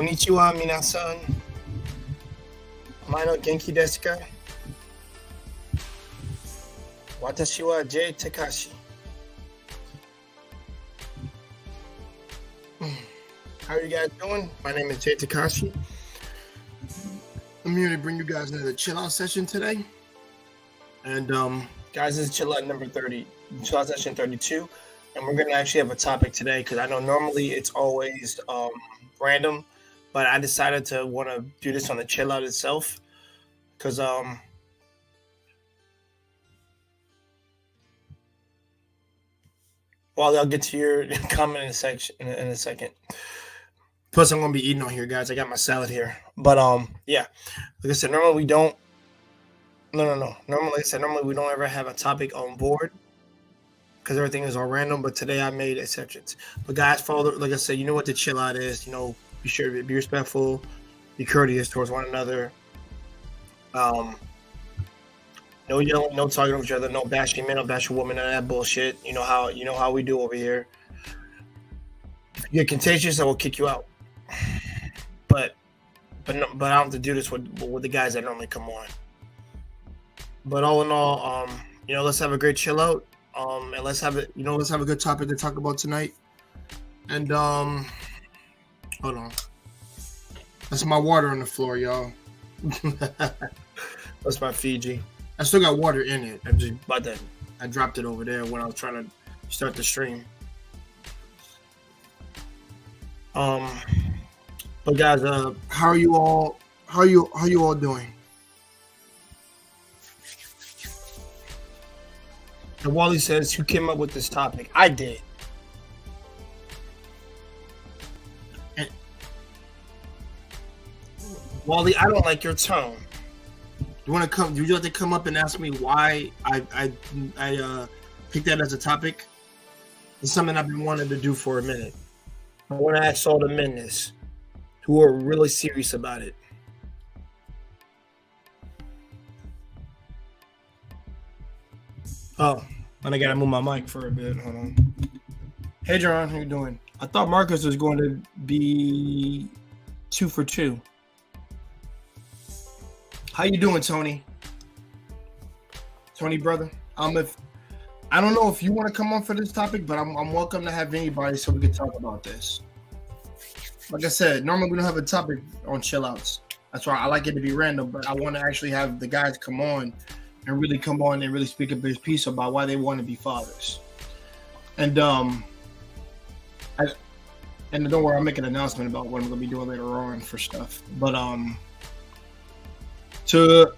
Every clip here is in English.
Konnichiwa, minasan. Omae no genki desu ka? Watashi wa Jay Takashi. How are you guys doing? My name is Jay Takashi. I'm here to bring you guys another chill out session today. And guys, this is chill out number 30, chill out session 32. And we're gonna actually have a topic today because I know normally it's always random, but I decided to want to do this on the chill out itself because well, I'll get to your comment in a second. Plus, I'm gonna be eating on here, guys. I got my salad here, but yeah, like I said, normally we don't. No. Normally, like I said, normally we don't ever have a topic on board because everything is all random. But today I made exceptions. But guys, follow. Like I said, you know what the chill out is. You know, be sure to be respectful, be courteous towards one another. No yelling, no talking to each other, no bashing men, no bashing women, none of that bullshit. You know how we do over here. If you get contagious, I will kick you out. But I don't have to do this with the guys that normally come on. But all in all, let's have a great chill out. And let's have a good topic to talk about tonight. And hold on. That's my water on the floor, y'all. That's my Fiji. I still got water in it. I dropped it over there when I was trying to start the stream. But guys, how are you all? How are you all doing? And Wally says, "Who came up with this topic?" I did. And Wally, I don't like your tone. Would you like to come up and ask me why I picked that as a topic? It's something I've been wanting to do for a minute. I want to ask all the men this, who are really serious about it. Oh, and I gotta move my mic for a bit. Hold on. Hey, John, how you doing? I thought Marcus was going to be 2 for 2. How you doing, Tony? Tony, brother. I don't know if you want to come on for this topic, but I'm welcome to have anybody so we can talk about this. Like I said, normally we don't have a topic on chill outs. That's why I like it to be random, but I want to actually have the guys come on and really speak a big piece about why they want to be fathers. And don't worry, I'll make an announcement about what I'm gonna be doing later on for stuff. But to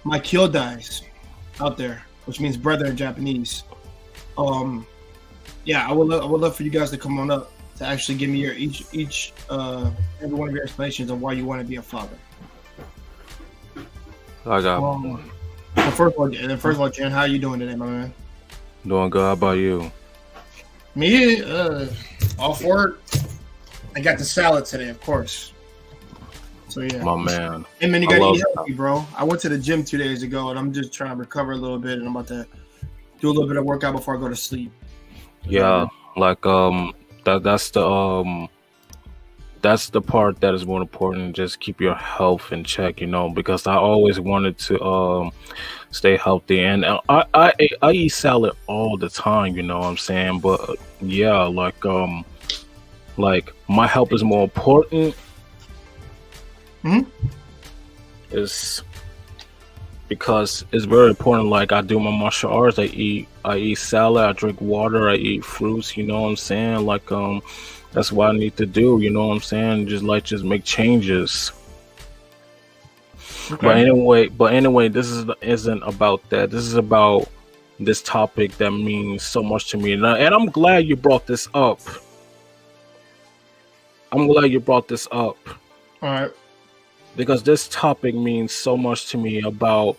my kyodais out there, which means brother in Japanese. I would love for you guys to come on up to actually give me your every one of your explanations on why you want to be a father. I got first of all, Jen, how are you doing today, my man? Doing good. How about you? Me, all for it. I got the salad today, of course. So yeah, my man. Hey man, you gotta eat healthy, bro. I went to the gym 2 days ago, and I'm just trying to recover a little bit, and I'm about to do a little bit of workout before I go to sleep. Yeah, that's the part that is more important. Just keep your health in check, because I always wanted to stay healthy, and I eat salad all the time, you know what I'm saying? But yeah, like my health is more important. Is because it's very important. Like I do my martial arts, I eat salad, I drink water, I eat fruits, you know what I'm saying? Like that's what I need to do, you know what I'm saying? Just make changes. Okay. But anyway, this isn't about that. This is about this topic that means so much to me. And I'm glad you brought this up. All right. Because this topic means so much to me about,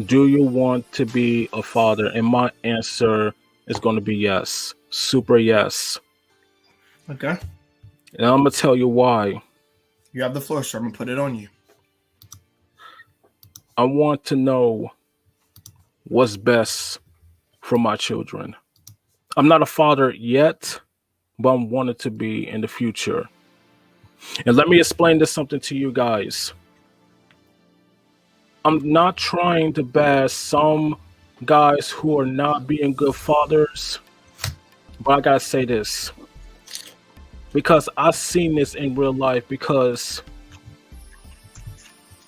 do you want to be a father? And my answer is going to be yes. Super yes. Okay. And I'm going to tell you why. You have the floor, sir. I'm going to put it on you. I want to know what's best for my children. I'm not a father yet, but I'm wanting to be in the future. And let me explain this something to you guys. I'm not trying to bash some guys who are not being good fathers, but I gotta say this because I've seen this in real life. Because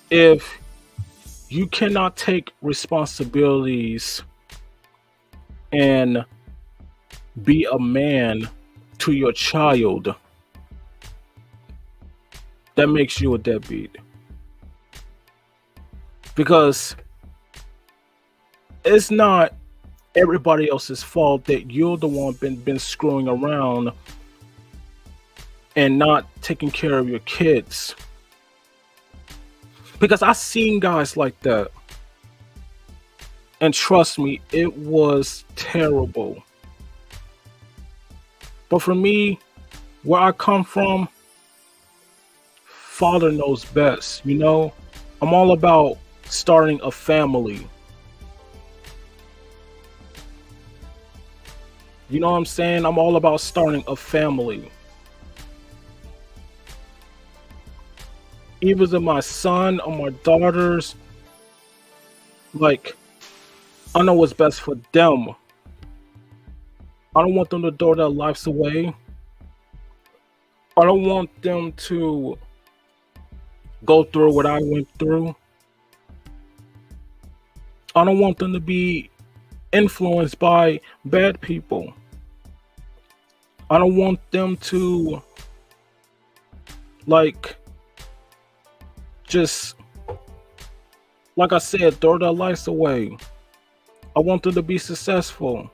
if you cannot take responsibilities and be a man to your child, that makes you a deadbeat. Because it's not everybody else's fault that you're the one been screwing around and not taking care of your kids. Because I've seen guys like that. And trust me, it was terrible. But for me, where I come from, father knows best, you know? I'm all about starting a family. You know what I'm saying? I'm all about starting a family. Either my son or my daughters, like, I know what's best for them. I don't want them to throw their lives away. I don't want them to go through what I went through. I don't want them to be influenced by bad people. I don't want them to, like, just, like I said, throw their lives away. I want them to be successful.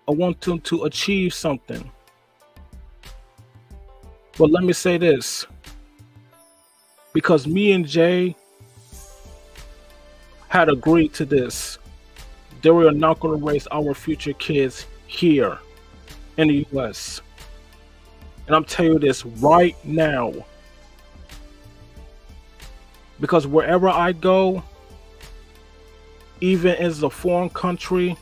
I want them to achieve something. But let me say this. Because me and Jay had agreed to this. That we are not going to raise our future kids here in the US. And I'm telling you this right now. Because wherever I go, even as a foreign country,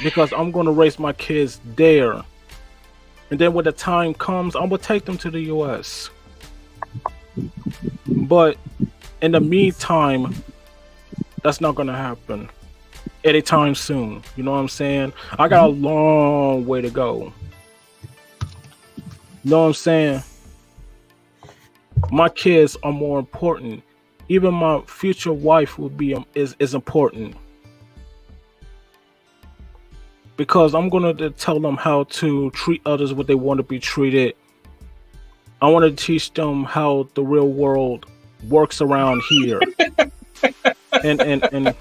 because I'm going to raise my kids there. And then when the time comes, I'm going to take them to the US. But in the meantime, that's not going to happen anytime soon. You know what I'm saying? I got a long way to go. You know what I'm saying? My kids are more important. Even my future wife will be is important. Because I'm going to tell them how to treat others what they want to be treated. I want to teach them how the real world works around here. and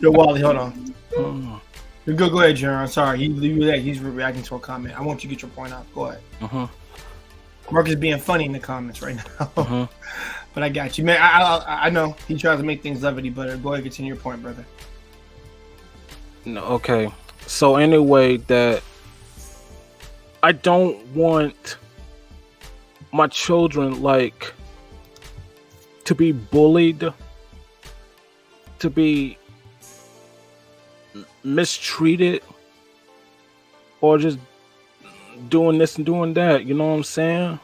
Yo, Wally, hold on. Go ahead, Jaron. I'm sorry. He's reacting to a comment. I want you to get your point out. Go ahead. Mark is being funny in the comments right now. But I got you, man. I know he tries to make things levity, but go ahead, continue your point, brother. No, okay. So anyway, that I don't want my children, like, to be bullied, to be mistreated, or just doing this and doing that. You know what I'm saying?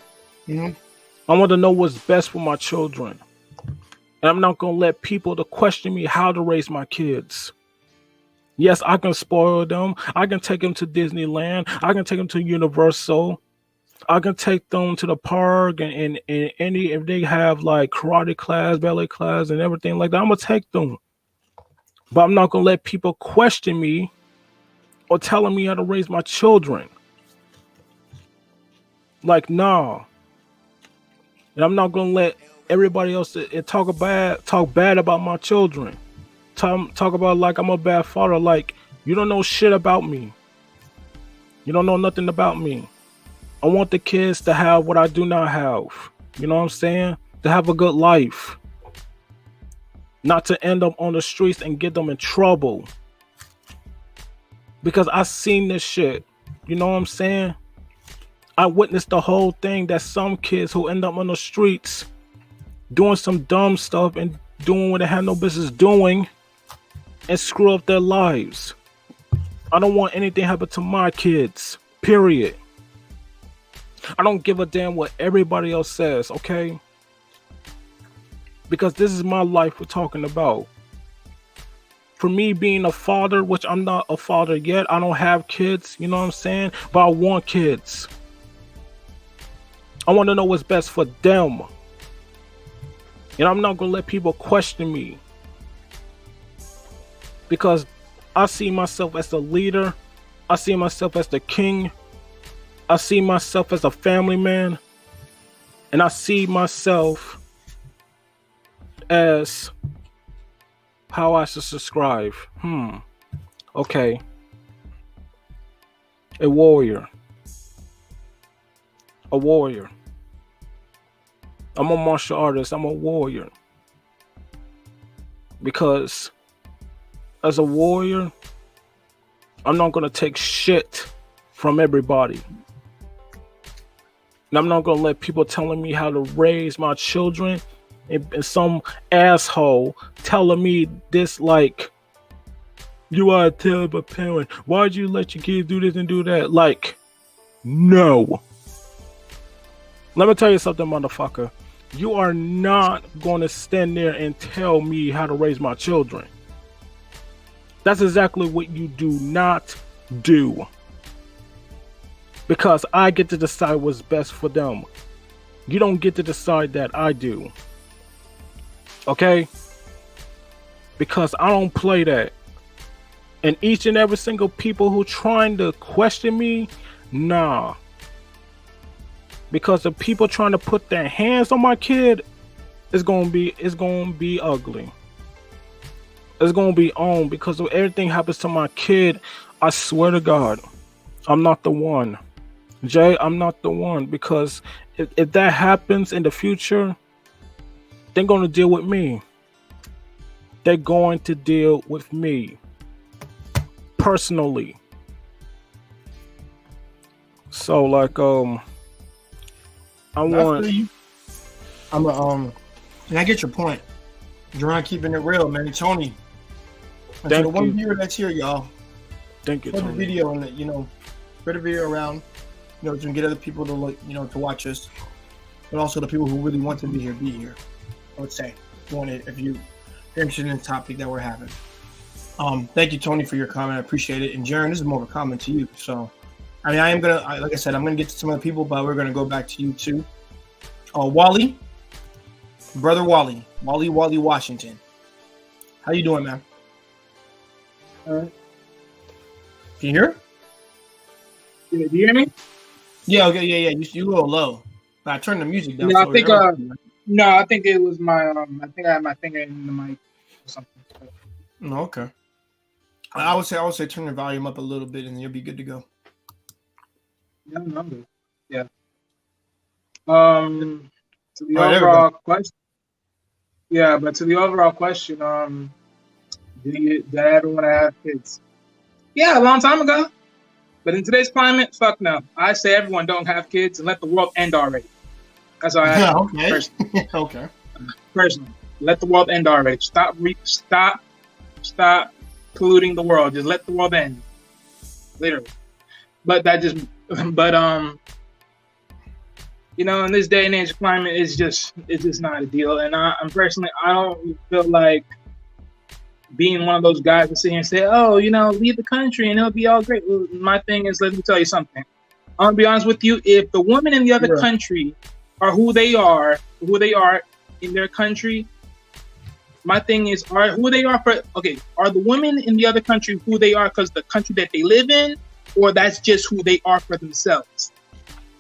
I want to know what's best for my children. And I'm not going to let people to question me how to raise my kids. Yes, I can spoil them. I can take them to Disneyland. I can take them to Universal. I can take them to the park and any, if they have like karate class, ballet class, and everything like that, I'm going to take them. But I'm not going to let people question me or telling me how to raise my children. Like, nah. And I'm not going to let everybody else talk bad about my children. Talk about like I'm a bad father. Like, you don't know shit about me. You don't know nothing about me. I want the kids to have what I do not have. You know what I'm saying? To have a good life. Not to end up on the streets and get them in trouble. Because I seen this shit. You know what I'm saying? I witnessed the whole thing, that some kids who end up on the streets doing some dumb stuff and doing what they have no business doing and screw up their lives. I don't want anything happen to my kids. Period. I don't give a damn what everybody else says, okay? Because this is my life we're talking about. For me being a father, which I'm not a father yet, I don't have kids, you know what I'm saying? But I want kids. I want to know what's best for them. And I'm not going to let people question me. Because I see myself as the leader. I see myself as the king. I see myself as a family man. And I see myself as how I should subscribe. Okay. A warrior. A warrior. I'm a martial artist. I'm a warrior. Because as a warrior, I'm not going to take shit from everybody. And I'm not going to let people telling me how to raise my children and some asshole telling me this like, you are a terrible parent. Why'd you let your kids do this and do that? Like, no. Let me tell you something, motherfucker. You are not going to stand there and tell me how to raise my children. That's exactly what you do not do. Because I get to decide what's best for them. You don't get to decide that, I do. Okay? Because I don't play that. And each and every single people who trying to question me, nah. Because the people trying to put their hands on my kid, it's gonna be ugly. It's gonna be on because if everything happens to my kid, I swear to God, I'm not the one. Jay, I'm not the one, because if that happens in the future, they're gonna deal with me. They're going to deal with me personally. So like and I get your point. Jerron keeping it real, man. Tony. And Thank so the one you. viewer that's here, y'all. Thank you, Put the Tony. video and spread the video around, to get other people to look, to watch us, but also the people who really want to be here. I would say, if you're interested in the topic that we're having. Thank you, Tony, for your comment. I appreciate it. And Jaron, this is more of a comment to you. So, I mean, like I said, I'm gonna get to some of the people, but we're gonna go back to you too. Wally, brother Wally Washington. How you doing, man? Can you hear? Do you hear me? Yeah. Okay. Yeah. You a little low. But I turned the music down. No, so I think. I think it was my. I think I had my finger in the mic or something. No, okay. I would say turn the volume up a little bit, and you'll be good to go. Yeah, no, I'm good. Yeah. To the overall question. Yeah, but to the overall question, did I ever want to have kids? Yeah, a long time ago. But in today's climate, fuck no. I say everyone don't have kids and let the world end already. That's all I have. Okay. Personally. Okay. Personally, let the world end already. Stop polluting the world. Just let the world end. Literally. But in this day and age climate, it's just not a deal. And I'm personally, I don't feel like being one of those guys that sit here and say, oh, leave the country and it'll be all great. Well, my thing is, let me tell you something. I'm gonna be honest with you. If the women in the other country are who they are in their country, my thing is, are the women in the other country who they are because the country that they live in, or that's just who they are for themselves?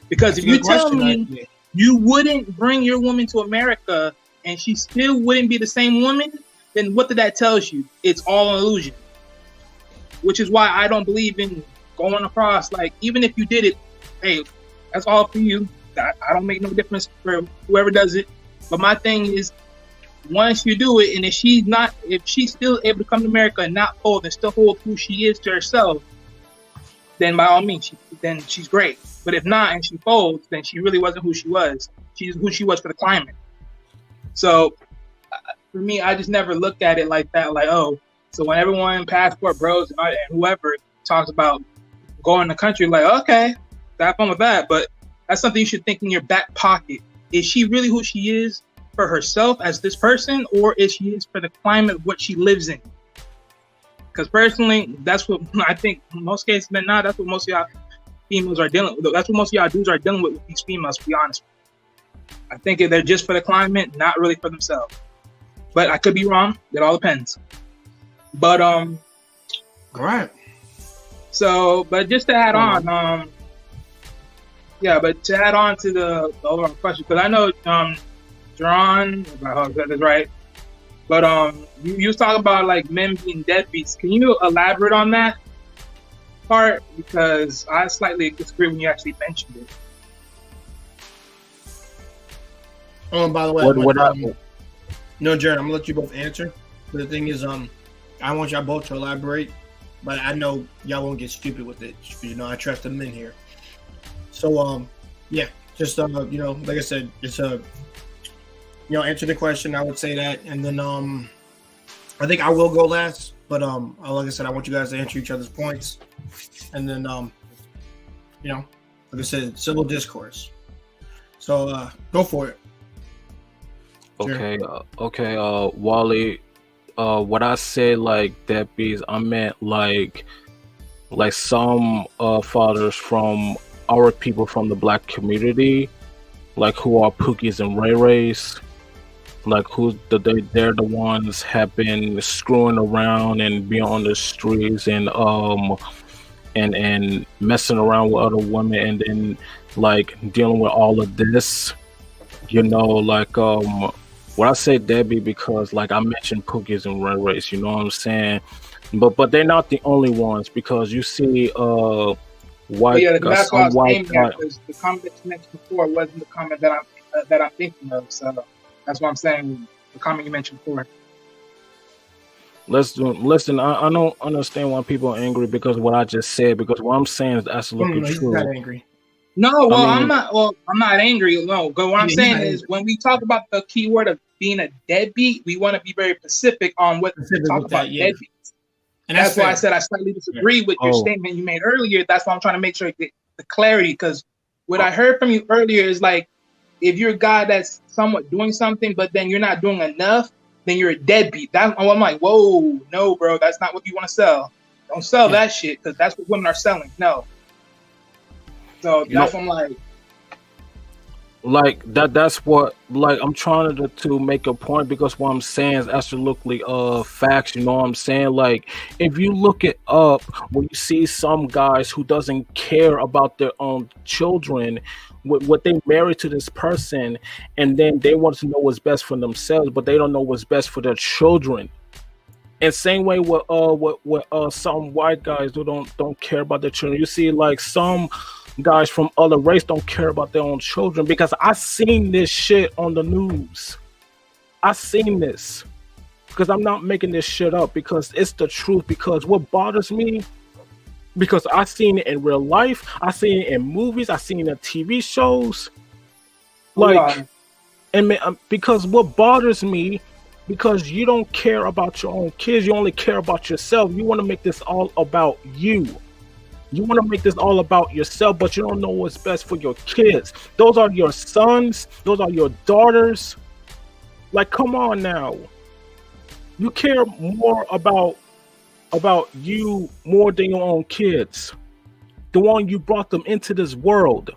Because if you tell me you wouldn't bring your woman to America and she still wouldn't be the same woman, then what did that tell you? It's all an illusion. Which is why I don't believe in going across. Like, even if you did it, hey, that's all for you. I don't make no difference for whoever does it. But my thing is, once you do it, and if she's still able to come to America and not fold and still hold who she is to herself, then by all means, then she's great. But if not, and she folds, then she really wasn't who she was. She's who she was for the climate. So for me, I just never looked at it like that. Like, oh, so when everyone, passport bros and whoever talks about going to the country, like, okay, have fun with that. But That's something you should think in your back pocket. Is she really who she is for herself as this person, or is she is for the climate what she lives in? Because personally, that's what I think. In most cases, but now that's what most of y'all females are dealing with. That's what most of y'all dudes are dealing with these females. To be honest, I think they're just for the climate, not really for themselves. But I could be wrong. It all depends. But All right. So, but just to add on, yeah, but to add on to the overall question, because I know, John, if I hope that is right, but you was talking about like men being deadbeats. Can you elaborate on that part? Because I slightly disagree when you actually mentioned it. Oh, and by the way, no, Jared, I'm gonna let you both answer. But the thing is, I want y'all both to elaborate, but I know y'all won't get stupid with it. You know, I trust the men here. So, yeah, just like I said, just answer the question. I would say that, and then I think I will go last. But like I said, I want you guys to answer each other's points, and then like I said, civil discourse. So go for it. Okay, Wally. What I said, like deadbeats, I meant like some fathers from our people from the black community, like who are Pookies and Ray Rays, like they're the ones have been screwing around and being on the streets and messing around with other women, and then like dealing with all of this, like when I say deadbeat, because like I mentioned Pookies and Ray Rays, you know what I'm saying, but they're not the only ones, because you see white, yeah, that's why I was white there, because the comment that you mentioned before wasn't the comment that I'm thinking of. So that's why I'm saying the comment you mentioned before. Listen, I don't understand why people are angry because what I just said, because what I'm saying is absolutely true. He's not angry. No, well, I'm not angry. No, but what I'm saying is when we talk about the key word of being a deadbeat, we want to be very specific on what we talk about deadbeats. And that's why I said I slightly disagree with your statement you made earlier. That's why I'm trying to make sure you get the clarity, because what I heard from you earlier is like, if you're a guy that's somewhat doing something, but then you're not doing enough, then you're a deadbeat. I'm like, whoa, no, bro, that's not what you want to sell. Don't sell that shit, because that's what women are selling. No. So that's what I'm like that's what, like, I'm trying to make a point, because what I'm saying is absolutely facts, you know what I'm saying? Like, if you look it up, when you see some guys who doesn't care about their own children, what they married to this person, and then they want to know what's best for themselves, but they don't know what's best for their children. And same way with some white guys who don't care about their children. You see, like, some guys from other race don't care about their own children, because I seen this shit on the news. I seen this, because I'm not making this shit up, because it's the truth. Because what bothers me, because I seen it in real life, I seen it in movies, I seen it in TV shows, like, and because what bothers me, because you don't care about your own kids, you only care about yourself. You want to make this all about you. You want to make this all about yourself, but you don't know what's best for your kids. Those are your sons. Those are your daughters. Like, come on now. You care more about you more than your own kids. The one you brought them into this world.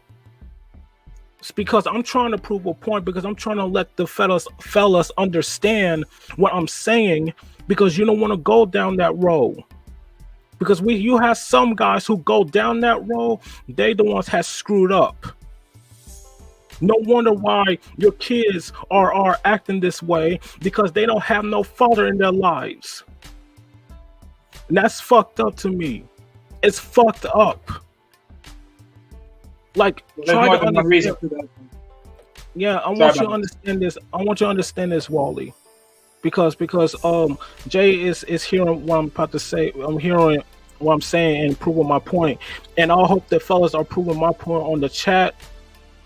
It's because I'm trying to prove a point, because I'm trying to let the fellas understand what I'm saying, because you don't want to go down that road. Because you have some guys who go down that road, they the ones has screwed up. No wonder why your kids are acting this way, because they don't have no father in their lives. And that's fucked up to me. It's fucked up. Like, try to understand. Yeah, I want you to understand this. I want you to understand this, Wally. Because Jay is hearing what I'm about to say. I'm hearing what I'm saying and proving my point. And I hope that fellas are proving my point on the chat,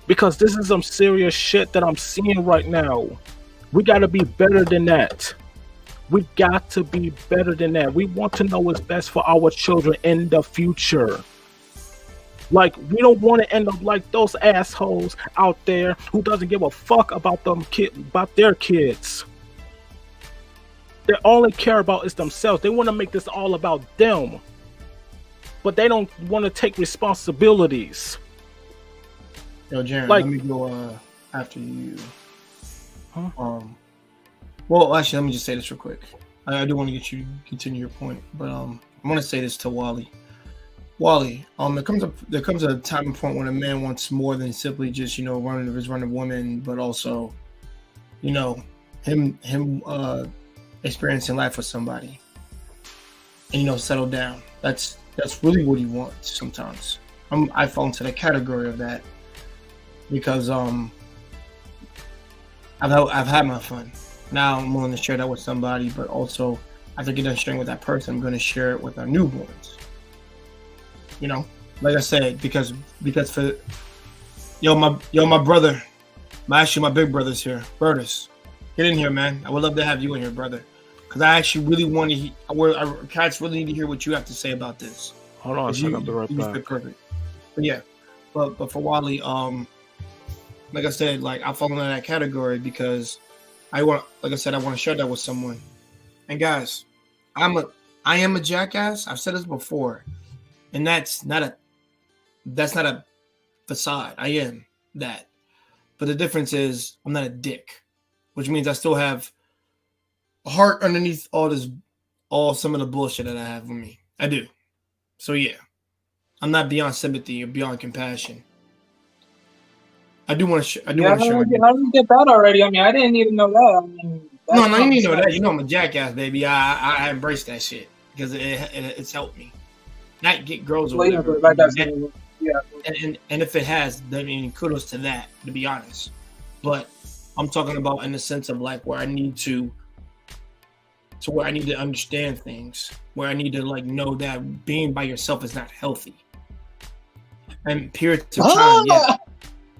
because this is some serious shit that I'm seeing right now. We got to be better than that. We got to be better than that. We want to know what's best for our children in the future. Like, we don't want to end up like those assholes out there who doesn't give a fuck about about their kids. They only care about is themselves. They want to make this all about them, but they don't want to take responsibilities. Yo, Jaron, Like- let me go after you. Huh? Well, actually, let me just say this real quick. I do want to get you to continue your point, but I want to say this to Wally. Wally, there comes a time and point when a man wants more than simply just, you know, run a woman, but also, you know, him experiencing life with somebody, and, you know, settle down. That's really what he wants sometimes. I fall into the category of that because I've had my fun. Now I'm willing to share that with somebody, but also after getting done sharing with that person, I'm going to share it with our newborns. You know, like I said, because for my brother, my big brother's here, Bertus, get in here, man. I would love to have you in here, brother, because I actually really want to. Cats really need to hear what you have to say about this. Hold on a second, I'll be right back. Perfect. But yeah, but for Wally, like I said, like I fall into that category because I want to share that with someone. And guys, I am a jackass. I've said this before, and that's not a facade. I am that, but the difference is I'm not a dick, which means I still have a heart underneath all some of the bullshit that I have with me. I do. So yeah, I'm not beyond sympathy or beyond compassion. I do want to share. How did you get that already? I mean, I didn't even know that. I mean, no, you need to know that. You know I'm a jackass, baby. I embrace that shit because it's helped me. Not get girls or whatever. Like yeah. And if it has, then I mean, kudos to that, to be honest. But I'm talking about in the sense of like where I need to understand things, where I need to like know that being by yourself is not healthy. And period of time, yeah.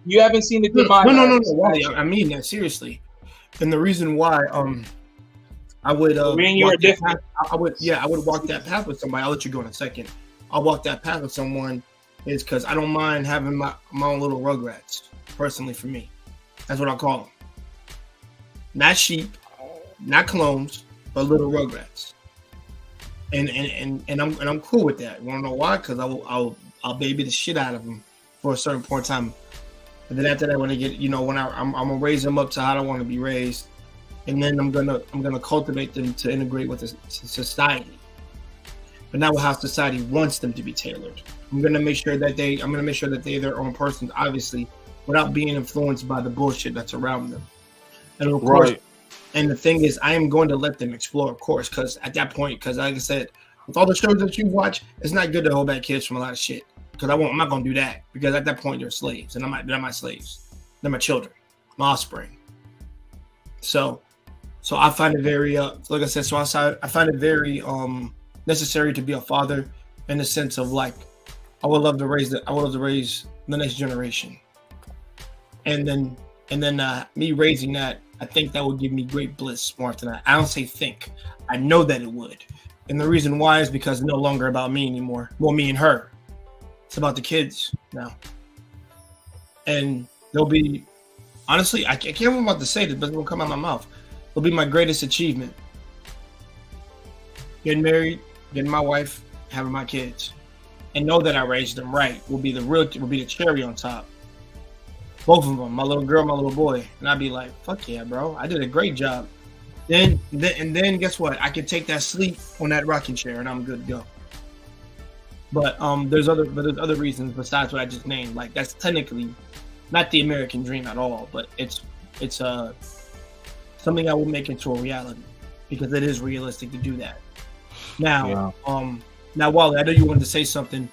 You haven't seen the goodbye. No. Wally, I mean that seriously. And the reason why I would I would walk that path with somebody. I'll let you go in a second. I'll walk that path with someone is because I don't mind having my own little rugrats. Personally, for me, that's what I call them. Not sheep, not clones, but little rugrats. And I'm cool with that. You want to know why? Because I'll baby the shit out of them for a certain point in time. And then after that, when they get, you know, I'm gonna raise them up to how I want to be raised, and then I'm gonna cultivate them to integrate with the society, but not how society wants them to be tailored. I'm gonna make sure that they're their own persons, obviously, without being influenced by the bullshit that's around them. And of course, and the thing is, I am going to let them explore, of course, because at that point, because like I said, with all the shows that you watch, it's not good to hold back kids from a lot of shit. Because I'm not gonna do that. Because at that point they're slaves, and they're not my slaves. They're my children, my offspring. So I find it very like I said. So I find it very necessary to be a father in the sense of like I would love to raise the next generation, and then me raising that, I think that would give me great bliss more often. I don't say think. I know that it would, and the reason why is because it's no longer about me anymore. Well, me and her. It's about the kids now. And they'll be, honestly, I can't remember what to say this, but it's going to come out of my mouth. It'll be my greatest achievement. Getting married, getting my wife, having my kids. And know that I raised them right will be the cherry on top. Both of them, my little girl, my little boy. And I'd be like, fuck yeah, bro. I did a great job. Then guess what? I can take that sleep on that rocking chair and I'm good to go. But there's other reasons besides what I just named. Like that's technically not the American dream at all, but it's something I will make into a reality because it is realistic to do that. Now, now Wally, I know you wanted to say something,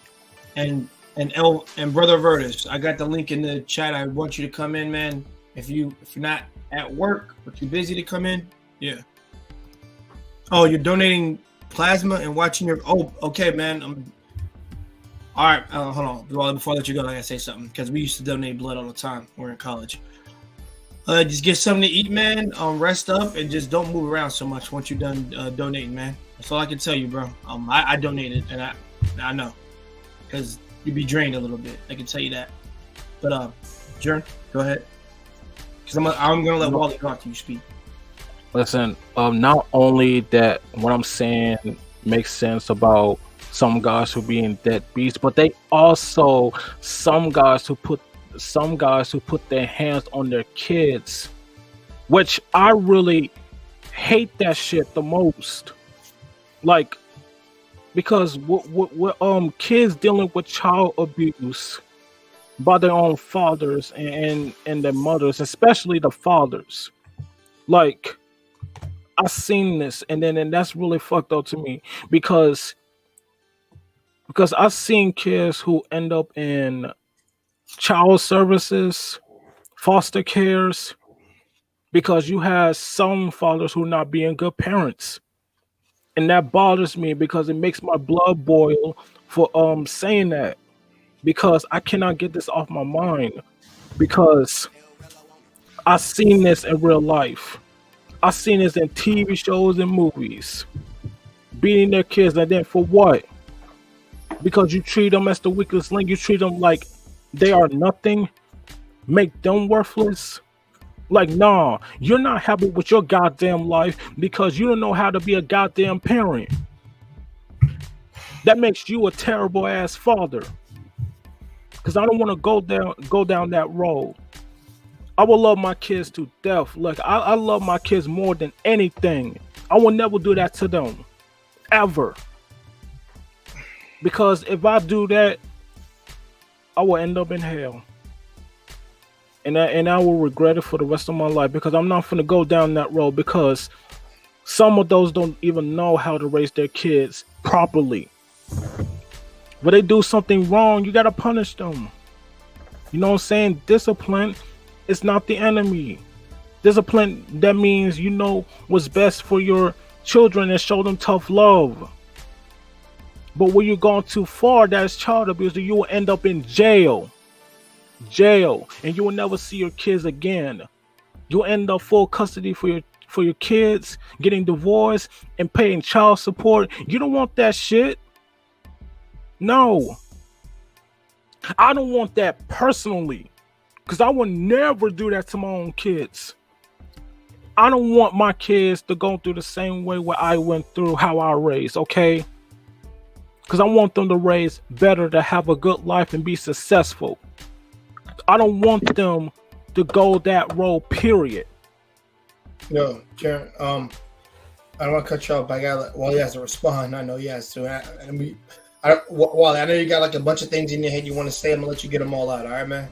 and Brother Vertus, I got the link in the chat. I want you to come in, man. If you're not at work but you're busy to come in, yeah. Oh, you're donating plasma and watching your. Oh, okay, man. All right, hold on. Before I let you go, I gotta say something because we used to donate blood all the time when we were in college. Just get something to eat, man. Rest up and just don't move around so much once you're done donating, man. That's all I can tell you, bro. I donated and I know because you'd be drained a little bit. I can tell you that. But Jern, go ahead. Because I'm gonna let Wally talk to you speak. Listen, not only that what I'm saying makes sense about some guys who being deadbeats, but they also some guys who put their hands on their kids, which I really hate that shit the most. Like, because what kids dealing with child abuse by their own fathers and their mothers, especially the fathers. Like, I've seen this, and that's really fucked up to me because I've seen kids who end up in child services, foster cares, because you have some fathers who not being good parents, and that bothers me because it makes my blood boil for saying that, because I cannot get this off my mind, because I've seen this in real life. I've seen this in TV shows and movies, beating their kids, and then for what? Because you treat them as the weakest link. You treat them like they are nothing, make them worthless. Like, nah, you're not happy with your goddamn life because you don't know how to be a goddamn parent. That makes you a terrible ass father. Because I don't want to go down that road. I will love my kids to death. Like, I love my kids more than anything. I will never do that to them. Ever. Because if I do that, I will end up in hell. And I will regret it for the rest of my life, because I'm not going to go down that road, because some of those don't even know how to raise their kids properly. When they do something wrong, you got to punish them. You know what I'm saying? Discipline is not the enemy. Discipline, that means you know what's best for your children and show them tough love. But when you're going too far, that's child abuse, you will end up in jail. And you will never see your kids again. You'll end up full custody for your kids, getting divorced and paying child support. You don't want that shit. No. I don't want that personally, because I would never do that to my own kids. I don't want my kids to go through the same way what I went through, how I raised, okay? Because I want them to raise better, to have a good life and be successful. I don't want them to go that road, period. No, Jared, I don't want to cut you off, but I got Wally has to respond. I know he has to. Wally, I know you got like a bunch of things in your head you want to say. I'm gonna let you get them all out. All right, man.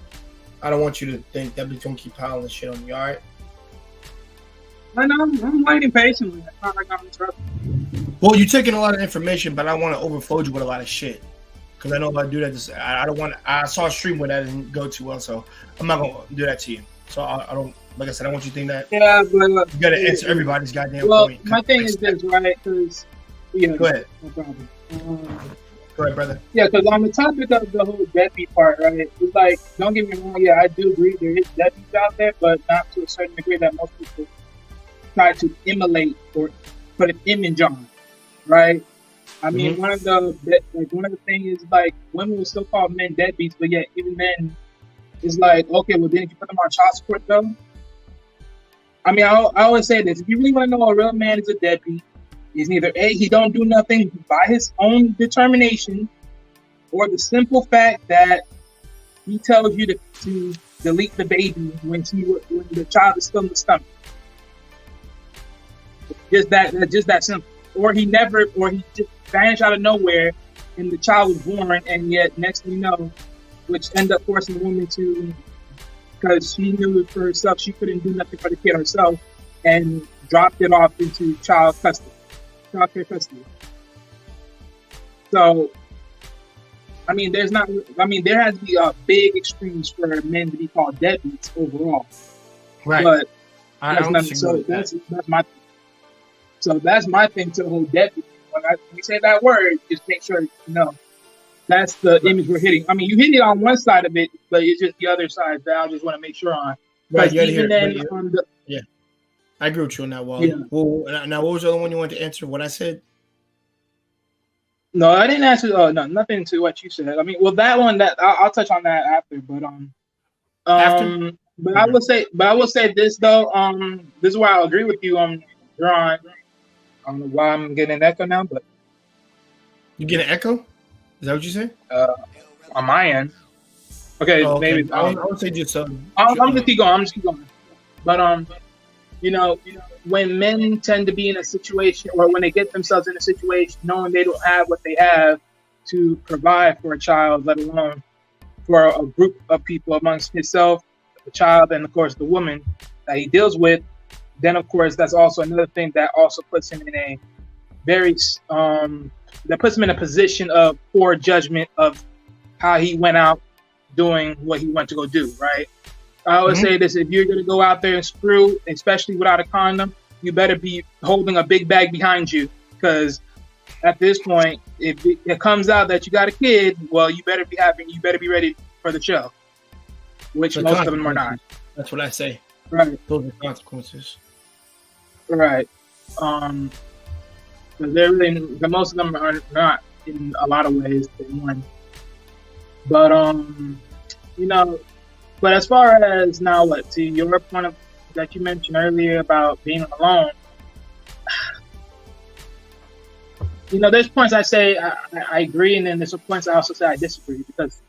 I don't want you to think that we're gonna keep piling this shit on you. All right. I know. I'm waiting patiently. It's not like I'm in trouble. Well, you're taking a lot of information, but I want to overflow you with a lot of shit. Because I know if I do that, I don't want. I saw a stream where that didn't go too well, so I'm not gonna do that to you. So I don't. Like I said, I want you to think that. Yeah, but you gotta answer everybody's goddamn point. My thing is this, right? Because go ahead. No problem. Go ahead, brother. Yeah, because on the topic of the whole deadbeat part, right? It's like, don't get me wrong. Yeah, I do agree there is deadbeats out there, but not to a certain degree that most people try to emulate or put an image on, right? I mean, one of the things is like women will still call men deadbeats, but yet even men is like, okay, well then if you put them on child support though. I mean, I always say this: if you really want to know a real man is a deadbeat, he's neither A, he don't do nothing by his own determination, or the simple fact that he tells you to delete the baby when the child is still in the stomach. Just that simple. Or he just vanished out of nowhere and the child was born, and yet next thing you know, which ended up forcing the woman to, because she knew for herself she couldn't do nothing for the kid herself, and dropped it off into child care custody. So, I mean, there has to be big extremes for men to be called deadbeats overall. Right. But that's my thing. So that's my thing to the whole deadbeat. When we say that word, just make sure you know that's the image we're hitting. I mean, you hit it on one side of it, but it's just the other side that I just want to make sure on. Right. Yeah. I agree with you on that, Wally. Yeah. Well, now what was the other one you wanted to answer? What I said? No, I didn't answer. No, nothing to what you said. I mean, well, that one that I'll touch on that after. But After? but I will say this though. This is why I agree with you on John. I don't know why I'm getting an echo now, but You get an echo? Is that what you say? On my end. Okay, Oh, okay. maybe. I would say just I'm just keep going. I'm just keep going. But you know, when men tend to be in a situation, or when they get themselves in a situation, knowing they don't have what they have to provide for a child, let alone for a group of people amongst himself, the child, and of course the woman that he deals with, then of course that's also another thing that also puts him in a very that puts him in a position of poor judgment of how he went out doing what he went to go do, right? I always say this: if you're going to go out there and screw, especially without a condom, you better be holding a big bag behind you, because at this point, if it comes out that you got a kid, well, you better be ready for the show, which most of them are not. That's what I say. Right. Those are consequences. Right. They're really, most of them are not in a lot of ways. They one. But you know. But as far as now, what to your point of that you mentioned earlier about being alone, you know, there's points I say I agree, and then there's some points I also say I disagree, because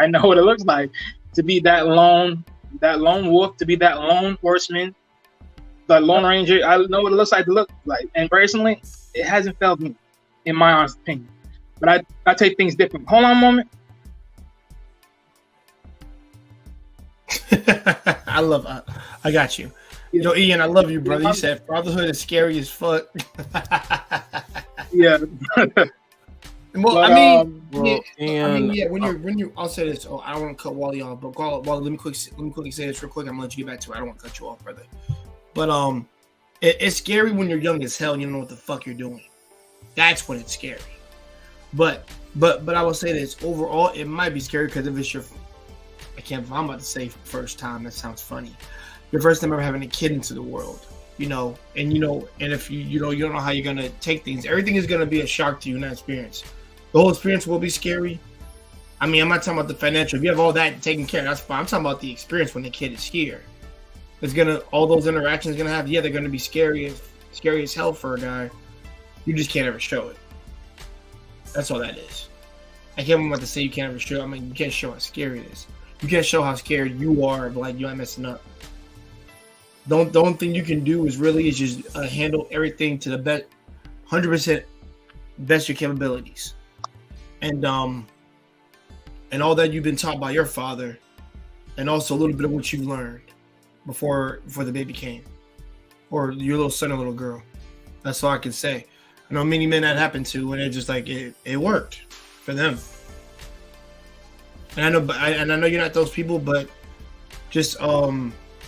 I know what it looks like to be that lone wolf, to be that lone horseman, the lone ranger. I know what it looks like to look like, and personally, it hasn't failed me, in my honest opinion. But I take things different. Hold on a moment. I got you. Yo, Ian, I love you, brother. You said fatherhood is scary as fuck. Yeah. Well, But, I mean, Ian, when you, I'll say this. Oh, I don't want to cut Wally off, but Wally, let me quickly say this real quick. I'm gonna let you get back to it. I don't want to cut you off, brother. But it's scary when you're young as hell and you don't know what the fuck you're doing. That's when it's scary. But I will say this: overall, it might be scary because if it's your, I'm about to say first time. That sounds funny. Your first time ever having a kid into the world, and if you don't know how you're gonna take things. Everything is gonna be a shock to you in that experience. The whole experience will be scary. I mean, I'm not talking about the financial. If you have all that taken care of, that's fine. I'm talking about the experience when the kid is here. All those interactions gonna have. Yeah, they're gonna be scary as hell for a guy. You just can't ever show it. That's all that is. I can't about to say you can't ever show. I mean, you can't show how scary it is. You can't show how scared you are of like you ain't messing up. The only thing you can do is just handle everything to the best, 100% best your capabilities, and all that you've been taught by your father, and also a little bit of what you've learned before the baby came, or your little son or little girl. That's all I can say. I know many men that happened to, and it's just like it worked for them. And I know you're not those people, but just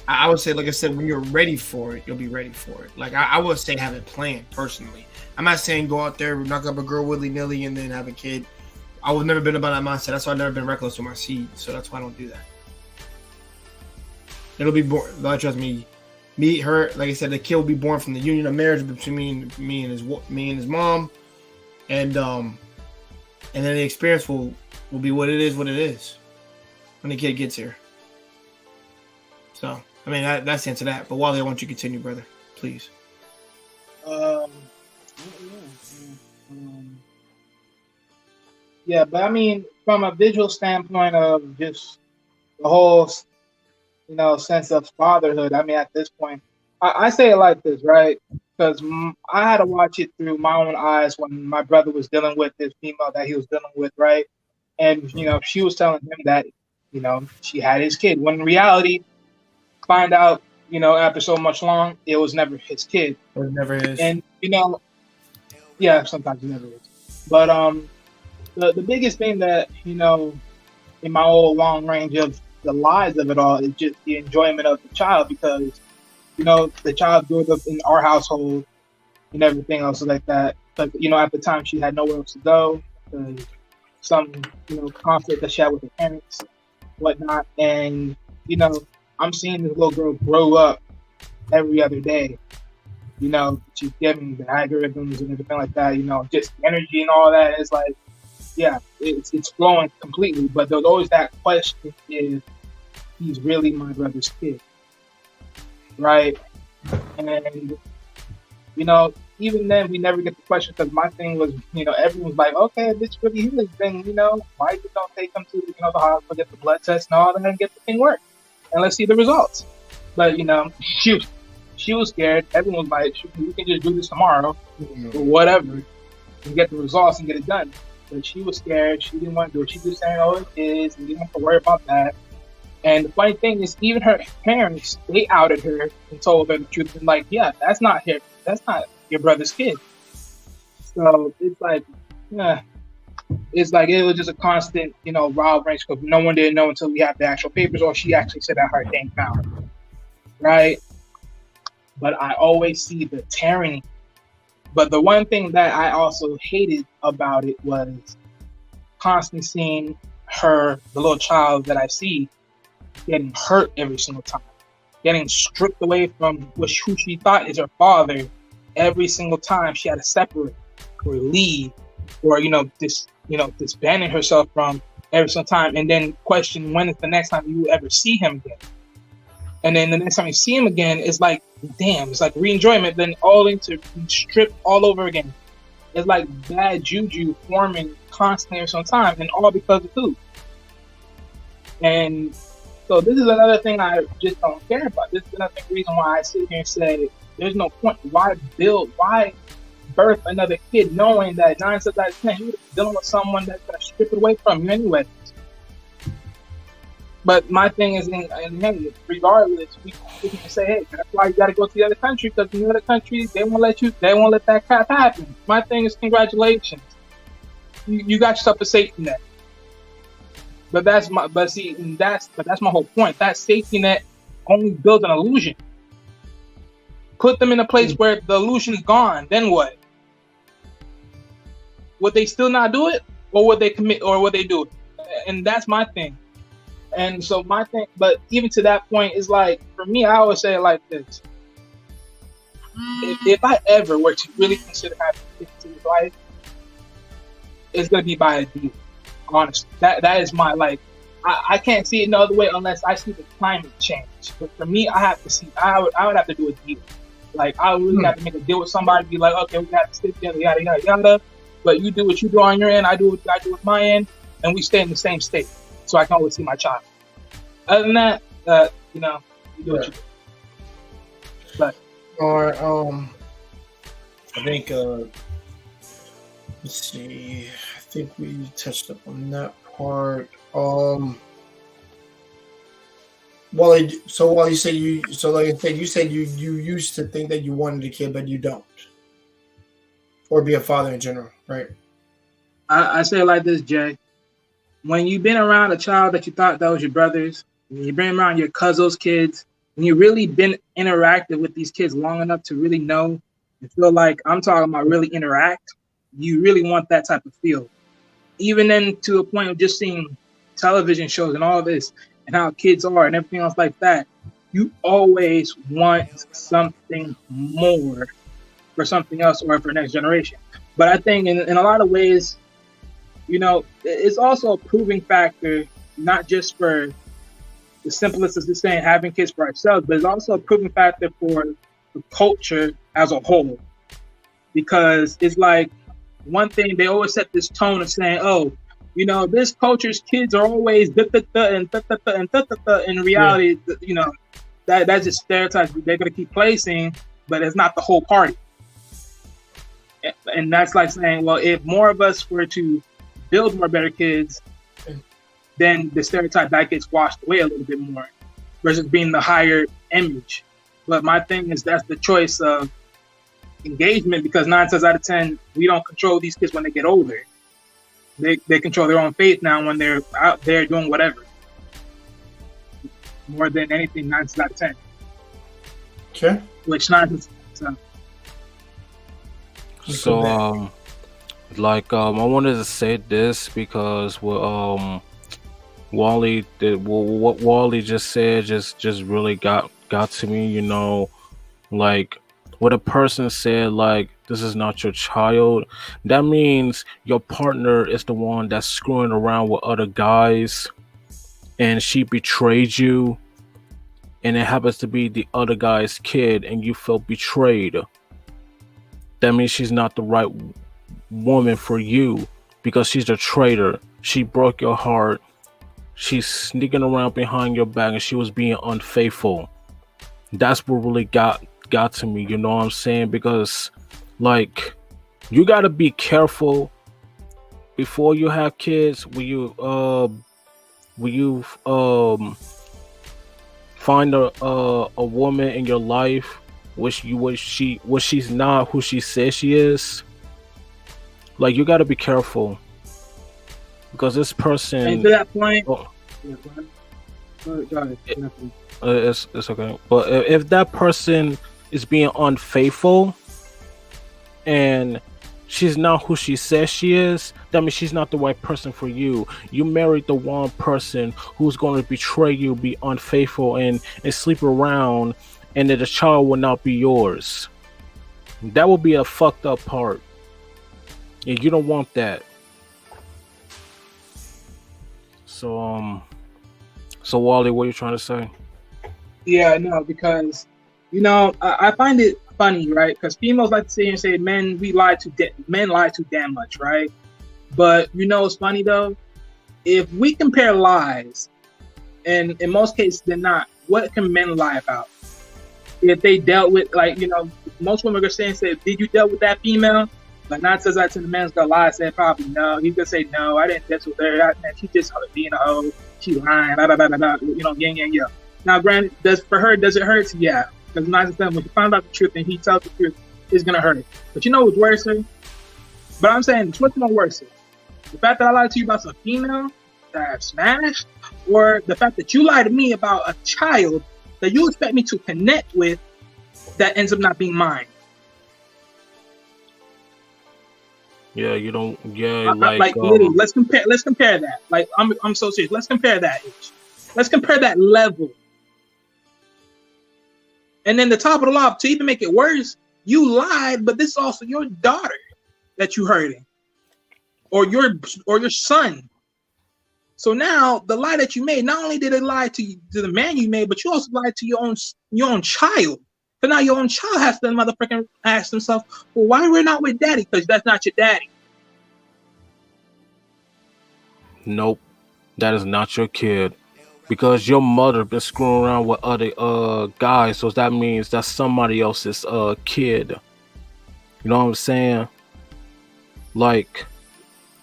I would say, like I said, when you're ready for it, you'll be ready for it. Like I would say, have it planned personally. I'm not saying go out there, knock up a girl willy nilly, and then have a kid. I would never been about that mindset. That's why I've never been reckless with my seed. So that's why I don't do that. It'll be born. Trust me. Me, her, like I said, the kid will be born from the union of marriage between me and his mom, and then the experience will be what it is when the kid gets here. So, I mean, that's the answer to that. But Wally, I want you to continue, brother, please. Yeah, but I mean, from a visual standpoint of just the whole, sense of fatherhood. I mean, at this point, I say it like this, right? Because I had to watch it through my own eyes when my brother was dealing with this female that he was dealing with, right? And she was telling him that she had his kid. When in reality, find out after so much long, it was never his kid. It was never his. And yeah, sometimes it never is. But the biggest thing that in my whole long range of the lies of it all is just the enjoyment of the child, because the child grew up in our household and everything else like that. But at the time she had nowhere else to go, some conflict that she had with her parents, whatnot, and I'm seeing this little girl grow up every other day, you know, she's giving the algorithms and everything like that, you know, just energy and all that. It's like, yeah, it's flowing completely. But there's always that question: is he's really my brother's kid, right? And you know, even then, we never get the question because my thing was, you know, everyone's like, okay, if it's really his, then you know, why you don't take him to the hospital, get the blood test and all that, and get the thing worked, and let's see the results. But you know, she was scared. Everyone was like, we can just do this tomorrow or whatever and get the results and get it done. But she was scared. She didn't want to do it. She just saying, oh, it is. We didn't have to worry about that. And the funny thing is, even her parents, they outed her and told her the truth. And like, yeah, that's not your brother's kid. So it's like, it's like it was just a constant, you know, wild range because no one didn't know until we have the actual papers or she actually said that her thing found, right? But I always see the tyranny. But the one thing that I also hated about it was constantly seeing her, the little child that I see, getting hurt every single time, getting stripped away from who she thought is her father. Every single time she had to separate or leave, or disbanding herself from every single time, and then question when is the next time you ever see him again. And then the next time you see him again, it's like, damn, it's like re-enjoyment, then all into stripped all over again. It's like bad juju forming constantly every single time, and all because of who? And so this is another thing I just don't care about. This is another reason why I sit here and say there's no point. Why birth another kid knowing that 9 times out of 10 you're dealing with someone that's going to strip it away from you anyway? But my thing is, hey, regardless, we can say, hey, that's why you got to go to the other country, because in the other country they won't let that crap happen. My thing is, congratulations, you got yourself a safety net. But that's my whole point. That safety net only builds an illusion. Put them in a place where the illusion is gone. Then what? Would they still not do it, or would they commit, or would they do it? And that's my thing. And so my thing, but even to that point, is like, for me, I always say it like this: if I ever were to really consider having kids in his life, it's gonna be by a deal. Honestly, that is my, like, I can't see it no other way unless I see the climate change. But for me, I would have to do a deal. Like, I would really have to make a deal with somebody, be like, okay, we have to stick together, yada yada yada. But you do what you do on your end, I do what I do with my end, and we stay in the same state, so I can always see my child. Other than that, you do what you do. But I think let's see. I think we touched up on that part. While you say you said you used to think that you wanted a kid, but you don't, or be a father in general, right? I say it like this, Jay. When you've been around a child that you thought that was your brother's, when you've been around your cousin's kids, when you've really been interactive with these kids long enough to really know and feel like, I'm talking about really interact, you really want that type of feel. Even then, to a point of just seeing television shows and all this and how kids are and everything else like that, you always want something more for something else or for next generation. But I think in a lot of ways, it's also a proving factor, not just for the simplest as just saying having kids for ourselves, but it's also a proving factor for the culture as a whole. Because it's like, one thing, they always set this tone of saying, oh, this culture's kids are always and in reality, that's just stereotypes they're going to keep placing, but it's not the whole party. And that's like saying, well, if more of us were to build more better kids, then the stereotype that gets washed away a little bit more versus being the higher image. But my thing is, that's the choice of engagement, because 9 times out of 10, we don't control these kids when they get older. They control their own fate now when they're out there doing whatever. More than anything, 9 times out of 10. Okay. Which 9 times. So I wanted to say this because what Wally did, what Wally just said, just really got to me. Like, what a person said, like, this is not your child, that means your partner is the one that's screwing around with other guys and she betrayed you, and it happens to be the other guy's kid and you felt betrayed. That means she's not the right woman for you because she's a traitor. She broke your heart. She's sneaking around behind your back and she was being unfaithful. That's what really got to me, you know what I'm saying? Because, like, you gotta be careful before you have kids. When you find a woman in your life which she's not who she says she is, like, you gotta be careful because this person. And to that point, oh, go ahead. it's okay. But if that person is being unfaithful and she's not who she says she is, that means she's not the right person for you. You married the one person who's going to betray you, be unfaithful, and sleep around, and that the child will not be yours. That would be a fucked up part. And you don't want that. So Wally, what are you trying to say? Yeah, no, because I find it funny, right? Because females like to sit here and say men lie too damn much, right? But it's funny though. If we compare lies, and in most cases they're not, what can men lie about? If they dealt with, like, most women are saying, did you deal with that female? Like, not says that to the man's gonna lie, say probably no. He's gonna say no, I didn't deal with her. She just being a hoe. She lying, blah, blah, blah, blah, yeah. Now, granted, does it hurt? Yeah. Because when you find out the truth and he tells the truth, it's gonna hurt. But you know what's worse? But I'm saying, what's more worse? The fact that I lied to you about some female that I've smashed, or the fact that you lied to me about a child that you expect me to connect with that ends up not being mine. Yeah, you don't. Yeah, literally, let's compare that. Like, I'm so serious. Let's compare that. Let's compare that level. And then the top of the law, to even make it worse, you lied, but this is also your daughter that you hurting, or your son. So now the lie that you made, not only did it lie to the man you made, but you also lied to your own child. But now your own child has to motherfucking ask himself, well, why we're not with daddy? Because that's not your daddy. Nope, that is not your kid. Because your mother been screwing around with other guys, so that means that's somebody else's kid. You know what I'm saying? Like,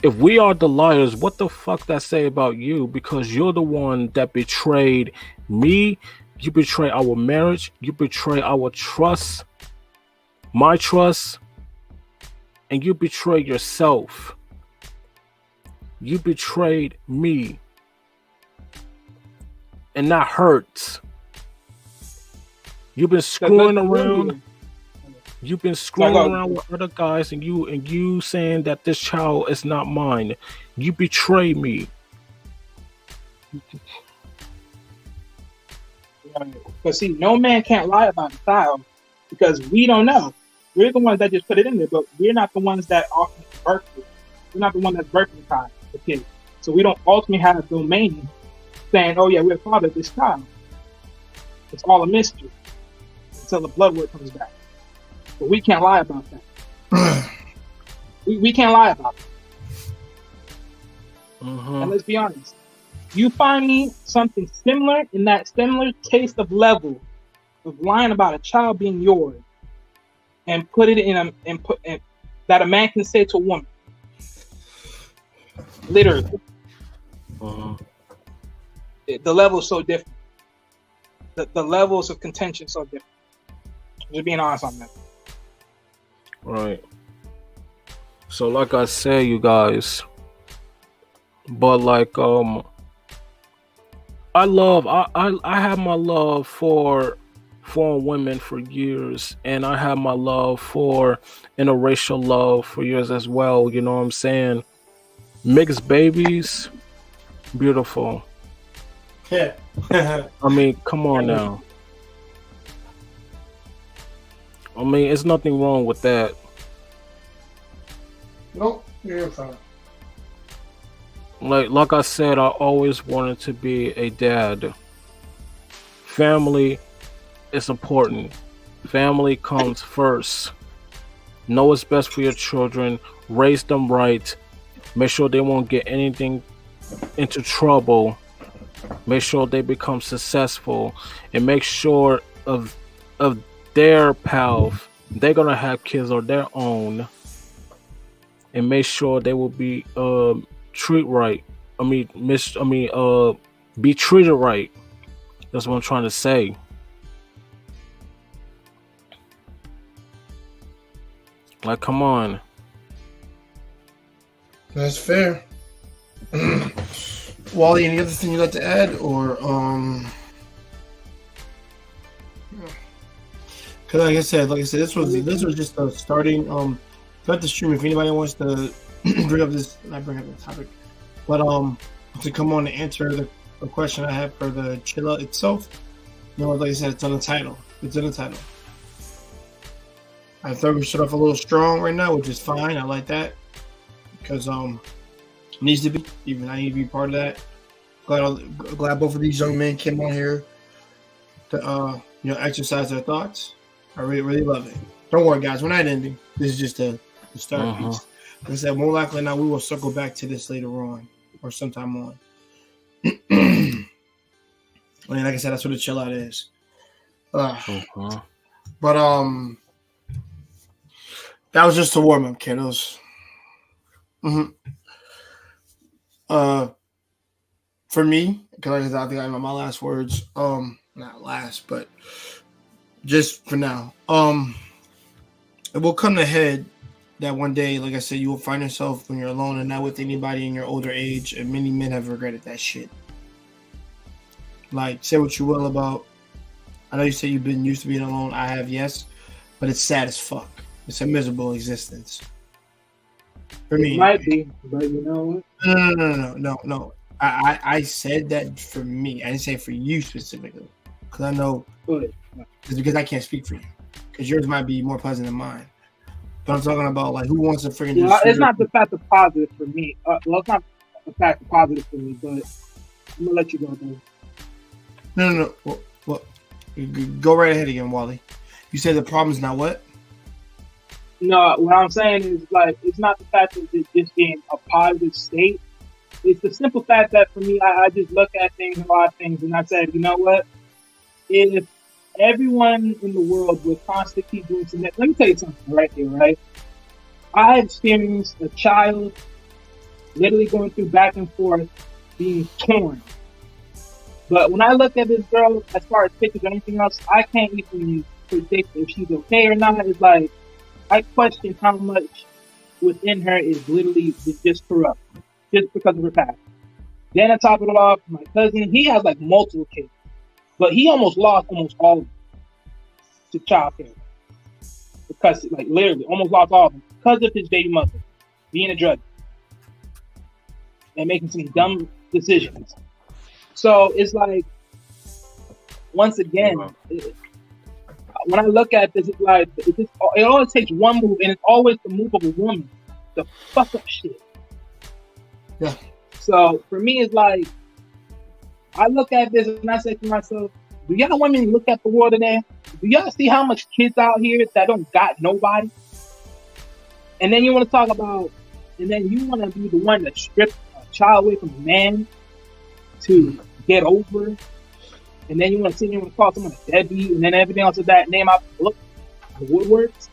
if we are the liars, what the fuck that say about you? Because you're the one that betrayed me. You betray our marriage. You betray our trust, my trust, and you betray yourself. You betrayed me, and that hurts. You've been screwing around. You've been screwing around with other guys, and you saying that this child is not mine. You betrayed me. Because see, no man can't lie about a child because we don't know. We're the ones that just put it in there, but we're not the ones that often birth it. We're not the one that's birthing the kid. So we don't ultimately have a domain saying, oh yeah, we're the father of this child. It's all a mystery until the blood work comes back. But we can't lie about that. we can't lie about it. And let's be honest. You find me something similar in that similar taste of level of lying about a child being yours, and put it in that a man can say to a woman, literally. The level is so different. The levels of contention so different. Just being honest on that. Right. So, like I said, you guys, but like I have my love for women for years, and I have my love for interracial love for years as well. You know what I'm saying? Mixed babies, beautiful. Yeah. I mean, come on now. I mean, it's nothing wrong with that. Nope, you're fine. Like I said, I always wanted to be a dad. Family is important. Family comes first. Know what's best for your children. Raise them right. Make sure they won't get anything into trouble. Make sure they become successful, and make sure of their path. They're gonna have kids of their own, and make sure they will be treat right. Be treated right. That's what I'm trying to say. Like, come on. That's fair. Wally, any other thing you'd like to add, or Because like I said, this was just a starting. Throughout the stream, if anybody wants to bring up this, not bring up the topic, but to come on and answer the question I have for the Chillout itself. You know, like I said, it's on the title. It's in the title. I thought we started off a little strong right now, which is fine. I like that because it needs to be. Even I need to be part of that. Glad both of these young men came on here to exercise their thoughts. I really love it. Don't worry, guys. We're not ending. This is just the start piece. Like I said, more likely now we will circle back to this later on or sometime on. And like I said, that's what a chill out is. But that was just a warm up, kiddos. For me, because I think I have my last words. Not last, but just for now. It will come to head that one day, like I said, you will find yourself when you're alone and not with anybody in your older age, and many men have regretted that shit. Like, say what you will about. I know you say you've been used to being alone. I have, yes, but it's sad as fuck. It's a miserable existence. For me, it might be, but you know what? No. I said that for me. I didn't say for you specifically, because I know it's because I can't speak for you, because yours might be more pleasant than mine. But I'm talking about like who wants to freaking. Well, it's not the fact of positive for me. Well, it's not the fact of positive for me, but I'm gonna let you go, dude. No. Well, go right ahead again, Wally. You said the problem's not what? No, what I'm saying is like it's not the fact that it's just being a positive state. It's the simple fact that for me, I just look at things, a lot of things, and I said, you know what? If everyone in the world would constantly keep doing something, let me tell you something right here, right? I experienced a child literally going through back and forth, being torn. But when I look at this girl, as far as pictures or anything else, I can't even predict if she's okay or not. It's like, I question how much within her is literally just corrupt, just because of her past. Then on top of it all, my cousin, he has like multiple kids, but he almost lost almost all of them to child care. Because, like, literally, almost lost all of them because of his baby mother being a drug and making some dumb decisions. So it's like, once again, when I look at this, it's like it always takes one move, and it's always the move of a woman to fuck up shit. Yeah. So for me, it's like I look at this and I say to myself, do y'all women look at the world today? Do y'all see how much kids out here that don't got nobody? And then you want to talk about, and then you want to be the one that stripped a child away from a man to get over, and then you want to sit here and call someone a deadbeat, and then everything else of that name out the book, the woodworks.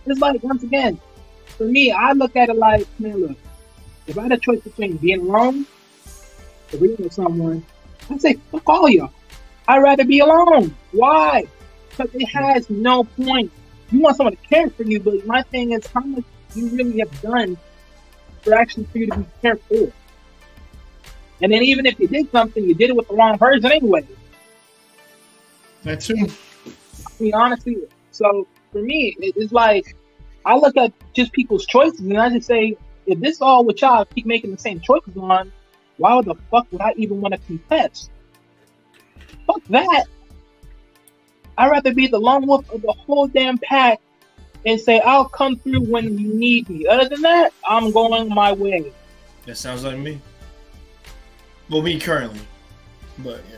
It's like, once again, for me, I look at it like, man, look, if I had a choice between being alone or being with someone, I'd say, fuck all y'all. I'd rather be alone. Why? Because it has no point. You want someone to care for you, but my thing is how much you really have done for you to be cared for. And then even if you did something, you did it with the wrong person anyway. That too. I mean, honestly, so for me, it's like, I look at just people's choices and I just say, if this all with y'all keep making the same choices on, why the fuck would I even want to confess? Fuck that. I'd rather be the lone wolf of the whole damn pack and say I'll come through when you need me. Other than that, I'm going my way. That sounds like me. Well, me currently, but yeah.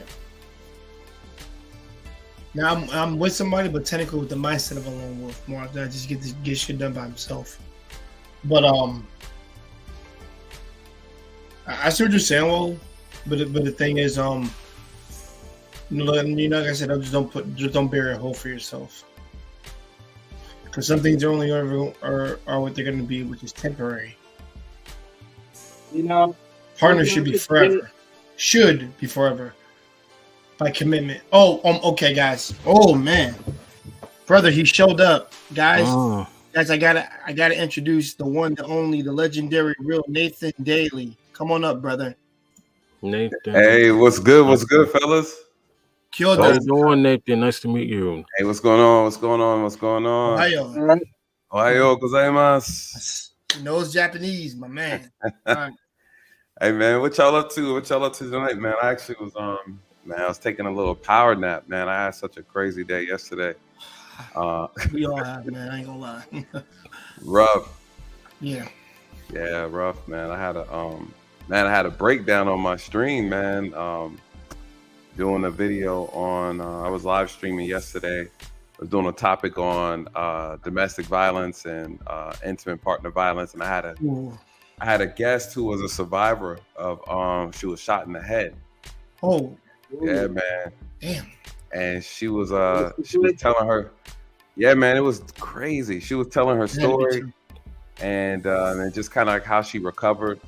Now I'm with somebody, but technically with the mindset of a lone wolf. More often, I just get shit done by himself. But I see what you're saying, Will. But the thing is, like I said, just don't bury a hole for yourself. Because some things are only are what they're going to be, which is temporary. You know, partners should be forever. Should be forever by commitment. Oh, okay, guys. Oh man, brother, he showed up, guys. Guys, I gotta introduce the one, the only, the legendary, real Nathan Daly. Come on up, brother. Nathan. Hey, what's good? What's good, fellas? How you doing, Nathan? Nice to meet you. Hey, what's going on? What's going on? What's going on? Ohayou gozaimasu. He knows Japanese, my man. All right. Hey man, what y'all up to? What y'all up to tonight, man? I actually was man, I was taking a little power nap, man. I had such a crazy day yesterday. We all have, man. I ain't gonna lie. Rough. Yeah. Yeah, rough, man. I had a breakdown on my stream, man. Doing a video on I was live streaming yesterday. I was doing a topic on domestic violence and intimate partner violence, and I had a guest who was a survivor of she was shot in the head. Oh. Yeah, man. Damn. And she was telling her, yeah, man, it was crazy. She was telling her story and just kind of like how she recovered.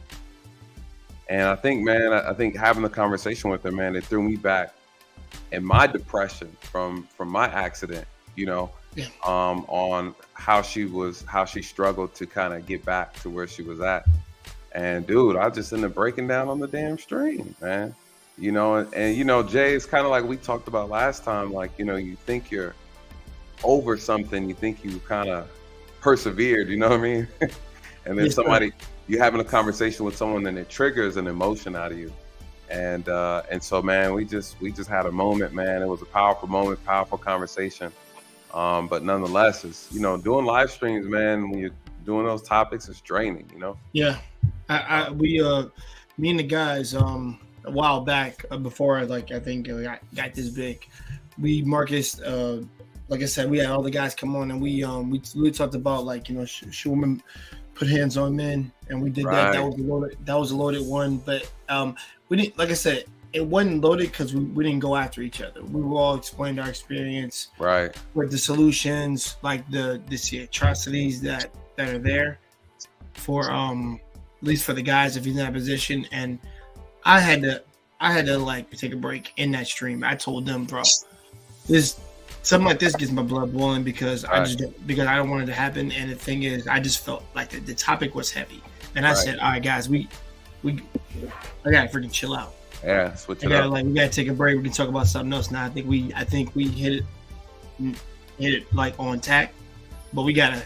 And I think, man, having the conversation with her, man, it threw me back in my depression from my accident, you know, on how she struggled to kind of get back to where she was at. And dude, I just ended up breaking down on the damn stream, man. You know, and you know, Jay, it's kind of like we talked about last time, like, you know, you think you're over something, you think you kind of persevered, you know what I mean? And then you're having a conversation with someone and it triggers an emotion out of you. And so, man, we just had a moment, man. It was a powerful moment, powerful conversation. But nonetheless, it's, you know, doing live streams, man, when you're doing those topics, it's draining, you know? Yeah. Me and the guys, a while back, before I got this big, Marcus, like I said, we had all the guys come on and we talked about, like, you know, should women put hands on men, and we did that. That was a loaded one, but we didn't, like I said, it wasn't loaded because we didn't go after each other. We were all explaining our experience, right, with the solutions, like the atrocities that are there for at least for the guys if he's in that position. And I had to like take a break in that stream. I told them, bro, this something like this gets my blood boiling because I don't want it to happen. And the thing is, I just felt like the topic was heavy, and I said, all right, guys, I gotta freaking chill out. Yeah, switch it up. We gotta take a break. We can talk about something else now. I think we hit it like on tack, but we gotta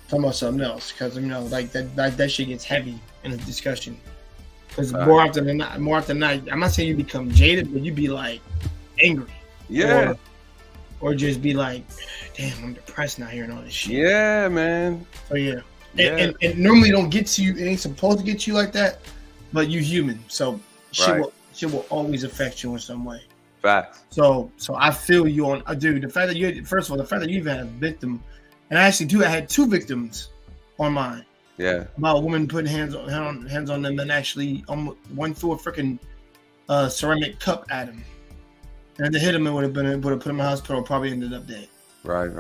talk about something else because, you know, like that shit gets heavy in a discussion. Because more often than not, I'm not saying you become jaded, but you be like angry. Yeah. Or just be like, damn, I'm depressed now hearing all this shit. Yeah, man. So yeah. And normally don't get to you. It ain't supposed to get you like that, but you human. So shit will always affect you in some way. Facts. So I feel you on, dude. The fact that you even had a victim, and I had two victims on mine. Yeah. About a woman putting hands on them and actually one threw a freaking ceramic cup at him, and if they hit him, it would have put him in the hospital. Probably ended up dead. Right.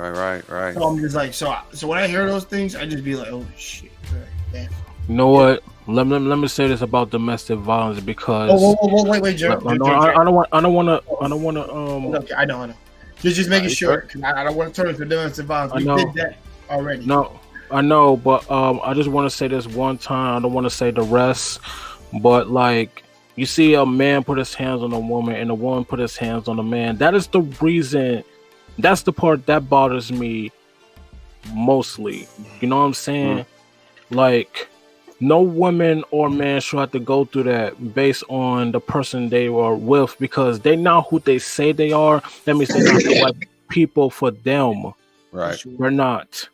So I'm just like, so when I hear those things, I just be like, oh shit, damn. You know what? Let me say this about domestic violence because. Wait, Joe. I don't want to. Okay, I know. Just making sure. I don't want to turn into domestic violence. We did that already. No, I know, but I just want to say this one time. I don't want to say the rest, but like, you see a man put his hands on a woman and a woman put his hands on a man. That is the reason. That's the part that bothers me mostly. You know what I'm saying? Mm-hmm. Like, no woman or man should have to go through that based on the person they are with because they not who they say they are. That means they're not the right people for them. Right. We're not.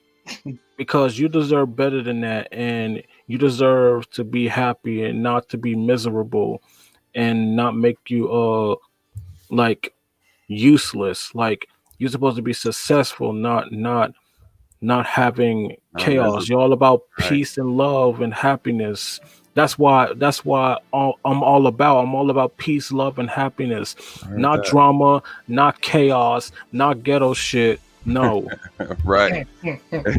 Because you deserve better than that, and you deserve to be happy and not to be miserable and not make you like useless. Like you're supposed to be successful, not having chaos. You're all about peace and love and happiness. That's why I'm all about peace, love, and happiness. Not drama, not chaos, not ghetto shit. No. Right.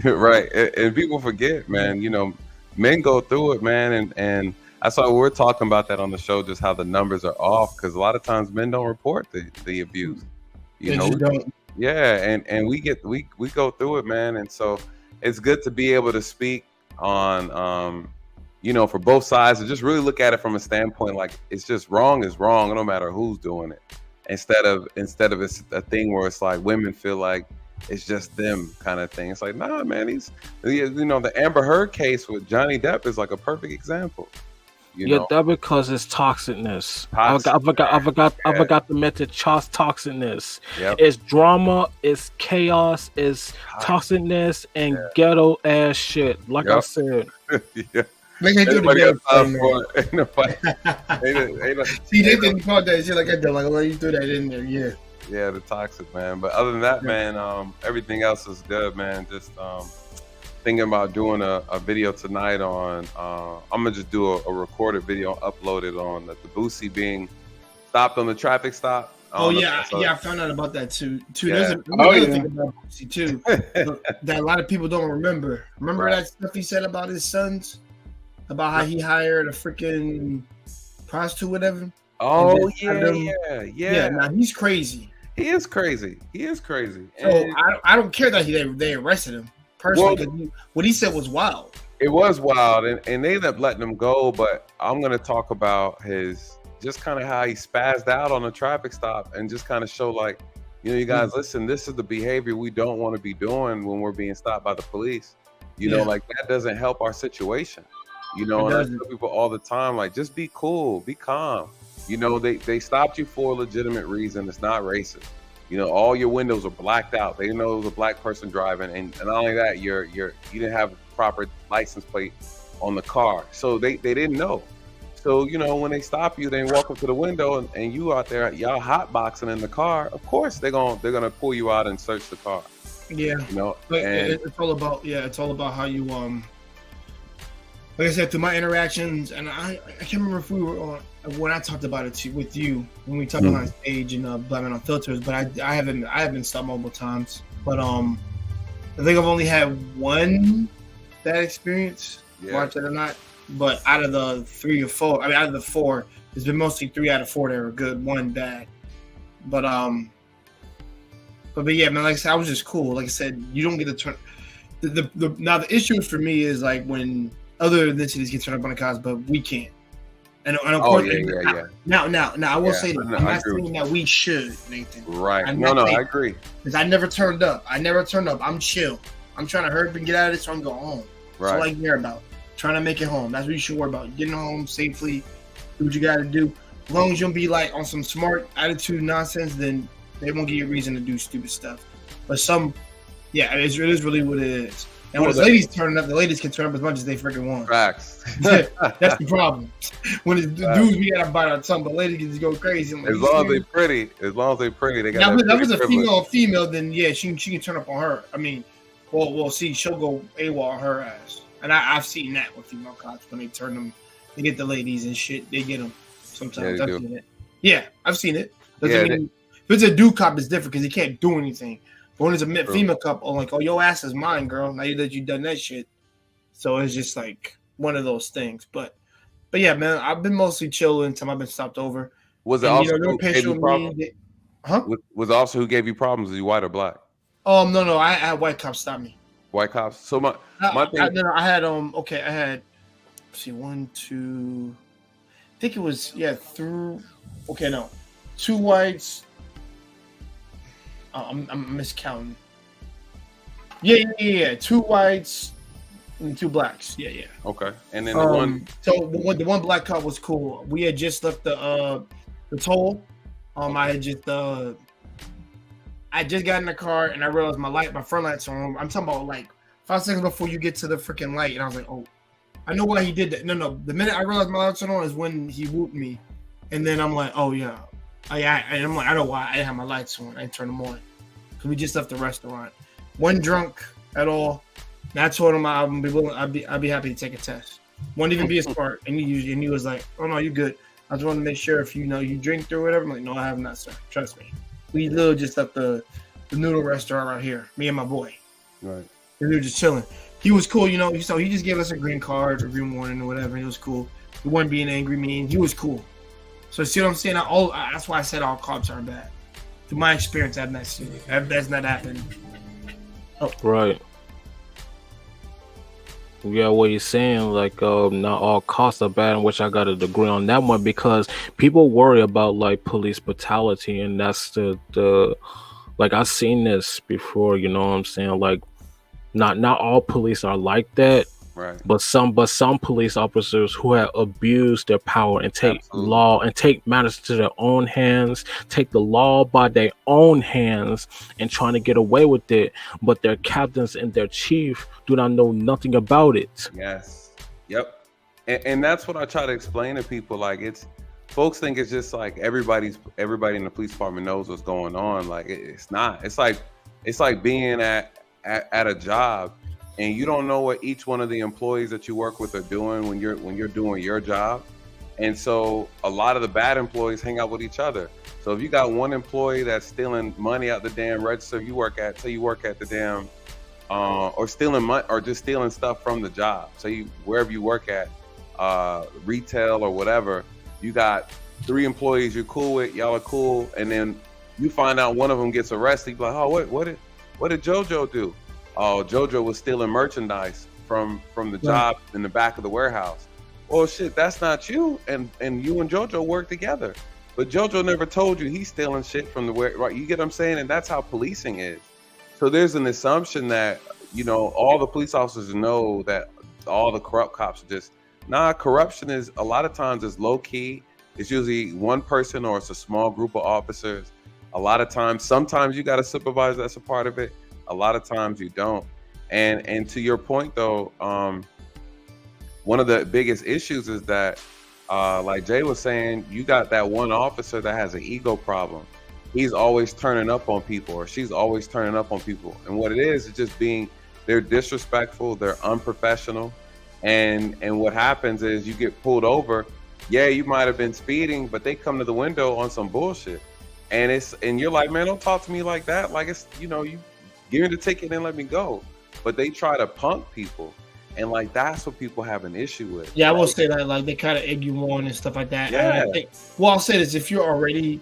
Right. And people forget, man, you know, men go through it, man, and I saw we're talking about that on the show, just how the numbers are off, because a lot of times men don't report the abuse. You know, don't. yeah, and we go through it, man, and so it's good to be able to speak on you know, for both sides, and just really look at it from a standpoint like it's just wrong is wrong, no matter who's doing it. Instead of it's a thing where it's like women feel like it's just them kind of thing. It's like, nah, man, you know, the Amber Heard case with Johnny Depp is like a perfect example. You know? That because it's toxicness. I forgot to mention toxicness. Yep. It's drama, it's chaos, it's toxicness, and ghetto ass shit. Like I said. Yeah. They can do the ghetto See, they didn't call that shit like that. Like, well, you threw that in there, yeah. Yeah, the toxic, man. But other than that, man, everything else is good, man. Just thinking about doing a video tonight on I'm gonna just do a recorded video, upload it on the Boosie being stopped on the traffic stop. I found out about that too. There's another thing about Boosie too that a lot of people don't remember. Remember that stuff he said about his sons, about how he hired a freaking prostitute, whatever. Oh yeah. Now he's crazy. He is crazy. So I don't care that they arrested him personally, because what he said was wild. It was wild, and they ended up letting him go. But I'm gonna talk about his just kind of how he spazzed out on a traffic stop and just kind of show like, you know, you guys listen. This is the behavior we don't want to be doing when we're being stopped by the police. You know, like that doesn't help our situation. You know, and I tell people all the time, like, just be cool, be calm. You know, they stopped you for a legitimate reason. It's not racist. You know, all your windows are blacked out. They know it was a black person driving, and not only that, you didn't have a proper license plate on the car, so they didn't know. So you know, when they stop you, they walk up to the window, and you out there, y'all hotboxing in the car. Of course, they're gonna pull you out and search the car. Yeah, you know, but it's all about how you like I said, through my interactions, and I can't remember if we were on when I talked about it with you when we talked on stage and blaming on filters, but I haven't stopped multiple times. But I think I've only had one bad experience, watch it or not. But out of the 3 or 4, out of the 4, there's been mostly 3 out of 4 that were good, 1 bad. But yeah, man, like I said, I was just cool. Like I said, you don't get to turn. Now the issue for me is like when other ethnicities get turned up on the cops, but we can't. And of course, Now, I will say that I'm not saying that we should, Nathan. Right? I agree. Because I never turned up. I'm chill. I'm trying to hurry up and get out of this so I can go home. Right. That's all I care about. Trying to make it home. That's what you should worry about. Getting home safely. Do what you got to do. As long as you don't be like on some smart attitude nonsense, then they won't give you a reason to do stupid stuff. But it is really what it is. And when the ladies turn up, the ladies can turn up as much as they freaking want. Facts. That's the problem. When it's the dudes, we gotta bite our tongue, but ladies can just go crazy. Like, as long as they pretty, they got. Now, if that was a female, then yeah, she can turn up on her. I mean, we'll see. She'll go AWOL on her ass, and I've seen that with female cops when they turn them, they get the ladies and shit. They get them sometimes. I've seen it. Yeah, I've seen it. If it's a dude cop, it's different because he can't do anything. But when it's a female cop, like, oh, your ass is mine, girl. Now that you done that shit, so it's just like one of those things. But yeah, man, I've been mostly chill until I've been stopped over. Was the officer who gave you problems? Was the officer who gave you problems? Is he white or black? No, I had white cops stop me. White cops. So my thing. I had I had. Let's see, 1, 2. I think it was 2 whites. I'm miscounting. Yeah. 2 whites and 2 blacks. Yeah. Okay. And then the one. So the one black cop was cool. We had just left the toll. I had just I just got in the car and I realized my front light's on. I'm talking about like 5 seconds before you get to the freaking light, and I was like, oh, I know why he did that. No, the minute I realized my lights on is when he whooped me, and then I'm like, oh yeah, I'm like, I know why I didn't have my lights on. I didn't turn them on because we just left the restaurant. Wasn't drunk at all. And I told him I'd be happy to take a test. Wouldn't even be a spark, and he was like, oh no, you good. I just want to make sure if you drink through whatever. I'm like, no, I have not, sir. Trust me. We literally just left the noodle restaurant right here. Me and my boy. Right. And we were just chilling. He was cool, so he just gave us a green card or green warning or whatever. It was cool. He wasn't being angry, mean. He was cool. So see what I'm saying? That's why I said all cops are bad. To my experience, I've not seen it. That's not happened. Oh. Right. Yeah, what you're saying, like, not all cops are bad, which I gotta agree on that one, because people worry about like police brutality, and that's the like, I've seen this before, you know what I'm saying? Like, not all police are like that, right? But some police officers who have abused their power and take Absolutely. law and take matters to their own hands, take the law by their own hands, and trying to get away with it. But their captains and their chief do not know nothing about it. Yes. Yep. And that's what I try to explain to people. Like, folks think it's just like everybody in the police department knows what's going on. Like, it's not. It's like being at a job, and you don't know what each one of the employees that you work with are doing when you're doing your job. And so a lot of the bad employees hang out with each other. So if you got one employee that's stealing money out the damn register you work at, say you work at the damn or stealing money or just stealing stuff from the job. So wherever you work at, retail or whatever, you got 3 employees you're cool with, y'all are cool, and then you find out one of them gets arrested. You're like, oh, what did JoJo do? Oh, JoJo was stealing merchandise from the job in the back of the warehouse. Oh shit, that's not you. And you and JoJo work together. But JoJo never told you he's stealing shit from the warehouse. Right? You get what I'm saying? And that's how policing is. So there's an assumption that, all the police officers know that all the corrupt cops are just, corruption is a lot of times is low key. It's usually one person or it's a small group of officers. A lot of times, sometimes you got a supervisor that's a part of it. A lot of times you don't. And to your point though, one of the biggest issues is that, like Jay was saying, you got that one officer that has an ego problem. He's always turning up on people, or she's always turning up on people. And what it is just they're disrespectful, they're unprofessional. And what happens is you get pulled over. Yeah, you might have been speeding, but they come to the window on some bullshit. And you're like, man, don't talk to me like that. Like, it's, you give me the ticket and let me go. But they try to punk people. And like, that's what people have an issue with. Yeah, I will say that, like, they kind of egg you on and stuff like that. Yeah. And I think, I'll say this, if you're already,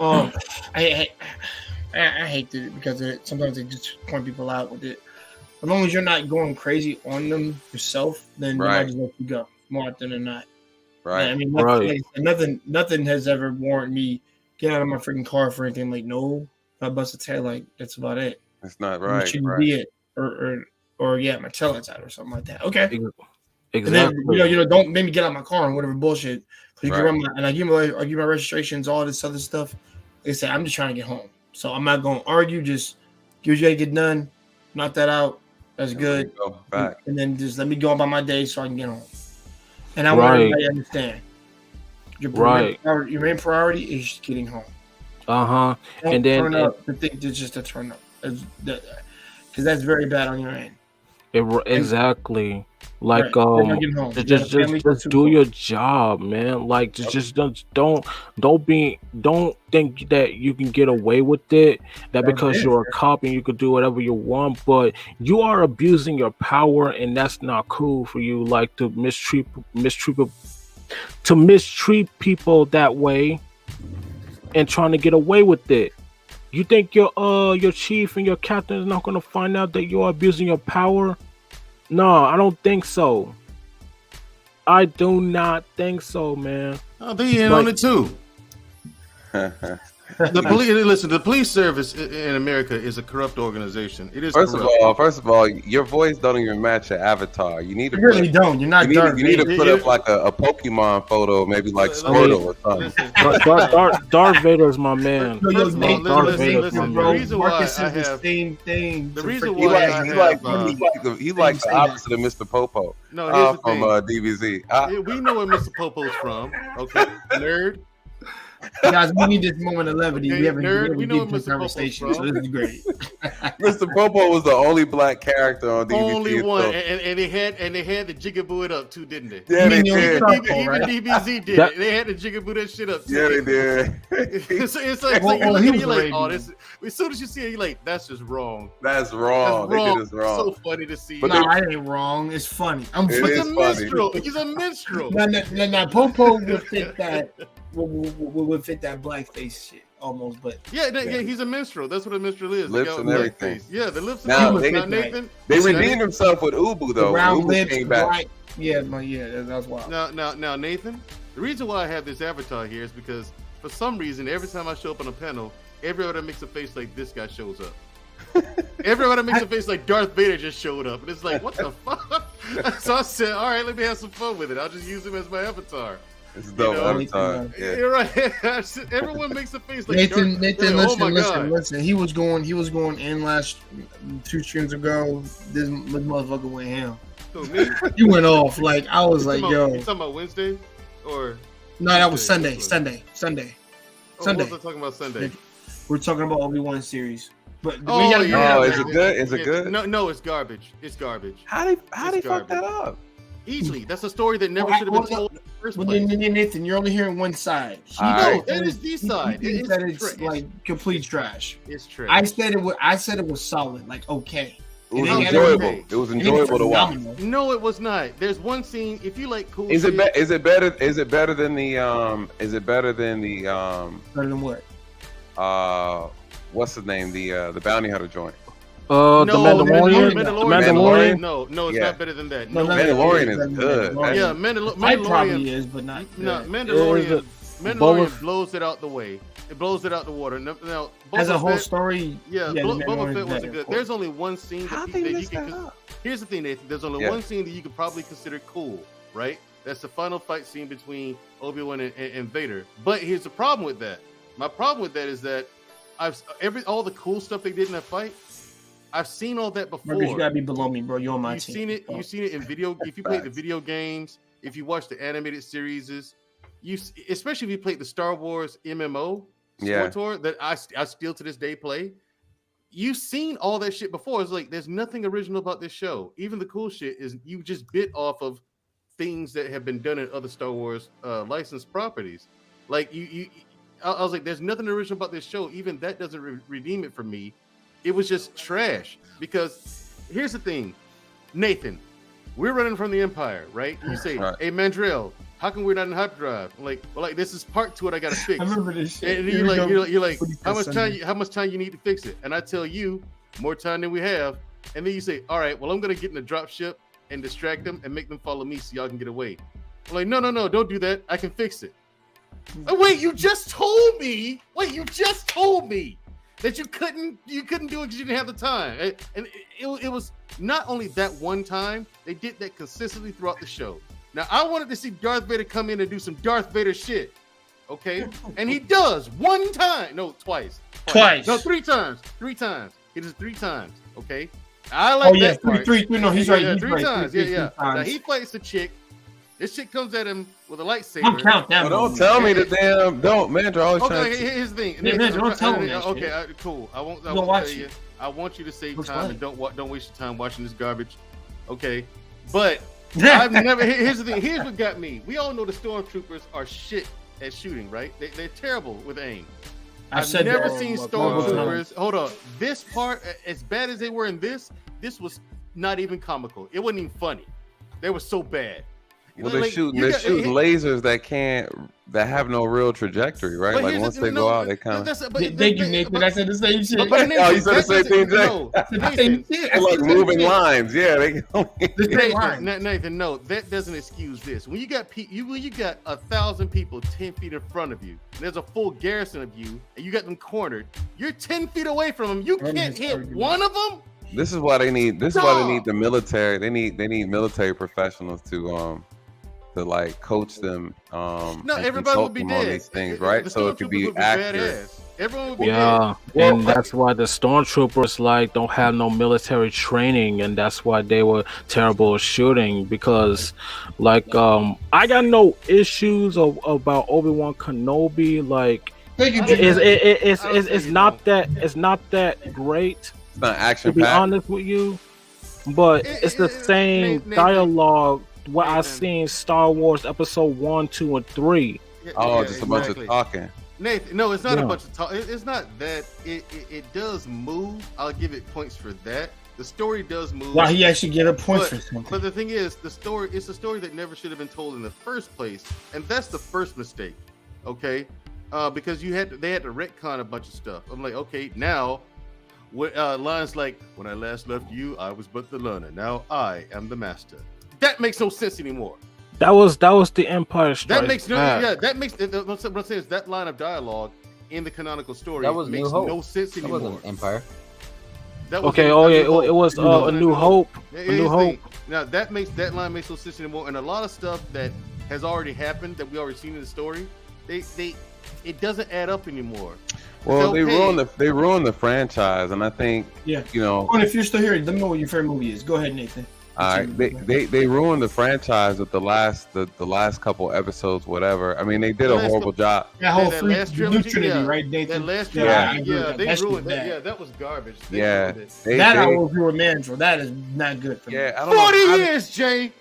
I hate it because sometimes they just point people out with it. As long as you're not going crazy on them yourself, then they might just let you go more often than not. Right. I mean, Right. nothing has ever warranted me get out of my freaking car for anything. Like, no, if I bust a tail, like, that's about it. That's not right. Shouldn't be it, or yeah, my tail lights out or something like that. Okay. Exactly. And then, don't make me get out of my car and whatever bullshit. You can Right. run and I give my registrations, all this other stuff. Like I said, I'm just trying to get home, so I'm not going to argue. Just do what you got to get done, knock that out. That's good. Go back. And then just let me go about my day so I can get home. And I want Right. everybody to understand. Your main priority is getting home. Uh-huh. Don't And then turn up to think it's just a turn up. Because that's very bad on your end. Exactly. Like, Right. You're getting home. You got a just family to do support. your job, man. Like, just don't think that you can get away with it, that because you're a cop and you could do whatever you want, but you are abusing your power, and that's not cool for you. Like, to mistreat people that way and trying to get away with it. You think your chief and your captain is not gonna find out that you're abusing your power? No, I don't think so. I do not think so, man. I think he in on it too. The police. Listen, the police service in America is a corrupt organization. It is. First corrupt. of all, your voice don't even match your avatar. You need to You really don't. You're not Darth you need to Vader. put up like a Pokemon photo, maybe like Squirtle or something. Darth Vader is my man. Darth Vader is my Listen, bro. man. Reason Marcus is the same thing. The reason He why like the opposite of Mr. Popo. No, here's the from thing. DBZ. We know where Mr. Popo's from. Okay, nerd. Guys, we need this moment of levity. Okay, We haven't nerd, we know deep what Mr. conversation, Popo's so this is great. Mr. Popo was the only black character on DBZ. Only one, so. and they had to jigaboo it up too, didn't they? Yeah, they Even did. Even DBZ did it. They had to jigaboo that shit up too. Yeah, they did. it's like you're looking, you're like, oh, this. As soon as you see it, you're like, that's just wrong. That's wrong. That's wrong. They did this wrong. So funny to see. But No, I ain't wrong. It's funny. It He's is a funny. minstrel. He's a minstrel. Now, Popo would fit that. Would fit that blackface shit almost, but Yeah, he's a minstrel. That's what a minstrel is. Lips and everything. Yeah, the lips and Now, everything. they- Now, Nathan. They redeemed himself with Ubu though. round Ubu lips, came back. black. Yeah, that's wild. Now, Nathan. The reason why I have this avatar here is because for some reason, every time I show up on a panel, everybody that makes a face like this guy shows up. Everybody makes a face like Darth Vader just showed up, and it's like, what the fuck? So I said, all right, let me have some fun with it. I'll just use him as my avatar. It's a dope avatar. Yeah. You're right. Everyone makes a face like Nathan, Darth. Nathan, Like, oh my listen, God. listen. He was going in last 2 streams ago. This motherfucker went ham. Who, me? You went off. Like I was like, You yo. talking about Wednesday or? No, that was Sunday. Sunday. Oh, Sunday. what was I talking about Sunday? We're talking about Obi-Wan series. But Oh, we gotta yeah. Oh, is it good? Is it Yeah, good? No, it's garbage. It's garbage. How they It's fuck that garbage. up? Easily. That's a story that never Well, should have been well, told in the first Well, place. Nathan, you're only hearing one side. He All No, right. that is the side. He It's thinks that it's trash. like complete trash. It's trash. I said it was solid, like okay. It was How enjoyable. okay. It was It ain't enjoyable to watch. phenomenal. No, it was not. There's one scene. If you like cool, Is shit, it better? Is it better than the? Is it better than the? Better than what? What's the name? The bounty hunter joint. The No, Mandalorian. Mandalorian? No, it's Yeah. not better than that. No, No, Mandalorian is Mandalorian. good. yeah, I probably Mandalorian. is, but not. No, good. Mandalorian. Boba- Mandalorian blows it out the way. It blows it out the water. Now, As a Boba whole Fett- story, Yeah, the Boba Mandalorian's Fett wasn't better, good. of course. There's only one scene How that, they that you messed can. that up? Here's the thing, Nathan. There's only Yeah. one scene that you could probably consider cool, right? That's the final fight scene between Obi-Wan and Vader. But here's the problem with that. My problem with that is that all the cool stuff they did in that fight, I've seen all that before. Marcus, you gotta be below me, bro. You're on my You've team. seen it. You've seen it in video. If you play the video games, if you watch the animated series, especially if you played the Star Wars MMO tour that I still to this day play. You've seen all that shit before. It's like there's nothing original about this show. Even the cool shit is you just bit off of things that have been done in other Star Wars licensed properties. Like I was like, there's nothing original about this show. Even that doesn't redeem it for me. It was just trash. Because here's the thing, Nathan, we're running from the Empire, right? You say, Right. hey Mandrell, how come we're not in hyperdrive? I'm like, well, like this is part to it. I gotta fix. I remember this shit. And Here we go. you're like, how much Sunday. time you need to fix it? And I tell you, more time than we have. And then you say, all right, well, I'm gonna get in the drop ship and distract them and make them follow me so y'all can get away. I'm like, no, don't do that. I can fix it. Oh, wait, you just told me. That you couldn't do it because you didn't have the time. And it was not only that one time, they did that consistently throughout the show. Now, I wanted to see Darth Vader come in and do some Darth Vader shit. Okay? And he does one time. No, twice. No, 3 times. 3 times. He does 3 times. Okay? I like that part. three. No, he's right. Yeah, He's 3 right. times. Three Yeah. Now, times. he fights the chick. This chick comes at him with a lightsaber. Don't count that. Oh, don't movie. tell me the damn. Don't, man. They're always trying Okay, to. here's the thing. Yeah, man, don't tell him that Okay, shit. cool. I won't Don't watch tell you. it. I want you to save Looks time fun. and don't waste your time watching this garbage. Okay, but I've never. Here's the thing. Here's what got me. We all know the stormtroopers are shit at shooting, right? They're terrible with aim. I've never seen stormtroopers. Hold on. This part, as bad as they were in this was not even comical. It wasn't even funny. They were so bad. Well, they're shooting lasers that have no real trajectory, right? Like once they go out, they kind of. Thank you, Nathan. I said the same shit. Oh, you said the same thing, Jay. They're like moving lines. Yeah, Nathan, no, that doesn't excuse this. When you got 1,000 people 10 feet in front of you, and there's a full garrison of you, and you got them cornered, you're 10 feet away from them. You can't hit one of them. This is why they need. This is why they need the military. They need military professionals to like coach them. No, everybody would be dead. These things, right? So it could be accurate. Everyone would be dead. And that's why the stormtroopers don't have no military training, and that's why they were terrible at shooting. Because, I got no issues about Obi-Wan Kenobi. It's not that great. It's not action. To be honest with you, but it's the same dialogue. What I seen Star Wars Episode 1, 2, and 3. Just a bunch of talking. Nathan, no, it's not a bunch of talk. It's not that. It does move. I'll give it points for that. The story does move. Wow, he actually gave it points for something. But the thing is, it's a story that never should have been told in the first place, and that's the first mistake. Okay, because they had to retcon a bunch of stuff. I'm like, okay, now. Lines like, when I last left you, I was but the learner. Now I am the master. That makes no sense anymore. That was the Empire Strikes That makes that makes what I'm saying is that line of dialogue in the canonical story makes no sense anymore. That wasn't Empire. It was A New Hope. A New Hope. Now that line makes no sense anymore, and a lot of stuff that has already happened that we already seen in the story, it doesn't add up anymore. Well, they ruined the franchise, and I think And if you're still here, let me know what your favorite movie is. Go ahead, Nathan. All right, they ruined the franchise with the last couple episodes, whatever. I mean, they did a horrible job. That whole Trinity, right, Nathan? That last trilogy, they ruined that. Yeah, that was garbage. I will do a man for. That is not good for me. I don't 40 years, Jay.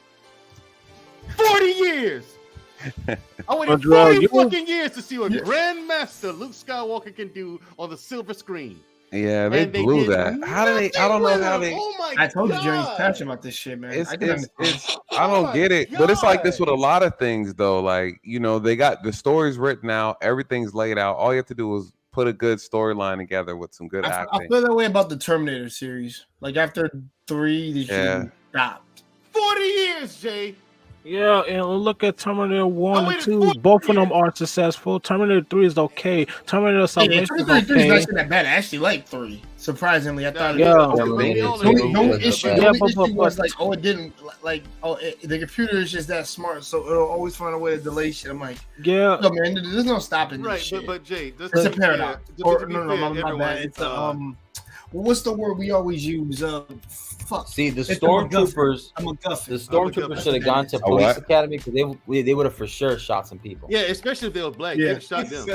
40 years. I waited 40 fucking years to see what Grandmaster Luke Skywalker can do on the silver screen. Yeah, they blew that. How do they? I don't know how they. Oh my I told you, Jerry's passionate about this shit, man. I don't get it, but it's like this with a lot of things, though. Like, they got the stories written out, everything's laid out. All you have to do is put a good storyline together with some good acting. I feel that way about the Terminator series. Like after 3, they should stopped. 40 years, Jay. Yeah, and look at Terminator 1 and 2. Both of them are successful. Terminator 3 is okay. Terminator Salvation is okay. 3 is not that bad. I actually like 3. Surprisingly, I thought the issue was like, it didn't the computer is just that smart, so it'll always find a way to delay shit. I'm like, no, man, there's no stopping this shit. But Jay, it's a paradox. My bad. It's what's the word we always use? Fuck. See, the stormtroopers. The stormtroopers should have gone to police academy because they would have for sure shot some people. Yeah, especially if they were black. They'd have shot them.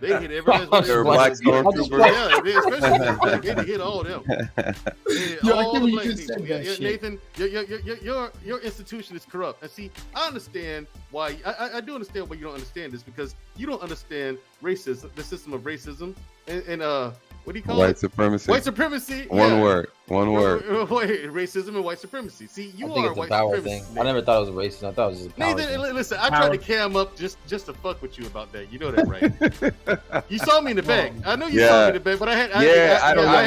They hit everybody. They're black stormtroopers. Yeah, especially they hit all of them. All the black people. Nathan, your institution is corrupt. And see, I understand why. I do understand why you don't understand this, because you don't understand racism, the system of racism, and what do you call white supremacy? White supremacy. One word. Racism and white supremacy. See, you are a white supremacist. I never thought it was racist. I thought it was just a power thing. Listen, I tried to cam up just to fuck with you about that. You know that, right? You saw me in the back. I know you saw me in the back, but I had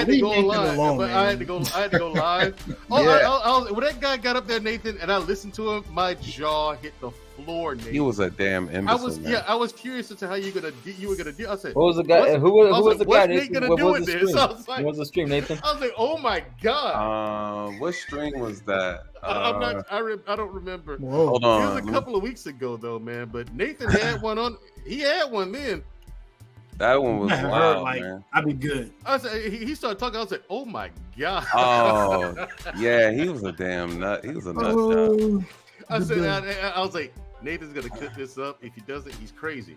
to go live. I had to go live. When that guy got up there, Nathan, and I listened to him, my jaw hit the floor, Nathan. He was a damn imbecile. I was curious as to how you were gonna do. I said, what was the guy? Who was the guy? What's Nate gonna do with this? What was the stream, Nathan? I was like, oh my god. What stream was that? I don't remember. Hold on. It was a couple of weeks ago though, man. But Nathan had one on. He had one then. That one was wild, man. I'd be good. I was he started talking. I was like, oh my god. Oh yeah, he was a damn nut. He was a nut job. I was like, Nathan's gonna clip this up. If he doesn't, he's crazy.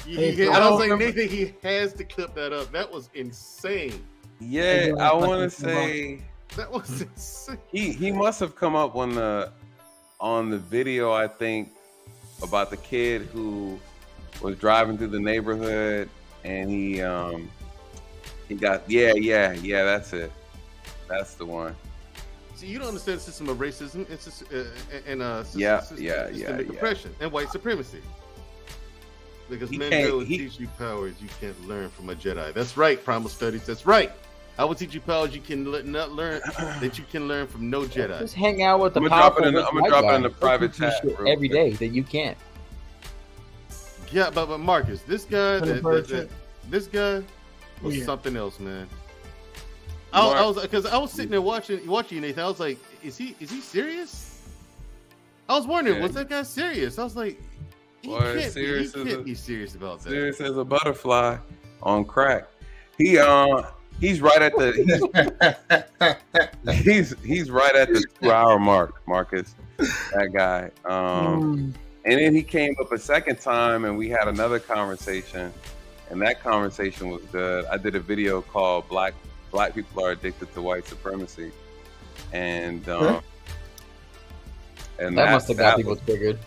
I was like, Nathan, he has to clip that up. That was insane. Yeah, I want to say that was insane. He must have come up on the video, I think, about the kid who was driving through the neighborhood and he got that's it. That's the one. See, you don't understand the system of racism and systemic yeah. oppression and white supremacy. Because men will teach you powers you can't learn from a Jedi. That's right, Primal Studies. That's right. I will teach you powers you can not learn that you can learn from no Jedi. Just hang out with the powerful. I'm gonna drop it in the private chat every day that you can't. Yeah, but Marcus, this guy, this guy was something else, man. I was sitting there watching you, Nathan. I was like, is he serious? I was wondering, was that guy serious? I was like, he can't be serious about that. Serious as a butterfly on crack. He's right at the he's right at the 2-hour mark, Marcus. That guy. And then he came up a second time, and we had another conversation, and that conversation was good. I did a video called "Black People Are Addicted to White Supremacy," and that must have got people triggered.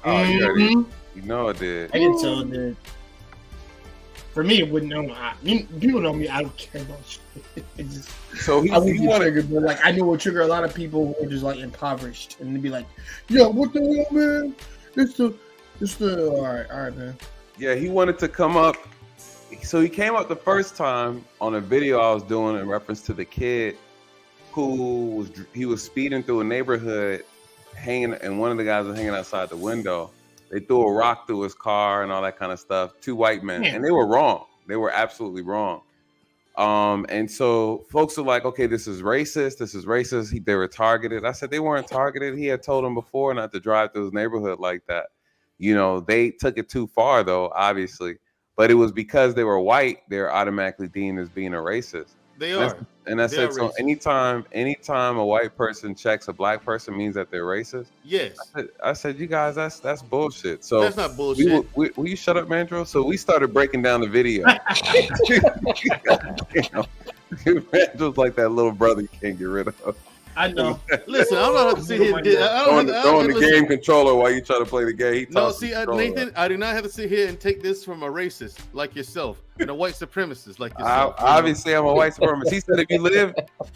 Oh, you know it did. I can tell it did. For me, it wouldn't know. People know me. I don't care about shit. So I wouldn't be triggered, but like I know it would trigger a lot of people who are just like impoverished, and they'd be like, "Yeah, what the hell, man? It's the all right, man." Yeah, he wanted to come up. So he came up the first time on a video I was doing in reference to the kid who was speeding through a neighborhood, and one of the guys was hanging outside the window. They threw a rock through his car and all that kind of stuff. 2 white men, and they were wrong. They were absolutely wrong. And so folks are like, okay, this is racist. This is racist. They were targeted. I said they weren't targeted. He had told them before not to drive through his neighborhood like that. You know, they took it too far though, obviously. But it was because they were white, they're automatically deemed as being a racist. They are. And I said, so anytime a white person checks a black person means that they're racist? Yes. I said, you guys, that's bullshit. So that's not bullshit. Will you shut up, Mandro? So we started breaking down the video. Mandro's like that little brother you can't get rid of. I know. Listen, I'm not have to sit here. Throwing the game controller while you try to play the game. No, see, Nathan, I do not have to sit here and take this from a racist like yourself and a white supremacist like yourself. Obviously, I'm a white supremacist. He said, if you live,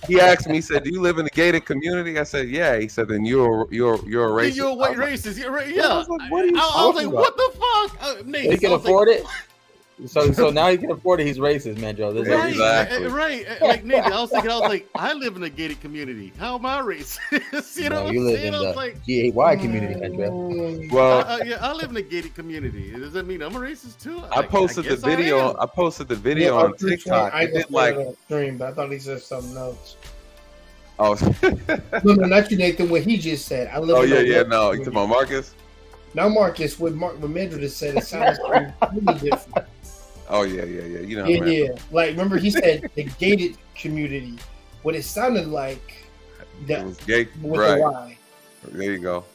he asked me, he said, do you live in a gated community? I said, yeah. He said, then you're a racist. You're a white racist. You're right. Yeah. I was like, what the fuck? Nathan, he can afford it. So now he can afford it. He's racist, man, Joe. Right, exactly. Right. Like Nathan, I was like, I live in a gated community. How am I racist? You know, you live in the GAY community, man, Joe. Well, I live in a gated community. Does that mean I'm a racist too? I posted the video. I posted the video on TikTok. I did like stream, but I thought he said something else. Oh, no, not you, Nathan. What he just said. I live. Oh yeah. No, you talking about Marcus? Now Marcus, what Mandra just said, it sounds completely different. Oh yeah. You know. Yeah. Like remember he said the gated community. What it sounded like that was gay, with right? the Y. There you go.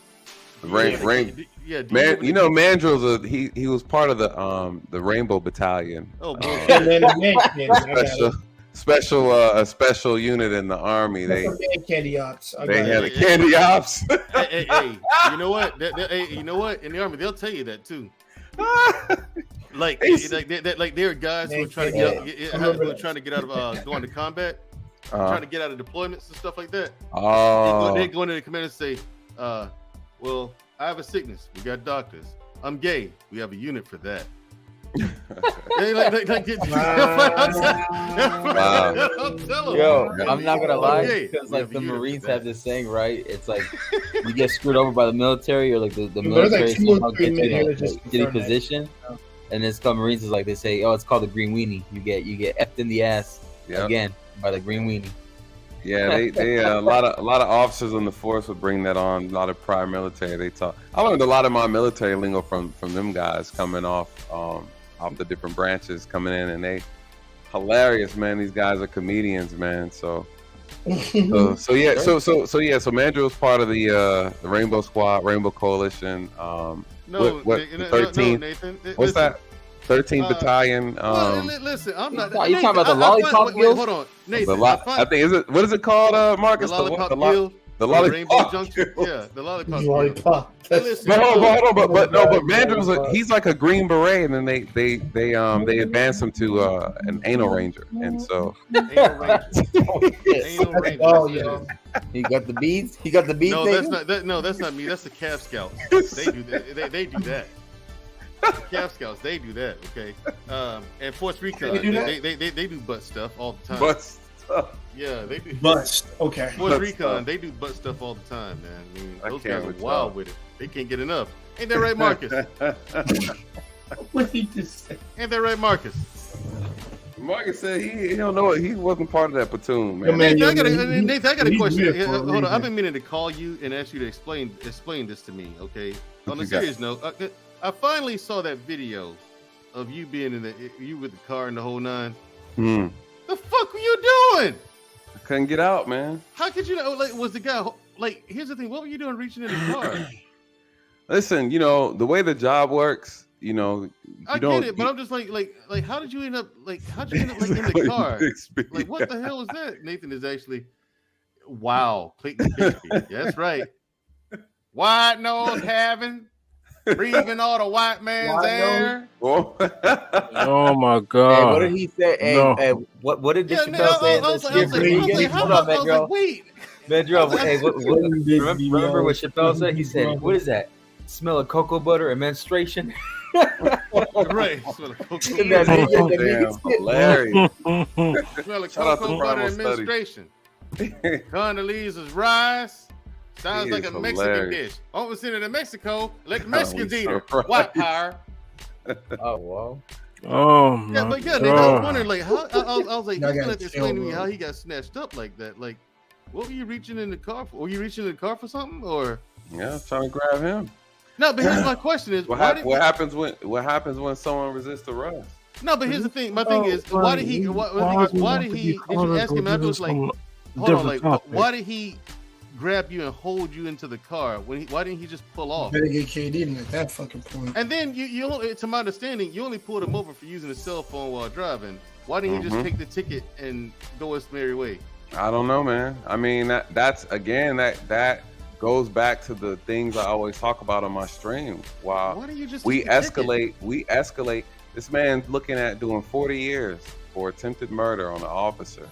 Rain. Yeah, man. You know, Mandrill's he was part of the Rainbow Battalion. Oh, special unit in the army. They candy ops. They had a candy ops. hey, you know what? You know what? In the army, they'll tell you that too. Like there are guys who are trying to get out of going to combat, trying to get out of deployments and stuff like that. Oh, they go into the command and say, "Well, I have a sickness. We got doctors. I'm gay. We have a unit for that." Yo, I'm not gonna lie, because like the Marines have this saying, right? It's like you get screwed over by the military, or like the military somehow gets you in a shitty position, and it's called Marines is like they say, oh, it's called the green weenie. You get effed in the ass again by the green weenie. Yeah, they a lot of officers in the force would bring that on. A lot of prior military they talk. I learned a lot of my military lingo from them guys coming off the different branches coming in, and they hilarious, man. These guys are comedians, man. So Mandrill's part of the Rainbow Squad, Rainbow Coalition. No, 13? No, Nathan. What's that? 13th Battalion. Listen, I'm not. You talking about the Lollipop Guild? Hold on, Nathan. I think what is it called, Marcus? The Lollipop Guild. The Rainbow lollipop. Junction. Yeah, the lollipop. Lollipop. Listen, But Mandrill's he's like a Green Beret, and then they advance him to an Anal Ranger, and so Anal Ranger. Anal Ranger. Oh yeah. He got the beads. He got the beads. No, that's not that. No, that's not me. That's the Calf Scouts. They do that. They do that. The Calf Scouts, they do that. Okay. And Force Recon, they do butt stuff all the time. butt stuff. Yeah, they do. Bust. Okay. Force butt Recon, stuff. they do butt stuff all the time, man. I mean, I those can't guys are with wild y'all. with it. They can't get enough. Ain't that right, Marcus? What he just said? Ain't that right, Marcus? Marcus said he don't know it. He wasn't part of that platoon, man. Yo, man, Nathan, I got a question. for a Hold on, reason. I've been meaning to call you and ask you to explain this to me. Okay. On a you got? serious note, I finally saw that video of you being you with the car and the whole nine. Hmm. The fuck were you doing? I couldn't get out, man. How could you know? Like, was the guy like? Here's the thing. What were you doing reaching in the car? Listen, the way the job works, I get it, but I'm just like, how did you end up like in the car? Like, what the hell was that? Nathan is actually, wow, Clayton Bixby. That's right. White nose having, breathing all the white man's air. Oh my Hey, god! what did he say? Hey, No. hey, what did Yeah, Chappelle say? I was like, Hold on, Mandrell. wait. Mandrell, hey, remember what Chappelle said? He said, "What is that? Smell of cocoa butter and menstruation." Right. Smell of cocoa Oh, damn, hilarious. Smell of Shout out to cocoa butter Primal administration. Condoleezza's rice. Sounds He like is a Mexican hilarious. dish. Oh, we send it to Mexico. Let the Oh, Mexicans he's eat her. surprised. White power. Oh wow. Oh my Yeah, but yeah, god! Nick, I was wondering, like, how I was like, I he's gonna gotta have to explain to me chill, how bro. he got snatched up like that. Like, what were you reaching in the car for? Were you reaching in the car for something, or Yeah, trying to grab him. no? But here's my question: is What happens when someone resists arrest? No, but here's the thing. My thing is, why did he? Why did he? Did you ask him afterwards? Like, hold on, like, why did he grab you and hold you into the car? Why didn't he just pull off? Better get KD in at that fucking point. And then you, to my understanding, you only pulled him over for using a cell phone while driving. Why didn't he just take the ticket and go his merry way? I don't know, man. I mean, that's again that goes back to the things I always talk about on my stream. Wow. Why don't you just We take the ticket? escalate. This man's looking at doing 40 years for attempted murder on an officer,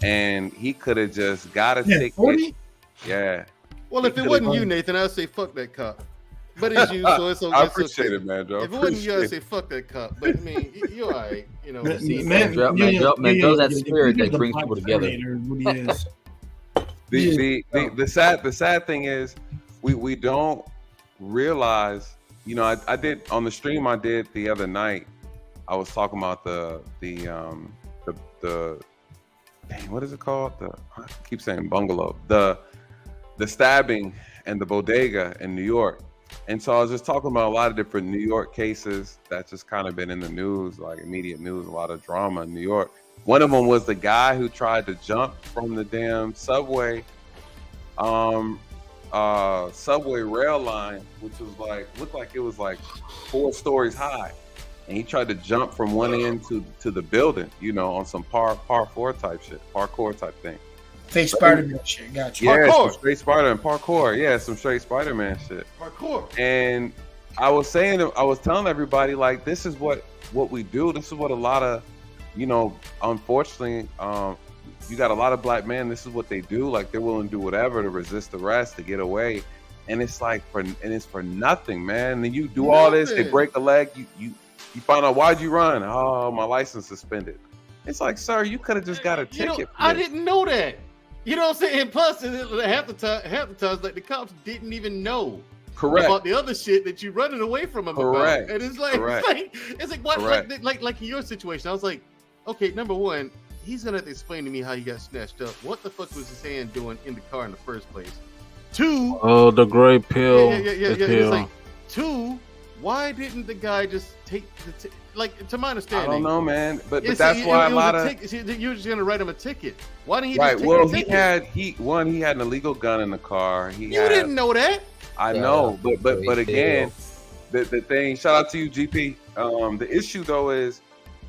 and he could have just got a ticket. 40? Yeah. Well, if it wasn't you, Nathan, I'd say fuck that cop. But it's you, so it's okay. I appreciate it, man, Joe. If it wasn't you, I'd say fuck that cop. But I mean, you're all right. See, Mandrell's that spirit that brings people together. The sad thing is we don't realize, I did on the stream I did the other night, I was talking about the dang, what is it called? I keep saying bungalow. The stabbing and the bodega in New York. And so I was just talking about a lot of different New York cases that's just kind of been in the news, like immediate news, a lot of drama in New York. One of them was the guy who tried to jump from the damn subway rail line, which was looked like it was 4 stories high. And he tried to jump from one end to the building, on some parkour type thing. Fake Spider-Man shit, got you. Yeah, Parkour. some straight parkour. Yeah, some straight Spider-Man shit. Parkour. And I was telling everybody, like, this is what we do. This is what a lot of, unfortunately, you got a lot of black men. This is what they do. Like, they're willing to do whatever to resist arrest, to get away. And it's it's for nothing, man. And then you do all this, they break a leg, you find out, why'd you run? Oh, my license suspended. It's like, sir, you could have just got a ticket. I didn't know that. You know what I'm saying? And plus, half the time, like the cops didn't even know about the other shit that you're running away from them about. And it's like, what? Like in your situation, I was like, okay, number one, he's gonna have to explain to me how he got snatched up. What the fuck was his hand doing in the car in the first place? 2, oh, the gray pill. Yeah. It's like, 2, why didn't the guy just take to my understanding? I don't know, man, but that's why a lot of you're just gonna write him a ticket. Why didn't he right? just take Well, the ticket? he had an illegal gun in the car. You didn't know that. I know, but again, the thing. Shout out to you, GP. The issue though is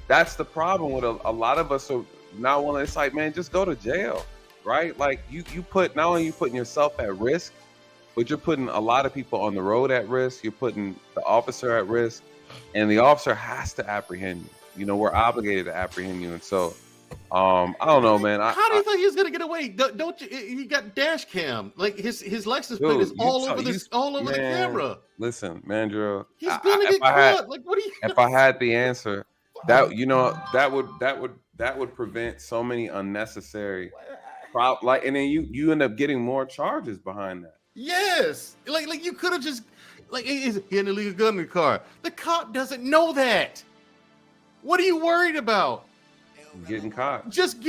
that's the problem with a lot of us are not willing. It's like, man, just go to jail, right? Like you put, not only you putting yourself at risk, but you're putting a lot of people on the road at risk. You're putting the officer at risk, and the officer has to apprehend you. You know, we're obligated to apprehend you, and so I don't know, man. How do you think he was gonna get away? Don't you? He got dash cam. Like his license plate is all over the camera. Listen, Mandrill, he's gonna get caught. Like, what do you? If I had the answer, that that would prevent so many unnecessary like, and then you end up getting more charges behind that. Yes, like you could have just like he had an illegal gun in the car. The cop doesn't know that. What are you worried about? Getting caught. Just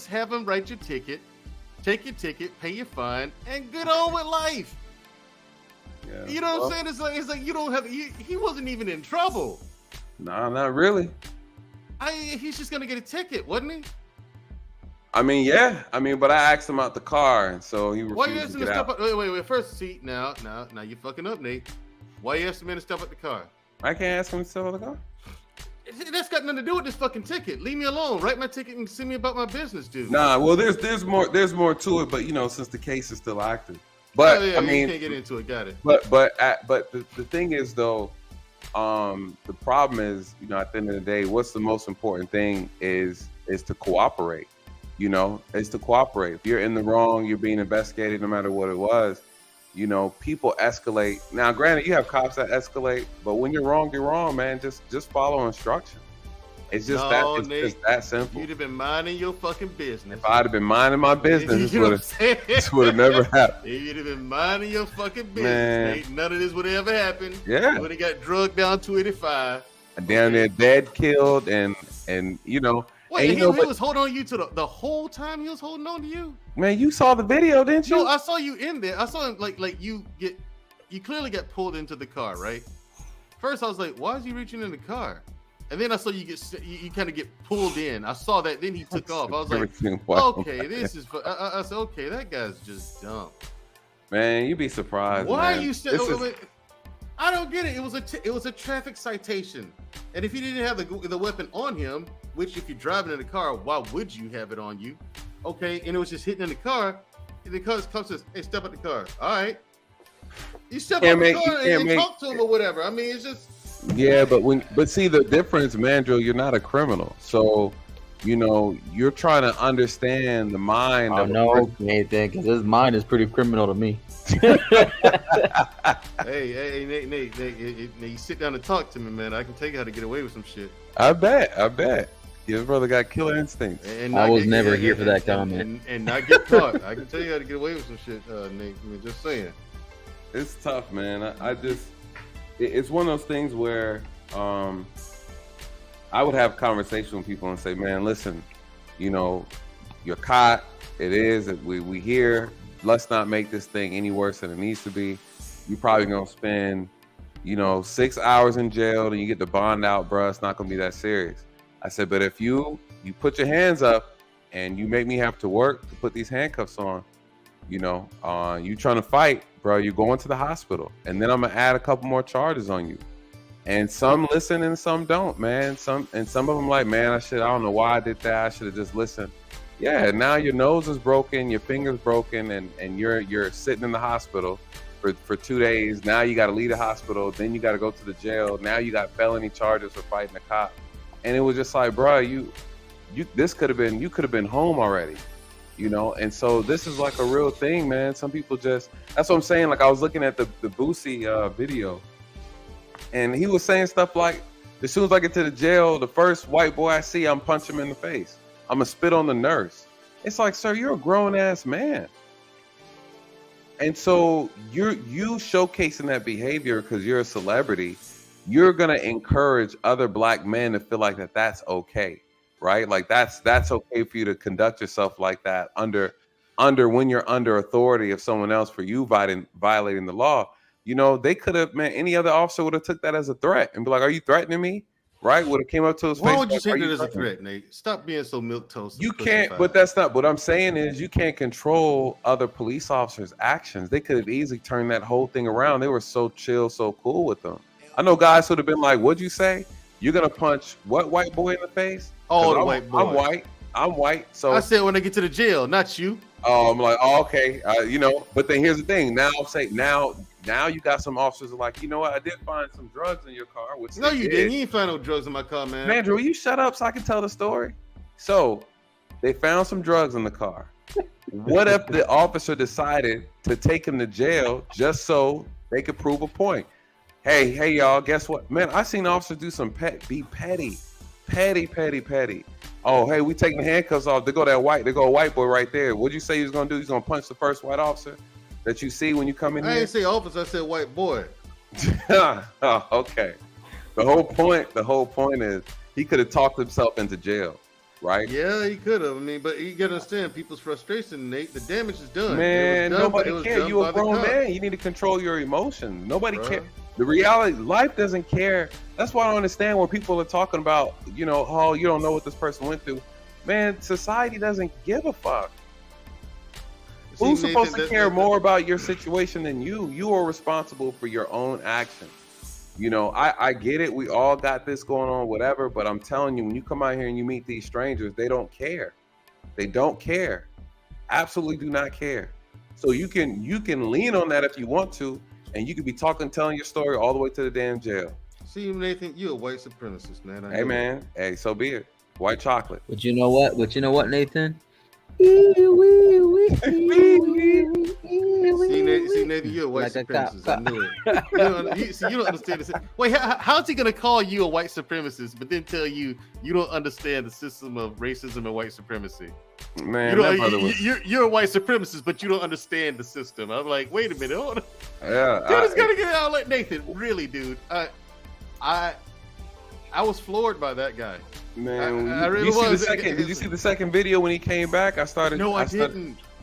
have him write your ticket, take your ticket, pay your fine, and get on with life. Yeah, you know what I'm saying? It's like you don't have. He wasn't even in trouble. Nah, not really. He's just gonna get a ticket, wasn't he? I mean, yeah. I mean, but I asked him out the car, and so he refused. Why you asked him to stop? Wait. First, see, now you're fucking up, Nate. Why you asked him to stop at the car? I can't ask him to stop at the car. That's got nothing to do with this fucking ticket. Leave me alone. Write my ticket and send me about my business, dude. Nah, well, there's more to it, but you know, since the case is still active. But I mean, you can't get into it. Got it. But the thing is, though, the problem is, you know, at the end of the day, what's the most important thing is to cooperate. You know, is to cooperate. If you're in the wrong, you're being investigated, no matter what it was. You know, people escalate. Now, granted, you have cops that escalate, but when you're wrong, man. Just follow instruction. It's just just that simple. You'd have been minding your fucking business. If I'd have been minding my business, this would have never happened. You'd have been minding your fucking business, man. None of this would have ever happened. Yeah. You would have got drugged down 285. Damn near dead, killed, and you know. Wait, he was holding on to you the whole time. He was holding on to you. Man, you saw the video, didn't you? No, I saw you in there. I saw him like you clearly got pulled into the car, right? First, I was like, why is he reaching in the car? And then I saw you kind of get pulled in. I saw that. Then he took off. I was like, okay, this is. I said, okay, that guy's just dumb. Man, you'd be surprised. Why man. Are you still? I don't get it. It was a traffic citation, and if he didn't have the weapon on him, which if you're driving in the car, why would you have it on you? Okay, and it was just hitting in the car. And the car says, "Hey, step out the car." All right, you step out the car and talk to him or whatever. I mean, it's just. Yeah, but see the difference, Mandrill. You're not a criminal, so you know you're trying to understand the mind. I know anything because his mind is pretty criminal to me. Hey, Nate, you sit down and talk to me, man. I can tell you how to get away with some shit. I bet. Your brother got killer instincts. And I was never here for that comment. And not get caught. I can tell you how to get away with some shit, Nate. I mean, just saying. It's tough, man. It's one of those things where I would have conversations with people and say, man, listen, you know, you're caught. It is. We here. Let's not make this thing any worse than it needs to be. You're probably going to spend, 6 hours in jail and you get the bond out, bro. It's not going to be that serious. I said, but if you put your hands up and you make me have to work to put these handcuffs on, you trying to fight, bro, you're going to the hospital. And then I'm going to add a couple more charges on you. And some listen and some don't, man. Some of them like, man, I don't know why I did that. I should have just listened. Yeah, now your nose is broken, your finger's broken, and you're sitting in the hospital for 2 days. Now you got to leave the hospital. Then you got to go to the jail. Now you got felony charges for fighting a cop. And it was just like, bro, you could have been home already, And so this is like a real thing, man. Some people that's what I'm saying. Like I was looking at the Boosie video, and he was saying stuff like, as soon as I get to the jail, the first white boy I see, I'm punch him in the face. I'm gonna spit on the nurse. It's like, sir, you're a grown ass man. And so you showcasing that behavior because you're a celebrity, you're gonna encourage other black men to feel like that's okay, right? Like that's okay for you to conduct yourself like that under when you're under authority of someone else for you violating the law. They could have, man, any other officer would have took that as a threat and be like, are you threatening me? Right? Would have came up to his face. Why would you take that as a threat, Nate? Stop being so milquetoast. You can't, but that's not what I'm saying is you can't control other police officers' actions. They could have easily turned that whole thing around. They were so chill, so cool with them. I know guys would have been like, what'd you say? You're gonna punch what white boy in the face? Oh, the white boy. I'm white. I'm white, so I said when I get to the jail, not you. Oh, I'm like, oh, okay, But then here's the thing. Now you got some officers like, you know what? I did find some drugs in your car. Which no, you didn't. You ain't find no drugs in my car, man. Andrew, will you shut up so I can tell the story? So they found some drugs in the car. What if the officer decided to take him to jail just so they could prove a point? Hey, y'all, guess what? Man, I seen officers do some be petty. Oh, hey, we taking the handcuffs off. There go a white boy right there. What'd you say he was gonna do? He's gonna punch the first white officer that you see when you come in here? I didn't say officer, I said white boy. Oh, okay. The whole point is he could have talked himself into jail, right? Yeah, he could have. I mean, but you gotta understand people's frustration, Nate. The damage is done. Man, nobody cares. You a grown man. You need to control your emotions. Nobody cares. The reality, life doesn't care. That's why I don't understand when people are talking about, oh, you don't know what this person went through. Man, society doesn't give a fuck. Who's supposed to care more about your situation than you? You are responsible for your own actions. I get it. We all got this going on, whatever. But I'm telling you, when you come out here and you meet these strangers, they don't care. They don't care. Absolutely do not care. So you can lean on that if you want to. And you could be telling your story all the way to the damn jail. See, Nathan, you're a white supremacist, man. Hey, man. Hey, so be it. White chocolate. But you know what? Nathan? See, Nathan, you're a white supremacist. I knew it. You don't understand this. Wait, how's he gonna call you a white supremacist, but then tell you don't understand the system of racism and white supremacy? Man, you're a white supremacist, but you don't understand the system. I'm like, wait a minute, hold on. Yeah, Dude, it's gonna get out like Nathan. Really, dude. I was floored by that guy. Man, I really was. Did you see the second video when he came back? I didn't. Oh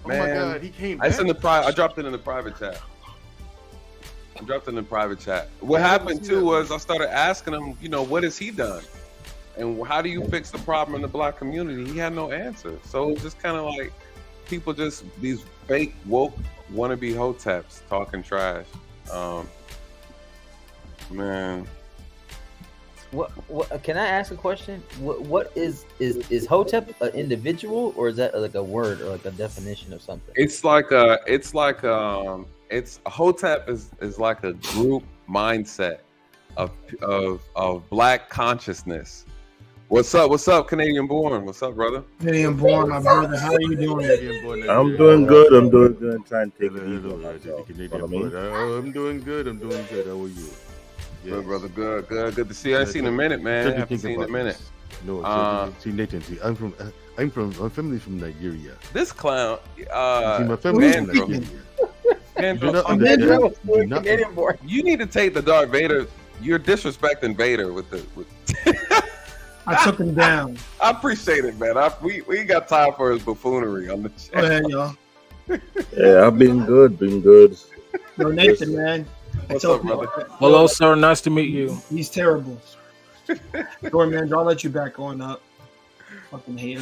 my god, he came back. I dropped it in the private chat. What happened too was I started asking him, what has he done? And how do you fix the problem in the black community? He had no answer. So it's just kind of like people these fake woke wannabe hoteps talking trash. Man. What can I ask a question? What is hotep an individual, or is that like a word or like a definition of something? It's hotep is like a group mindset of black consciousness. What's up, Canadian born? What's up, brother? Canadian born, my brother. How are you doing? I'm doing good. Trying to take it easy on myself. I'm doing good. How are you? Yes. Good, brother. Good to see you. I ain't seen in a minute, man. I haven't seen in a minute. No, see, Nathan. See, I'm family from Nigeria. This clown. My family from Nigeria. You need to take the Darth Vader. You're disrespecting Vader with. I took him down. I appreciate it, man. We ain't got time for his buffoonery on the chat. Go ahead, y'all. Yeah, I've been good. No, Nathan, man. What's up, brother? Hello, sir. Nice to meet you. He's terrible. Sorry, man. I'll let you back on up. Fucking hater.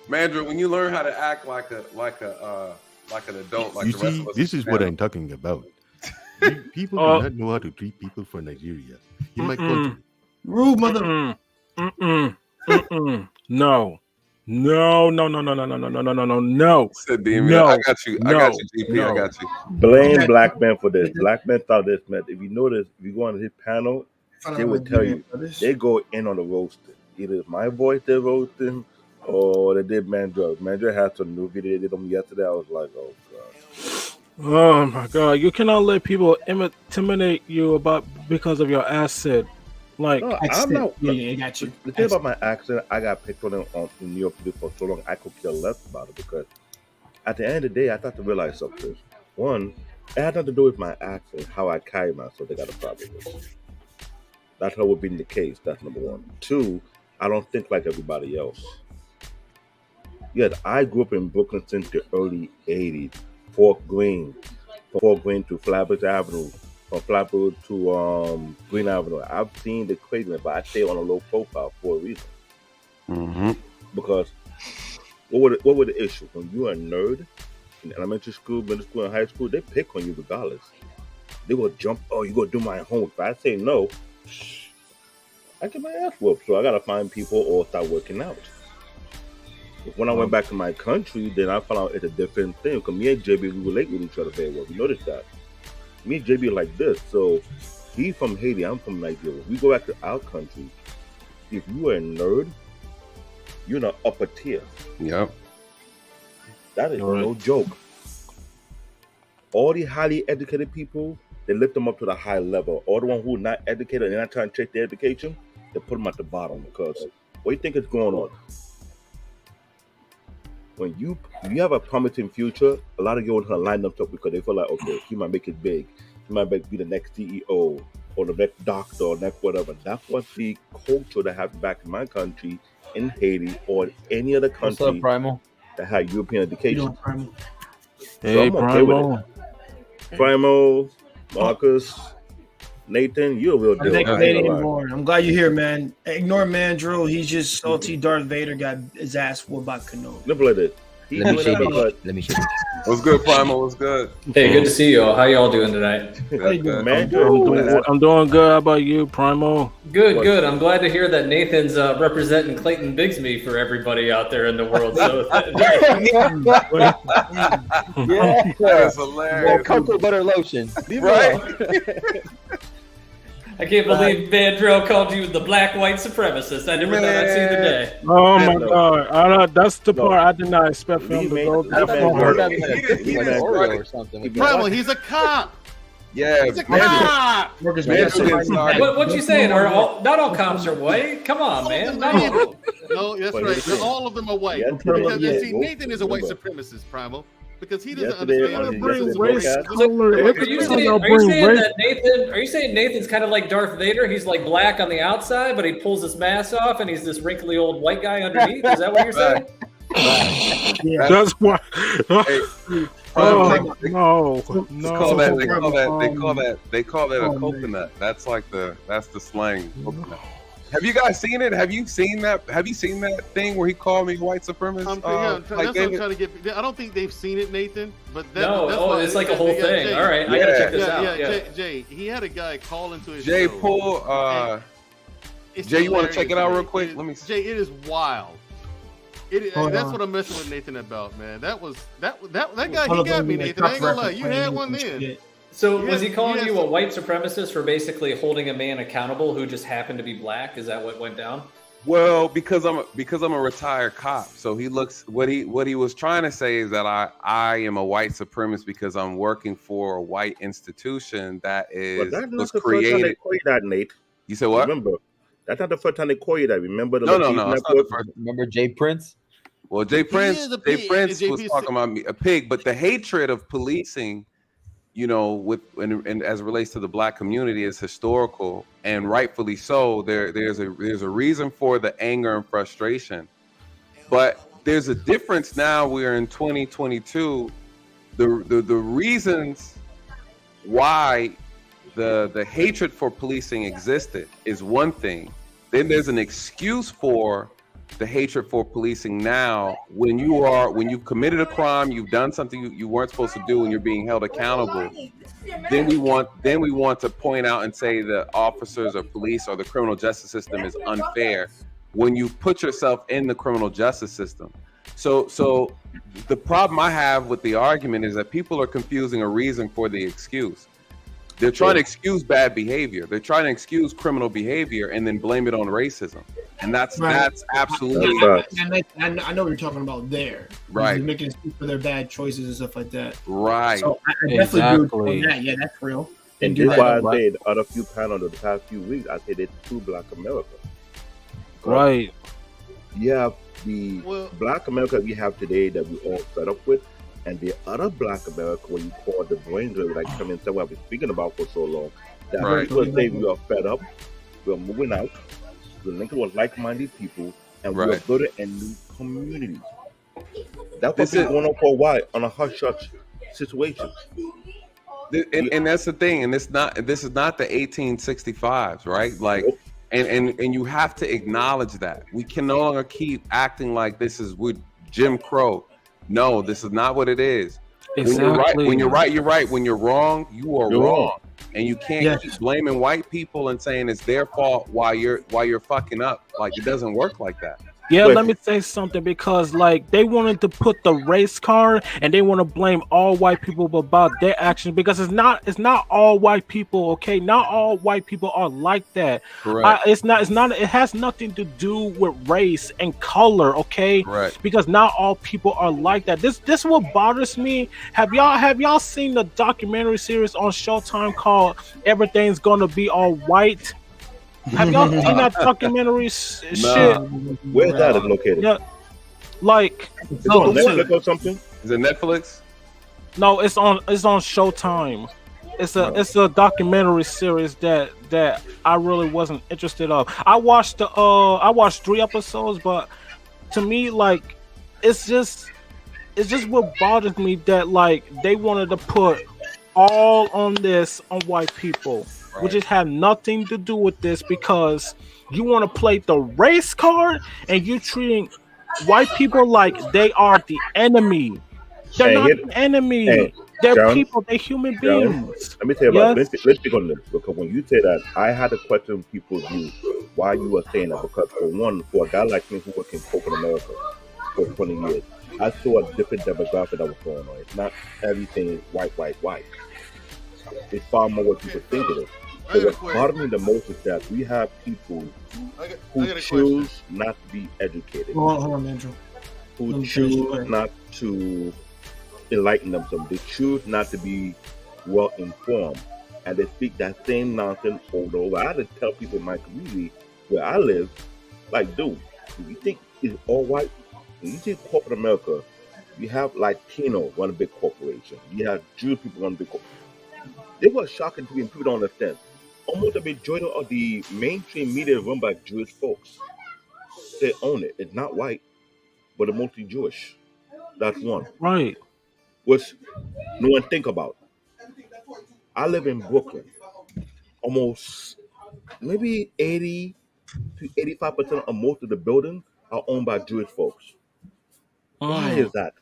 Mandra, when you learn how to act like an adult, like you the rest see, of us, this is what I'm talking about. People do not know how to treat people from Nigeria. You might go rude mother. No. Said no. I got you, GP. I got you. Blame black men for this. Black men thought this, man. If you notice, if you go on his panel, they would tell you they go in on the roasting. Either it's my voice they're roasting, or they did Mandra. Mandra had some new video they did them yesterday. I was like, oh god. Oh my god! You cannot let people intimidate you because of your accent. Like, no, I'm not. Yeah, I got you. The thing about my accent, I got picked on in New York City for so long. I could care less about it because at the end of the day, I thought to realize something. One, it had nothing to do with my accent, how I carry myself. They got a problem with. That's how would be the case. That's number one. Two, I don't think like everybody else. Yes, I grew up in Brooklyn since the early '80s. Fort Greene to Flatbush Avenue. From Flatbush to Green Avenue. I've seen the craziness, but I stay on a low profile for a reason. Mm-hmm. Because what were the issue? When you're a nerd in elementary school, middle school, and high school, they pick on you regardless. They will jump, oh, you gotta do my homework. If I say no, I get my ass whooped. So I gotta find people or start working out. When I went back to my country, then I found out it's a different thing. Because me and JB, we relate with each other very well. We noticed that. Me and JB are like this. So he's from Haiti, I'm from Nigeria. We go back to our country. If you are a nerd, you're in the upper tier. Yep. That is no joke. All the highly educated people, they lift them up to the high level. All the ones who are not educated and they're not trying to check their education, they put them at the bottom. Because what do you think is going on? When you have a promising future, a lot of you want to line them up because they feel like, okay, he might make it big. He might be the next CEO or the next doctor or next whatever. That's what the culture that have back in my country, in Haiti, or any other country. What's up, Primal? That had European education. Hey, so I'm okay with it. Primo, Marcus, Nathan, you're a real deal. Canadian born. I'm glad you're here, man. Ignore Mandrill. He's just salty. Darth Vader got his ass whooped by Kenobi. Look at it. Let me show you. What's good, Primal? What's good? Hey, good to see you all. How y'all doing tonight? Man, I'm doing good. How about you, Primo? Good. I'm glad to hear that Nathan's representing Clayton Bigsby for everybody out there in the world. So Yeah, That's hilarious. cocoa butter lotion. Right? I can't believe Vandrell called you the black white supremacist. I never thought I'd see the day. Oh my God! That's the part I did not expect from him to go. Oreo or something. Primal, he's a cop. Yeah, He's a cop. What you saying? Not all cops are white. Come on, man. Not all of them. No, that's right. All of them are white. Because, see, Nathan is a white supremacist, Primal. Because he doesn't understand. Are you saying Nathan's kind of like Darth Vader? He's like black on the outside, but he pulls his mask off and he's this wrinkly old white guy underneath. Is that what you're saying? That's why. No. They call that a coconut. That's the slang. Coconut. Have you guys seen it? Have you seen that? Have you seen that thing where he called me white supremacist? That's what I'm trying to get. I don't think they've seen it, Nathan. But it's like a whole thing. Jay, all right, I gotta check this out. Jay, he had a guy call into his Jay show. Pull. Jay, you want to check it out real quick? Let me see. Jay, it is wild. That's what I'm messing with Nathan about, man. That guy. He got me, Nathan. I ain't gonna lie. You had one then. So was he calling you a white supremacist for basically holding a man accountable who just happened to be black? Is that what went down? Well, because I'm a retired cop, so he looks what he was trying to say is that I am a white supremacist because I'm working for a white institution that was created. That, Nate. You said what? Remember, that's not the first time they call you that. Remember the no. That's not the first. Remember Jay Prince? Well, Jay Prince was talking about me, a pig, but the hatred of policing, and as it relates to the black community, is historical and rightfully so. There's a reason for the anger and frustration, but there's a difference now. We're in 2022. The reasons why the hatred for policing existed is one thing. Then there's an excuse for the hatred for policing now when you've committed a crime, you've done something you weren't supposed to do, and you're being held accountable. Then we want to point out and say the officers or police or the criminal justice system is unfair when you put yourself in the criminal justice system. So the problem I have with the argument is that people are confusing a reason for the excuse. They're trying to excuse bad behavior. They're trying to excuse criminal behavior and then blame it on racism. And that's absolutely. I know what you're talking about there. Right. They're making excuse for their bad choices and stuff like that. Right. So I definitely agree with that. Yeah, that's real. And that's why I said out of few panels of the past few weeks, I said it's too Black America. Right. You have the Black America we have today that we all fed up with, and the other Black America, what you call the brain drain, like coming to what I've been speaking about for so long, that people say we are fed up, we're moving out, we're linking with like-minded people, and we're building a new community. That's what's been going on for a while on a hush-hush situation. And that's the thing, and this is not the 1865s, right? Like, and you have to acknowledge that we can no longer keep acting like this is with Jim Crow. No, this is not what it is. Exactly. When you're right, you're right. When you're wrong, you are wrong. And you can't keep blaming white people and saying it's their fault while you're fucking up. Like, it doesn't work like that. Yeah, let me say something because like they wanted to put the race card and they want to blame all white people about their actions because it's not all white people, okay? Not all white people are like that. Correct. It's not it has nothing to do with race and color, okay? Correct. Because not all people are like that. This what bothers me. Have y'all seen the documentary series on Showtime called Everything's Gonna Be All White? Have y'all seen that documentary shit? Where's that located? Yeah, like it's on Netflix or something. Is it Netflix? No, it's on Showtime. It's a documentary series that I really wasn't interested of. I watched 3 episodes, but to me, like, it's just what bothers me that like they wanted to put all on this on white people. Right. Which just have nothing to do with this because you want to play the race card and you're treating white people like they are the enemy. They're not the enemy. They're John, people. They're human beings. Let me tell you about let's speak on this because when you say that, I had to question people's view why you were saying that because for a guy like me who worked in corporate America for 20 years, I saw a different demographic that was going on. It's not everything white. It's far more what people think it is. So what bothers me the most is that we have people who choose not to be educated. Hold on, Andrew. Who choose not to enlighten themselves. They choose not to be well informed. And they speak that same nonsense over and over. I had to tell people in my community where I live, like, dude, if you think it's all white, when you see corporate America, you have Latino run a big corporation. You have Jewish people run a big corporation. It was shocking to me, and people don't understand. Almost the majority of the mainstream media is run by Jewish folks. They own it. It's not white, but it's mostly Jewish. That's one. Right. Which no one think about. I live in Brooklyn. Almost maybe 80 to 85% of most of the buildings are owned by Jewish folks. Why is that?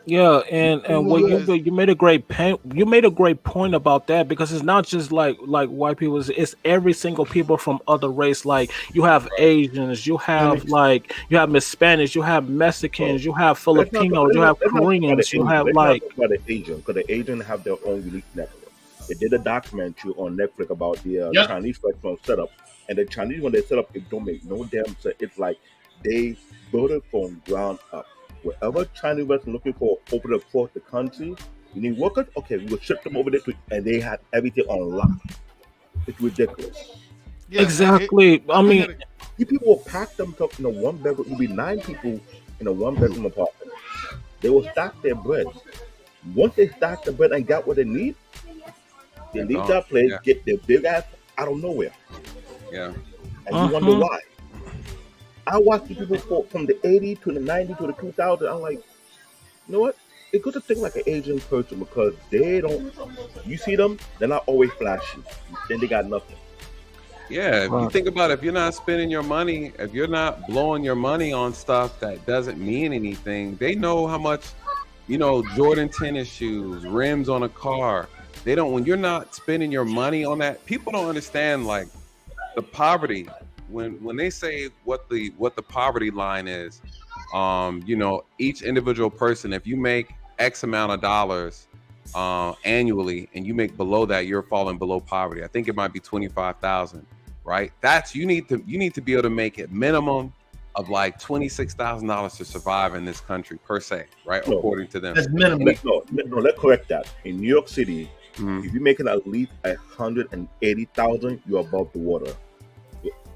Yeah, and what you made a great point. You made a great point about that because it's not just like white people. It's every single people from other race. Like you have Asians, you have Hispanics, you have Mexicans, you have Filipinos, you have Koreans, you have like. About the Asian, because the Asians have their own unique network. They did a documentary on Netflix about the Chinese restaurant setup, and the Chinese when they set up, it don't make no damn sense. It's like they built it from ground up. Wherever Chinese restaurant looking for open across the country, you need workers? Okay, we will ship them over there and they have everything on lock. It's ridiculous. Yeah, exactly. I mean, you people will pack themselves in a one bedroom. It'll be 9 people in a 1-bedroom apartment. They will stack their bread. Once they stack the bread and got what they need, they leave that place, get their big ass out of nowhere. Yeah. And you wonder why. I watch the people from the 80 to the 90 to the 2000. I'm like, you know what? It's good to think like an Asian person because they don't. You see them, they're not always flashy. Then they got nothing. Yeah, if you think about it, if you're not spending your money, if you're not blowing your money on stuff that doesn't mean anything, they know how much, Jordan tennis shoes, rims on a car. They don't. When you're not spending your money on that, people don't understand like the poverty. When they say what the poverty line is, each individual person, if you make X amount of dollars annually and you make below that, you're falling below poverty. I think it might be 25,000, right? That's you need to be able to make it minimum of like $26,000 to survive in this country per se, right? No, according to them. That's minimum. Let's correct that. In New York City, if you're making at least 180,000, you're above the water.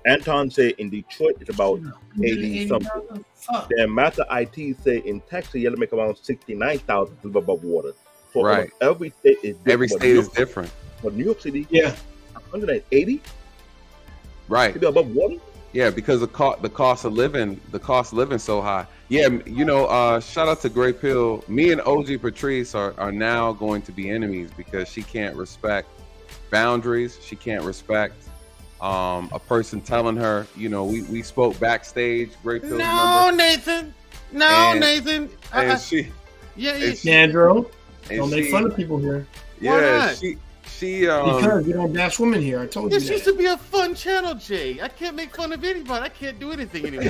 Anton say in Detroit it's about 80 something. Then Master IT say in Texas you have to make around 69,000 to live above water. So right. Every state is different. Every state is different. But New York City, 180, right? To be above water. Yeah, because the cost of living so high. Yeah, shout out to Great Pill. Me and OG Patrice are now going to be enemies because she can't respect boundaries. She can't respect a person telling her, we spoke backstage. Great Pill. Nathan. Andrew, don't make fun of people here. Yeah, because we don't bash women here. I told you This that. used to be a fun channel, Jay. I can't make fun of anybody. I can't do anything anymore.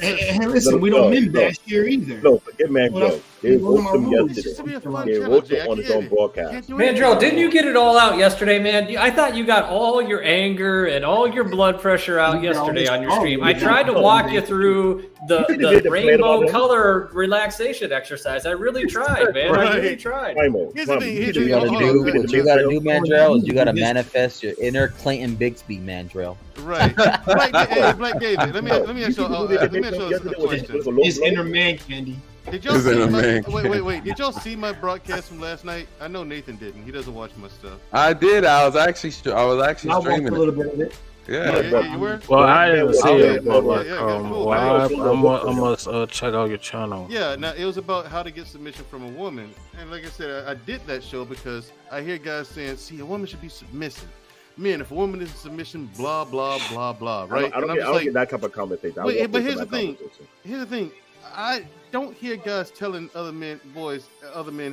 Hey, listen, we don't men bash here either. No, forget Mandrell. They wrote them yesterday. They wrote them on his own broadcast. Mandrell, didn't you get it all out yesterday, man? I thought you got all your anger and all your blood pressure out yesterday on your stream. I tried to walk you through the rainbow color relaxation exercise. I really tried, man. I really tried. What you gotta do, Mandrell, is you gotta manifest your inner Clayton Bigsby, Mandrell. Right. Black David. Let me ask you a question. His inner man candy. Did y'all see wait. Did y'all see my broadcast from last night? I know Nathan didn't. He doesn't watch my stuff. I did. I was actually streaming a little bit of it. Yeah. You were? Well, I didn't see it, but like, I must check out your channel. Yeah, now it was about how to get submission from a woman, and like I said, I did that show because I hear guys saying, "See, a woman should be submissive." Man, if a woman is in submission, blah blah blah blah, right? I don't get that type of conversation. But here's the thing. I don't hear guys telling other men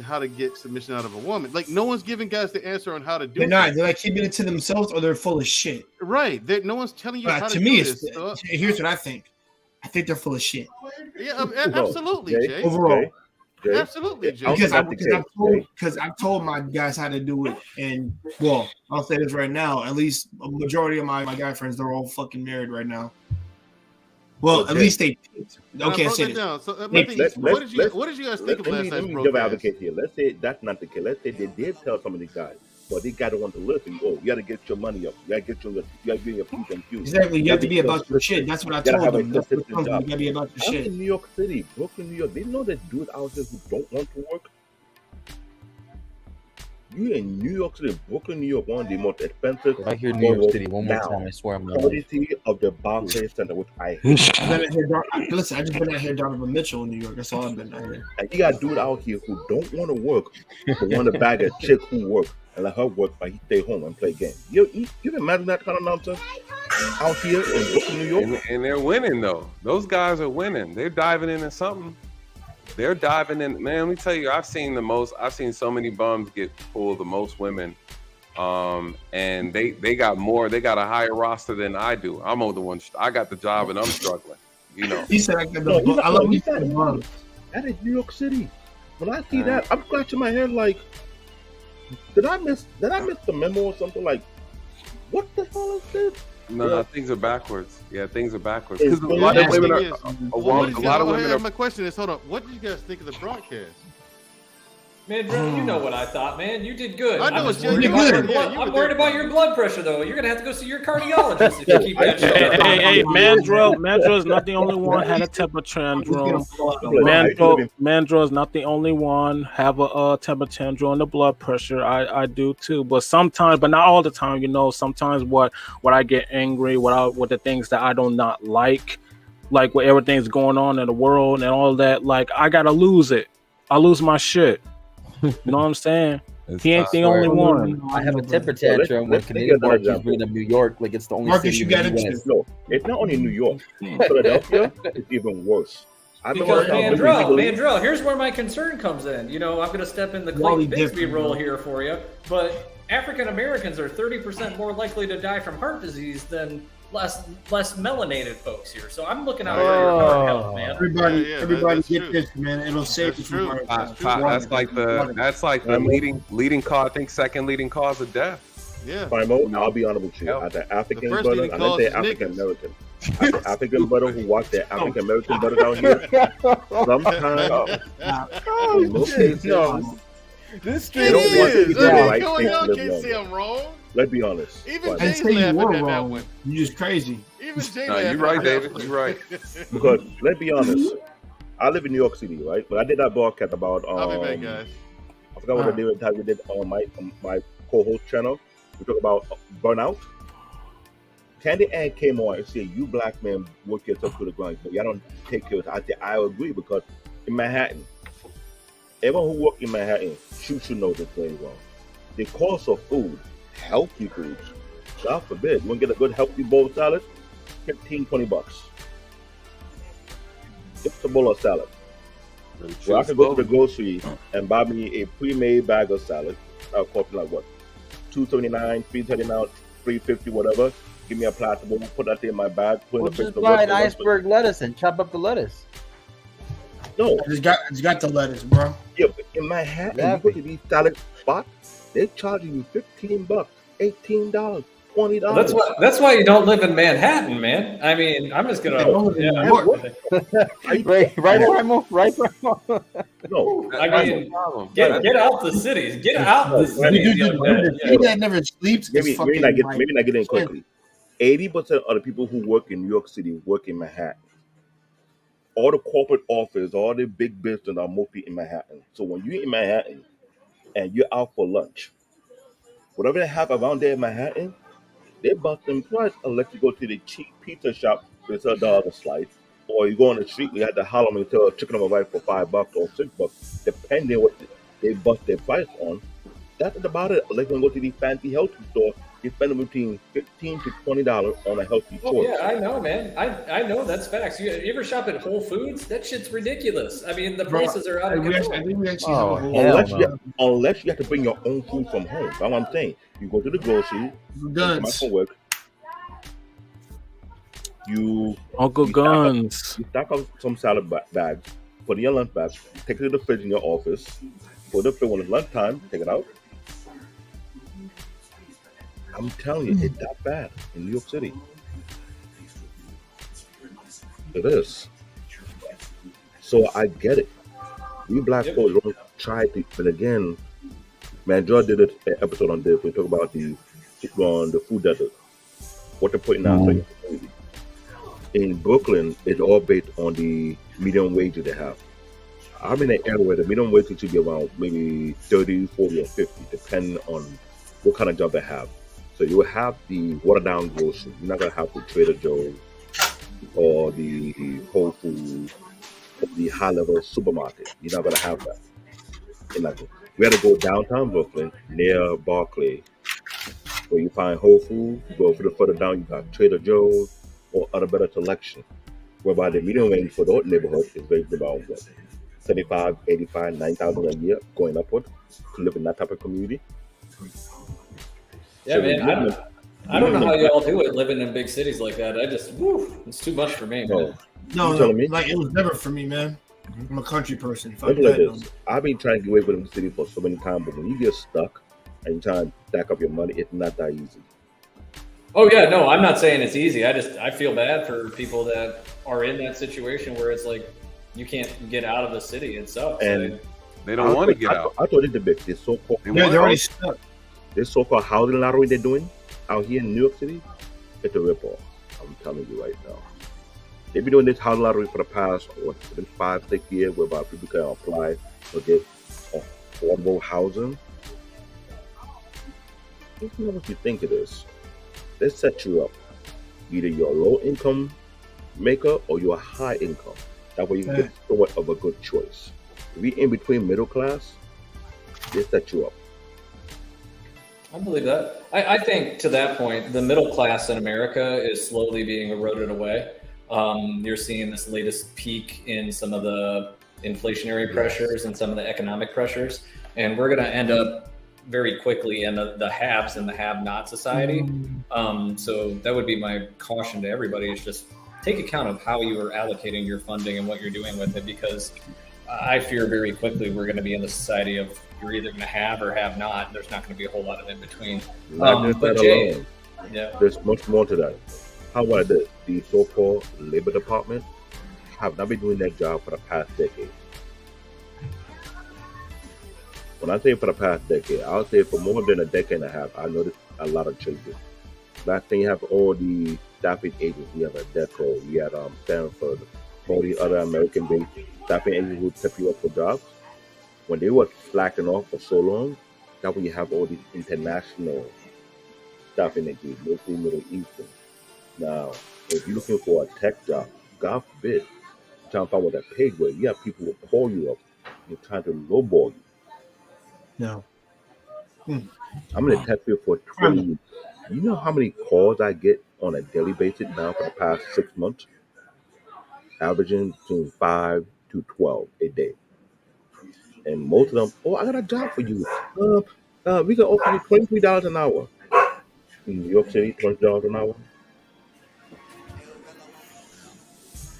how to get submission out of a woman. Like, no one's giving guys the answer on how to do it. They're like keeping it to themselves, or they're full of shit. Right. No one's telling you how to do this. Here's what I think. I think they're full of shit. Yeah, absolutely, Jay. Overall. Jay. Absolutely, Jay. Because I've told my guys how to do it, and well, I'll say this right now. At least a majority of my guy friends, they're all fucking married right now. Well, at least they. Okay, I say this. So, what did you guys think of last night's broadcast? Give advocate here. Let's say that's not the case. Let's say they did tell some of these guys, but these guys don't want to listen. Oh, you got to get your money up. You got to get your feet and cues. Exactly. You have to be about your shit. That's what I told them. You got to be about your shit. I'm in New York City, Brooklyn, New York. They know there's dudes out there who don't want to work. You in New York City, Brooklyn, New York, one of the most expensive. If I hear New York City one more time, I swear I'm quality of the Barclays Center, which I hate. Listen, I just been out here Donovan Mitchell in New York. That's all I've been out here. And you got dudes out here who don't want to work, but want to bag a chick who work and let her work, but he stay home and play games. You can imagine that kind of nonsense out here in Brooklyn, New York? And they're winning, though. Those guys are winning. They're diving into something. They're diving in, man. Let me tell you, I've seen so many bums get pulled, the most women, and they got more. They got a higher roster than I do. I'm the one. I got the job and I'm struggling. You know. He said, "I love you for the bums." That is New York City. When I see that, I'm scratching my head like, did I miss the memo or something? Like, what the hell is this? No, things are backwards. Yeah, things are backwards. Because a lot of women are. My question is, hold on. What did you guys think of the broadcast? Man, bro, you know what I thought, man. You did good. I know I'm worried about your blood pressure, though. You're gonna have to go see your cardiologist if you keep that shit. Hey, Mandrell is not the only one had a temperature tantrum. Mandrell is not the only one have a temperature tantrum and the blood pressure. I do too, but sometimes, but not all the time. You know, sometimes what I get angry, with the things that I do not like with everything's going on in the world and all that. Like, I gotta lose it. I lose my shit. You know what I'm saying? He ain't the only one. I have a temper tantrum when Canadian Marquis bring up New York, like it's the only Marcus, city. You got it. No, it's not only New York. Philadelphia is even worse. Because Mandrell, here's where my concern comes in. You know, I'm going to step in the Clayton Bigsby role here for you, but African Americans are 30% more likely to die from heart disease than less melanated folks here. So I'm looking out for your heart health, man. Everybody get this, man. It'll save you from heart attack. That's like the leading cause. I think second leading cause of death. Yeah. I'll be honest with you. As an African brother, I didn't say African American. As an African brother who watched the African American brothers out here, sometimes in most cases, this they don't want to do the right thing to live can't say I'm wrong. Let's be honest. Even Jay's laughing at that one. You're just crazy. Even Jay you're right, David. You're right. Because let's be honest, I live in New York City, right? But I did that broadcast about I'll be back, guys. I forgot what the time we did on my co-host channel. We talk about burnout. Candy Ann came on and said, "You black men work yourself to the ground, but y'all don't take care of it." I said, I agree, because in Manhattan, everyone who works in Manhattan should know this very well. The cost of food, healthy foods, God forbid, you want to get a good healthy bowl of salad, $15-20. Just a bowl of salad. Well, I could go to the grocery and buy me a pre-made bag of salad. That'll cost me like what? $2.79, $3.79, $3.50, whatever. Give me a plasterboard, put that in my bag. Well, just buy an iceberg lettuce and chop up the lettuce. No, I just got the lettuce, bro. Yeah, but in Manhattan, you go to these salad spots, they're charging you $15, $18, $20. Well, that's why you don't live in Manhattan, man. I mean, I'm just gonna. Right. No, I mean, get out the cities. Get out the cities. That never sleeps. Maybe not get in quickly. 80% of the people who work in New York City work in Manhattan. All the corporate office, all the big business are mostly in Manhattan. So when you're in Manhattan and you're out for lunch, whatever they have around there in Manhattan, they bust them price unless you go to the cheap pizza shop with $1 a slice, or you go on the street, we had to holler and tell a chicken over right for $5 or $6, depending on what they bust their price on. That's about it. Like when you go to the fancy healthy store, you spend between $15 to $20 on a healthy choice. Yeah, I know, man. I know that's facts. You ever shop at Whole Foods? That shit's ridiculous. I mean, the prices are out of control. Unless you have to bring your own food from home. That's what I'm saying. You go to the grocery, come out from work, Uncle Guns. You stack up some salad bags, put in your lunch bag, take it to the fridge in your office, put it when it's lunchtime, take it out. I'm telling you, it's that bad in New York City. It is. So I get it. We black folks don't try to, but again, man, George did an episode on this. We talk about the food desert. What they're putting out for your community. In Brooklyn, it's all based on the minimum wage that they have. I'm in an area where the minimum wage should be around maybe 30, 40, or 50, depending on what kind of job they have. So you will have the watered down grocery. You're not gonna have the Trader Joe's or the Whole Foods or the high level supermarket. You're not gonna have that. We had to go downtown Brooklyn near Barclay, where you find Whole Foods. You go a little further down, you got Trader Joe's or other better selection. Whereby the median range for those neighborhoods is basically about what, 75, 85, 9,000 a year, going upward to live in that type of community. Yeah, so man, I don't know how y'all do it living in big cities like that. It's too much for me, man. No, like it was never for me, man. I'm a country person. I've been trying to get away from the city for so many times, but when you get stuck and you try to stack up your money, it's not that easy. Oh yeah, no, I'm not saying it's easy. I feel bad for people that are in that situation where it's like you can't get out of the city. It sucks. And they don't want to get out. I thought it's a bit. They're so-called. They're already stuck. This so-called housing lottery they're doing out here in New York City, it's a ripoff. I'm telling you right now. They've been doing this housing lottery for the past 5-6 years, whereby people can apply to get affordable housing. It's not what you think it is. They set you up. Either you're a low income maker or you're a high income. That way you can get somewhat of a good choice. If you're in between middle class, they set you up. I believe that. I think to that point, the middle class in America is slowly being eroded away. You're seeing this latest peak in some of the inflationary pressures and some of the economic pressures. And we're going to end up very quickly in the haves and the have-not society. So that would be my caution to everybody, is just take account of how you are allocating your funding and what you're doing with it, because I fear very quickly we're going to be in the society of you're either going to have or have not. There's not going to be a whole lot of in between. But Jay, there's much more to that. How about this? The so-called Labor Department have not been doing their job for the past decade. When I say for the past decade, I'll say for more than a decade and a half, I noticed a lot of changes. Last thing, you have all the staffing agents. You have Deco, you have Stanford, all the other American-based staffing agents who step you up for jobs. When they were slacking off for so long, that's when you have all these international staffing agents, mostly Middle Eastern. Now, if you're looking for a tech job, God forbid, trying to find what that paid with, you have people who call you up and trying to lowball you. No. I'm in the tech field for 20 years. You know how many calls I get on a daily basis now for the past 6 months? Averaging between 5 to 12 a day. And most of them, I got a job for you. We can offer you $23 an hour. In New York City, $20 an hour.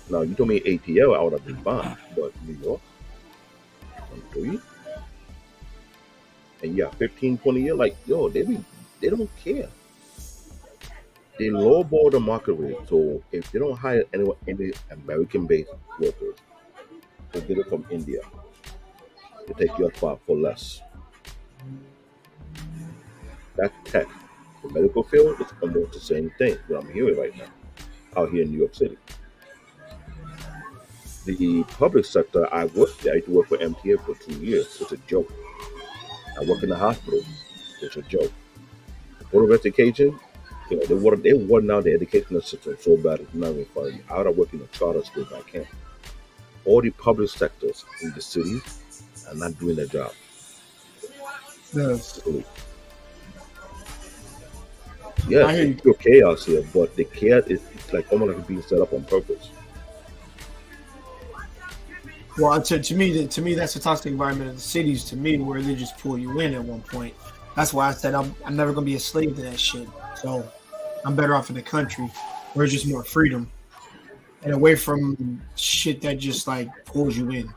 Now you told me ATL, I would have been fine, but New York, 23, and yeah, 15, 20 years, like yo, they don't care. They lowball the market rate. So if they don't hire any American-based workers, they get it from India. They take your spot for less. That's tech. The medical field is almost the same thing. What I'm hearing right now, out here in New York City. The public sector, I worked there. I used to work for MTA for 2 years. It's a joke. I work in the hospital. It's a joke. Board of Education, they water out the educational system so bad it's not even funny. I would have worked in a charter school if I can. All the public sectors in the cities are not doing their job. Yes. Yeah, it's pure chaos here, but the chaos is like almost like being set up on purpose. Well, to me, that's a toxic environment in the cities. To me, where they just pull you in at one point. That's why I said I'm never gonna be a slave to that shit. So I'm better off in the country, where it's just more freedom and away from shit that just like pulls you in.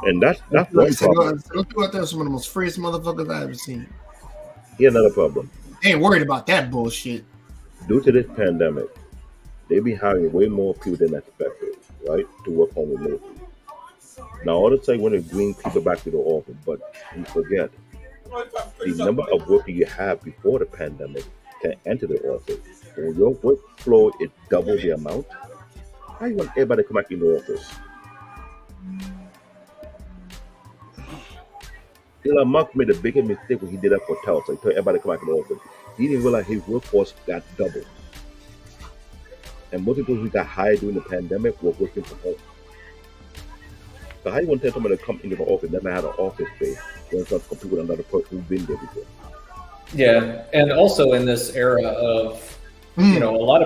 And that's one problem. Those people out there are some of the most freest motherfuckers I ever seen. Here's another problem. They ain't worried about that bullshit. Due to this pandemic, they be hiring way more people than expected, right, to work home remotely. Now, all of a sudden, want to bring people back to the office, but you forget the number of workers you have before the pandemic can enter the office. When your workflow is double the amount, how you want everybody to come back in the office? Elon Musk made the biggest mistake when he did that for Tesla. He told everybody to come back in the office. He didn't realize his workforce got doubled. And most people who got hired during the pandemic were working from home. So how you want to tell somebody to come into the office, never had an office space, when it's not compete with another person who's been there before? Yeah, and also in this era of, a lot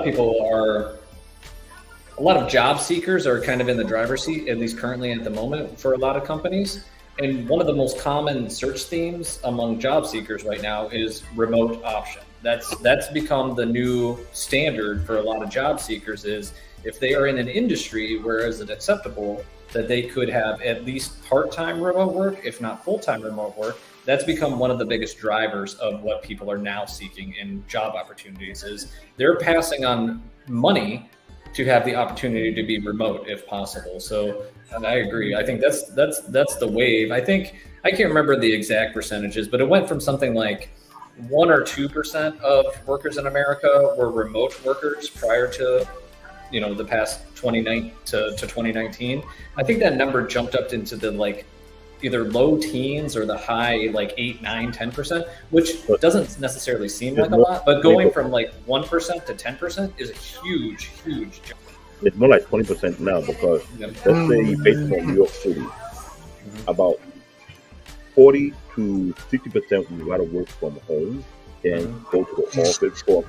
of job seekers are kind of in the driver's seat, at least currently at the moment, for a lot of companies. And one of the most common search themes among job seekers right now is remote option. That's become the new standard for a lot of job seekers, is if they are in an industry where is it acceptable that they could have at least part-time remote work, if not full-time remote work. That's become one of the biggest drivers of what people are now seeking in job opportunities, is they're passing on money to have the opportunity to be remote if possible. So I agree. I think that's the wave. I think, I can't remember the exact percentages, but it went from something like 1 or 2% of workers in America were remote workers prior to the past 2019 to 2019. I think that number jumped up into the either low teens or the high 8, 9, 10%, which doesn't necessarily seem like a lot, but going from 1% to 10% is a huge jump. It's more like 20% now, because let's say based on New York City, about 40 to 60% would rather work from home than go to the office for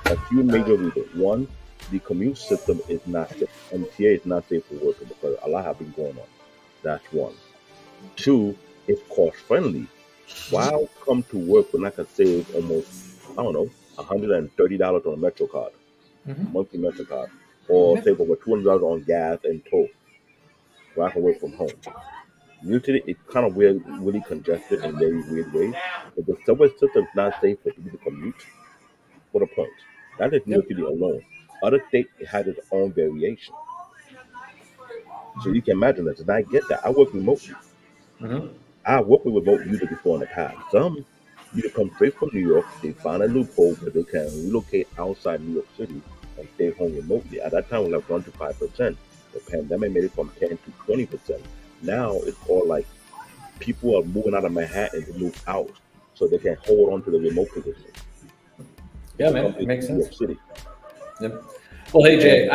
a few major reasons. One, the commute system is not safe. MTA is not safe for working because a lot have been going on. That's one. Two, it's cost friendly. Why come to work when I can save almost, $130 on a Metro card, monthly Metro card, or save over $200 on gas and toll, where I can work from home? New York City is kind of weird, really congested in very weird ways. If the subway system is not safe for people to commute, what a point. That is New York City alone. Other states had its own variation. So you can imagine that. And I get that. I work remotely. I worked with remote users before in the past. Some either come straight from New York, they find a loophole where they can relocate outside New York City and stay home remotely. At that time, it was like 1 to 5%. The pandemic made it from 10 to 20%. Now it's all like people are moving out of Manhattan to move out so they can hold on to the remote position. Yeah, man, it makes sense. New York City. Yep. Well, hey Jay,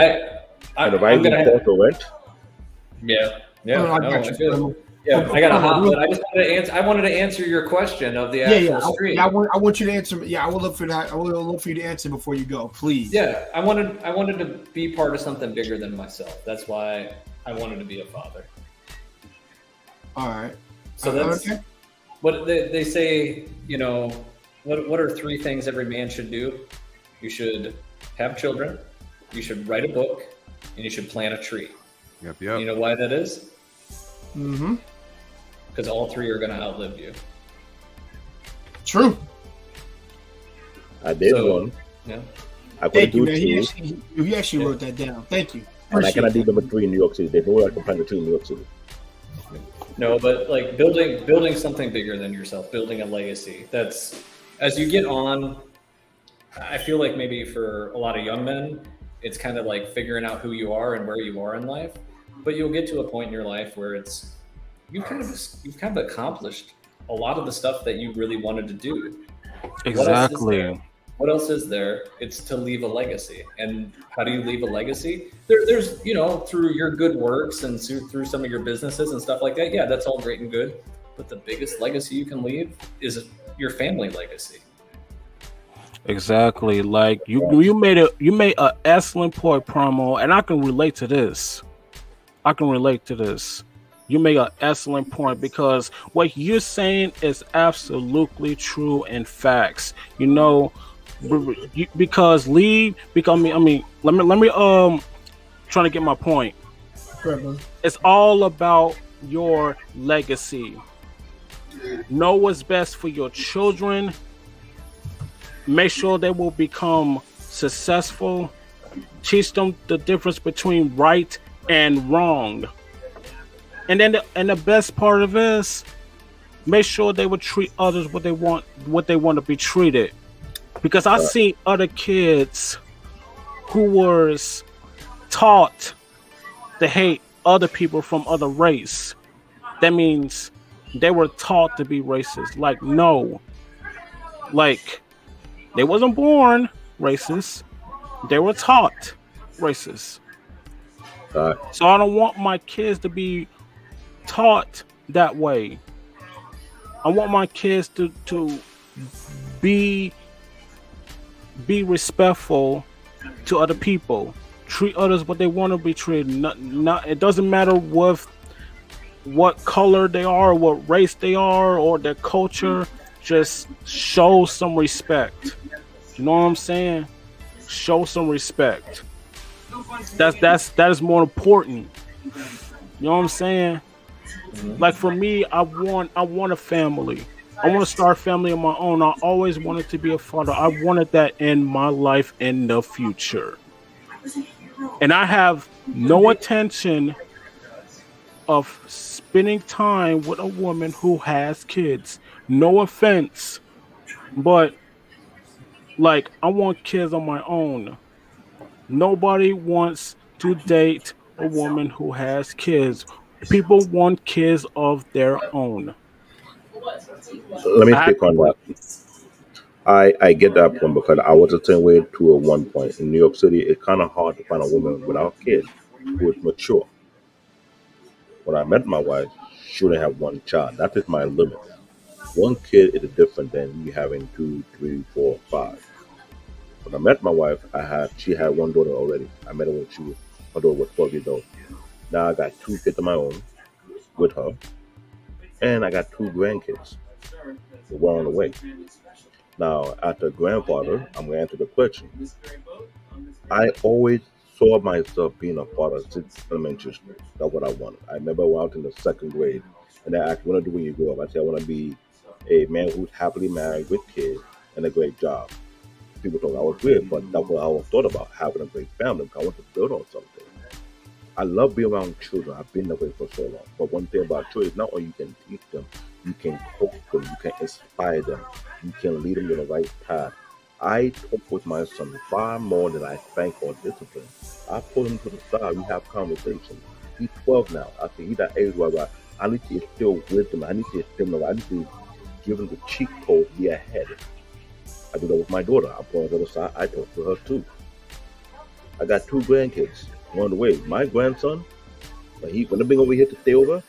I'm gonna have to rent. Yeah. I got a hot, but I just wanted to answer. I wanted to answer your question of the actual stream. I want you to answer. Yeah, I will look for that. I will look for you to answer before you go, please. Yeah, I wanted to be part of something bigger than myself. That's why I wanted to be a father. All right. So that's okay. What they say, what are 3 things every man should do? You should have children, you should write a book, and you should plant a tree. Yep. You know why that is? Mm-hmm. Because all 3 are going to outlive you. True. I did one. Yeah. I Thank you, man. He actually wrote that down. Thank you. And I cannot do number 3 in New York City. They know I can plant a tree in New York City. No, but like building something bigger than yourself, building a legacy. That's, as you get on, I feel like maybe for a lot of young men, it's kind of like figuring out who you are and where you are in life. But you'll get to a point in your life where you've kind of accomplished a lot of the stuff that you really wanted to do. Exactly. What else is there? It's to leave a legacy. And how do you leave a legacy? There's, through your good works and through some of your businesses and stuff like that. Yeah, that's all great and good. But the biggest legacy you can leave is your family legacy. Exactly. Like you made an excellent point, Promo, and I can relate to this. You make an excellent point because what you're saying is absolutely true and facts. Because let me trying to get my point. It's all about your legacy. Know what's best for your children. Make sure they will become successful. Teach them the difference between right and wrong. And then the best part of it is make sure they would treat others what they want to be treated. Because I see other kids who was taught to hate other people from other race. That means they were taught to be racist. Like, no. Like, they wasn't born racist. They were taught racist. So I don't want my kids to be taught that way. I want my kids to be respectful to other people. Treat others what they want to be treated. It doesn't matter what color they are, what race they are, or their culture. Just show some respect. You know what I'm saying? Show some respect. That is more important. You know what I'm saying? Like for me, I want a family. I want to start a family of my own. I always wanted to be a father. I wanted that in my life in the future. And I have no intention of spending time with a woman who has kids. No offense, but like I want kids on my own. Nobody wants to date a woman who has kids. People want kids of their own. Let me speak on that. I get that point because I was the same way too at one point. In New York City, it's kind of hard to find a woman without kids who is mature. When I met my wife, she only have one child. That is my limit. One kid is different than you having 2, 3, 4, 5. When I met my wife, she had one daughter already. I met her when her daughter was 12 years old. Now I got 2 kids of my own with her, and I got 2 grandkids. We're on the way. Now, after grandfather, I'm going to answer the question. I always saw myself being a father since elementary school. That's what I wanted. I remember when I was in the 2nd grade, and I asked, what do you do when you grow up? I said, I want to be a man who's happily married with kids and a great job. People thought I was weird, but that's what I always thought about, having a great family, because I want to build on something. I love being around children. I've been that way for so long. But one thing about children is not only you can teach them, you can coach them, you can inspire them, you can lead them in the right path. I talk with my son far more than I thank or discipline. I pull him to the side. We have conversations. He's 12 now. I think he's that age where I need to instill wisdom. I need to instill him. I need to give him the cheat code to be ahead. I do that with my daughter. I pull her to the side. I talk to her too. I got 2 grandkids on the way. My grandson, when they bring over here to stay over,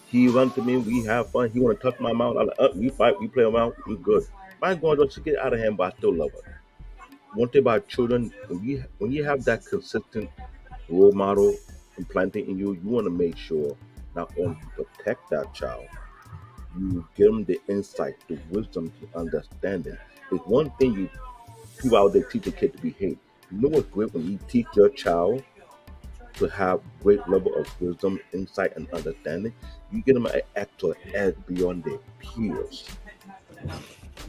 he runs to me. We have fun. He want to touch my mouth. I'm like, we fight. We play around. We good. My granddaughter, she get out of hand, but I still love her. One thing about children, when you have that consistent role model implanted in you, you want to make sure not only you protect that child, You give them the insight, the wisdom, the understanding. It's one thing you people out there teach a kid to behave. You know what's great when you teach your child to have great level of wisdom, insight, and understanding. You get them an extra edge beyond their peers.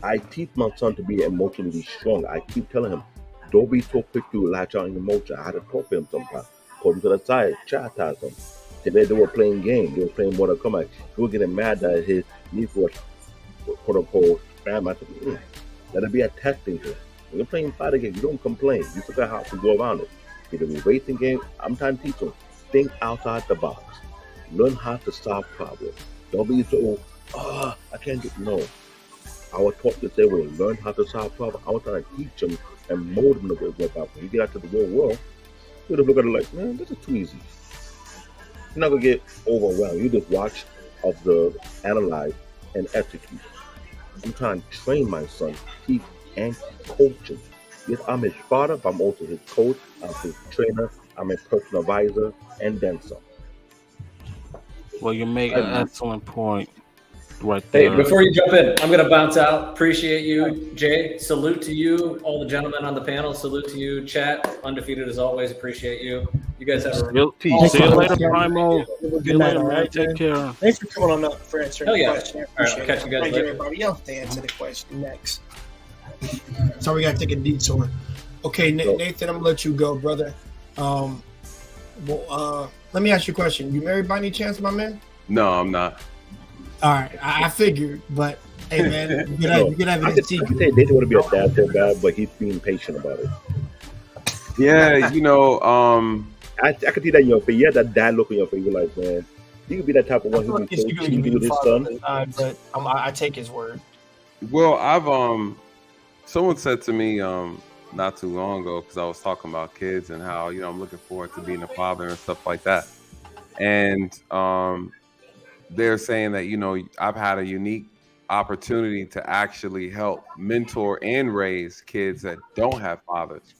I teach my son to be emotionally strong. I keep telling him, don't be so quick to latch on emotion. I had to talk to him sometimes. Pull him to the side, chastise him. Today they were playing games. They were playing Mortal Kombat. He was getting mad that his niece was, quote unquote, spam. I said, let it be a testing thing. When you're playing fighter games, you don't complain. You figure out how to go around it. If it's a racing game, I'm trying to teach them. Think outside the box. Learn how to solve problems. Don't be so, I can't do, no. I was taught the same way. Learn how to solve problems. I was trying to teach them and mold them the way it works. When you get out to the real world, you just look at it like, man, this is too easy. You're not going to get overwhelmed. You just watch, observe, analyze, and execute. I'm trying to train my son, teach, and coach him. Yes, I'm his father, but I'm also his coach, I'm his trainer, I'm his personal advisor, and then some. Well, you make an excellent point right there. Hey, before you jump in, I'm going to bounce out. Appreciate you, Jay. Salute to you, all the gentlemen on the panel. Salute to you, chat. Undefeated as always. Appreciate you. You guys have a peace. See you later, Primo. See you later, man. Take care. Thanks for coming on up for answering the question. All right, I'll catch you guys later. Everybody else to answer the question next. So we got to take a detour. Okay, Nathan, I'm going to let you go, brother. Let me ask you a question. You married by any chance, my man? No, I'm not. All right, I figured, but hey, man, you could have it in secret. They didn't want to be a dad so bad, but he's being patient about it. Yeah, I could see that in your face. You had that dad look in your face. You're like, man, you could be that type of one who be so cheeky with his son. But I take his word. Well, I've someone said to me not too long ago, because I was talking about kids and how I'm looking forward to being a father and stuff like that, and they're saying that I've had a unique opportunity to actually help mentor and raise kids that don't have fathers,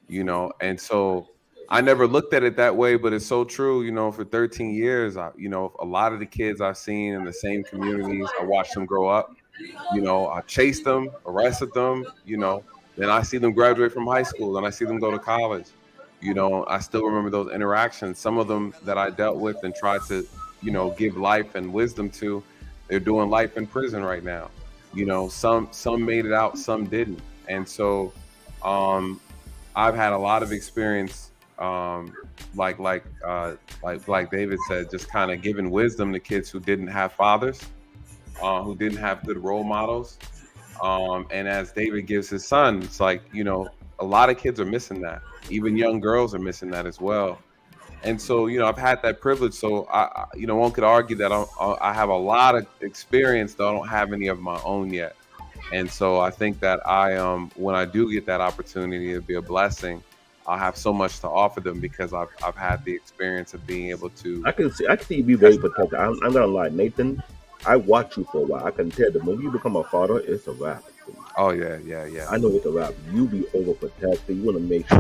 and so I never looked at it that way, but it's so true. For 13 years, a lot of the kids I've seen in the same communities, I watched them grow up. I chased them, arrested them, then I see them graduate from high school, and I see them go to college. I still remember those interactions. Some of them that I dealt with and tried to, give life and wisdom to, they're doing life in prison right now. Some made it out, some didn't. And so I've had a lot of experience, like David said, just kind of giving wisdom to kids who didn't have fathers, who didn't have good role models. And as David gives his son, it's like, a lot of kids are missing that. Even young girls are missing that as well. And so, I've had that privilege. So, one could argue that I have a lot of experience, though I don't have any of my own yet. And so I think that when I do get that opportunity, it'll be a blessing. I'll have so much to offer them because I've had the experience of being able to. I can see you be very protective. I'm not gonna lie, Nathan. I watch you for a while. I can tell the moment you become a father, it's a wrap. Oh yeah. I know it's a wrap. You be overprotected. You want to make sure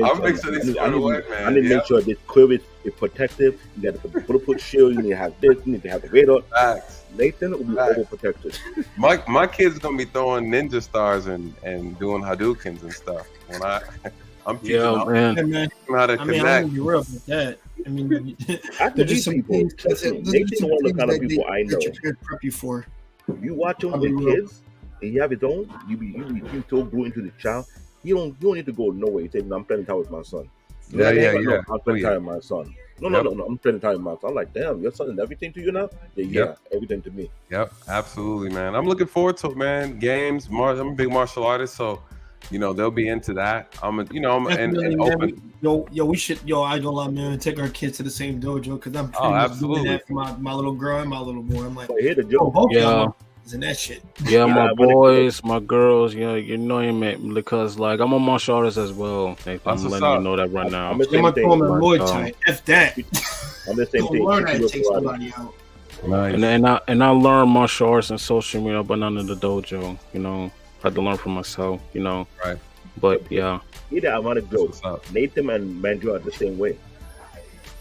I'll make sure they square away, man. I need to make sure this crib is protective. You got to bulletproof shield. You need to have this. You need to have the radar. Facts. Nathan will be overprotected. My kid's gonna be throwing ninja stars and doing Hadoukens and stuff. When I'm teaching them how to connect. I'm gonna be real with that. There's just some things. Nathan's one of the kind of people I know. Prep you for. You watch him with kids, and you have his own. You so glued into the child. You don't need to go nowhere. You say, "No, I'm spending time with my son." Yeah. I'm spending time with my son. No. I'm spending time with my son. I'm like, damn, your son is everything to you now? Yeah, everything to me. Yep, absolutely, man. I'm looking forward to it, man. Games, I'm a big martial artist, so they'll be into that. I'm open. I don't lie, man. Take our kids to the same dojo because I'm doing that for my little girl and my little boy. I'm like, here's the joke. And that shit. Yeah, my boys, my girls, because like I'm a martial artist as well. I'm letting you know that right now. I'm the same thing. F that. I'm the same thing. Learn how to take somebody out. Nice. And I learned martial arts and social media, but none of the dojo. I had to learn for myself. Right. But yeah. Either I want to go. Nathan and Mandrell are the same way,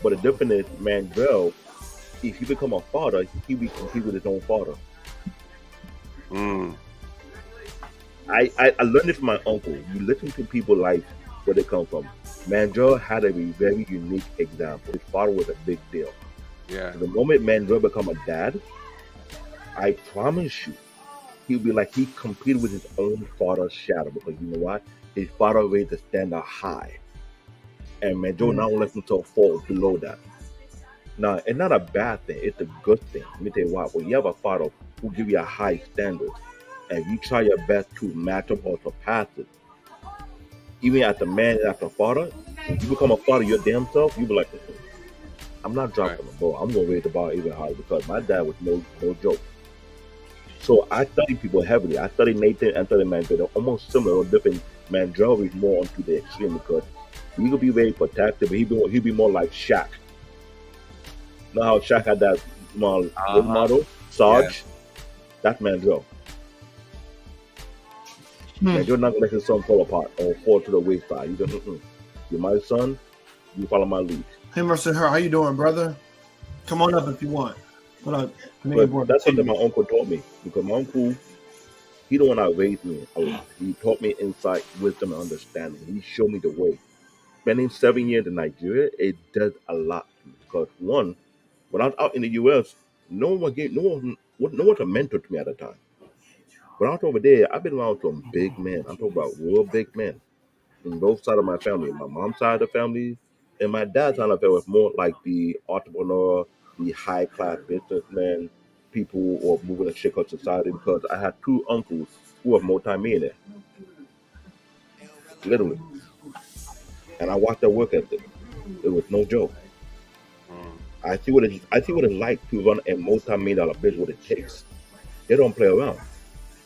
but the difference is Mandrell if he become a father, he will compete with his own father. I learned it from my uncle. You listen to people like where they come from. Mandrell had a very unique example. His father was a big deal. Yeah. So the moment Mandrell become a dad, I promise you, he'll be like he competed with his own father's shadow, because you know what? His father raised the standard high. And Mandrell now let himself fall below that. Now, it's not a bad thing. It's a good thing. Let me tell you why. When you have a father who give you a high standard, and you try your best to match up or surpass it, even as a man and as a father, when you become a father your damn self, you be like, I'm not dropping the ball. I'm going to raise the bar even higher, because my dad was no joke. So I study people heavily. I study Nathan and study Mandrell. They're almost similar or different. Mandrell is more onto the extreme, because he could be very protective, but he'd be more like Shaq. You know how Shaq had that role model? Sarge? Yeah. That's Mandrell. Mandrell not going to let his son fall apart or fall to the wayside. You go, you're my son, you follow my lead. Hey, versus her, how you doing, brother? Come on up if you want. What up? That's something my uncle taught me, because my uncle, he the one that raised me a lot. He taught me insight, wisdom, and understanding. He showed me the way. Spending 7 years in Nigeria, it does a lot to me, because one, when I was out in the U.S., no one was a mentor to me at the time. When I was over there, I've been around some big men. I'm talking about real big men in both sides of my family. My mom's side of the family and my dad's side of the family was more like the entrepreneur, the high class businessman, people who are moving to shake up society, because I had two uncles who were multi-millionaires. Literally. And I watched their work ethic. It was no joke. I see what it's like to run a multi-million-dollar business, what it takes. They don't play around.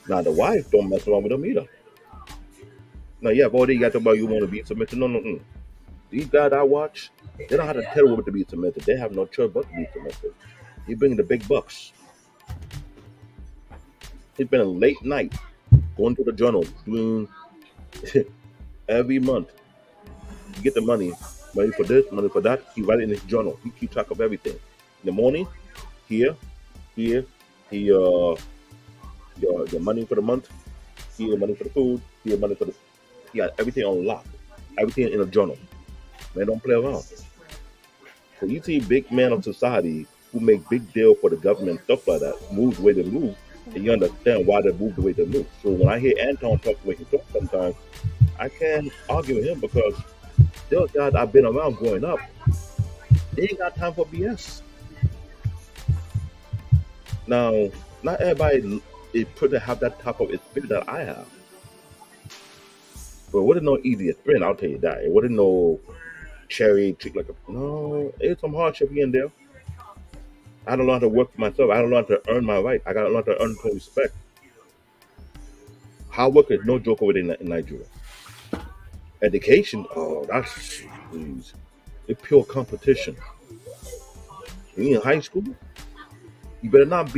Now the wife don't mess around with them either. Now yeah, boy, they got to about you want to be submissive. No. These guys I watch, they don't have to tell women to be submissive. They have no choice but to be submissive. He bringing the big bucks. He's been a late night going to the journal doing every month. You get the money for this, money for that. He write it in his journal. He keep track of everything. In the morning, here, your money for the month, here money for the food, here money for the. He got everything on lock, everything in a journal. Man, don't play around. So you see big men of society who make big deal for the government, stuff like that, move the way they move, and you understand why they move the way they move. So when I hear Anton talk the way he talks sometimes, I can't argue with him, because those guys I've been around growing up, they ain't got time for BS. Now, not everybody is put to have that type of experience that I have. But it wasn't no easy experience, I'll tell you that. It wasn't no cherry trick no, it's some hardship here and there. I had to learn to work for myself. I had to learn to earn my right. I got to learn to earn some respect. Hard work is no joke over there in Nigeria. Education, that's it's pure competition. When you're in high school, you better not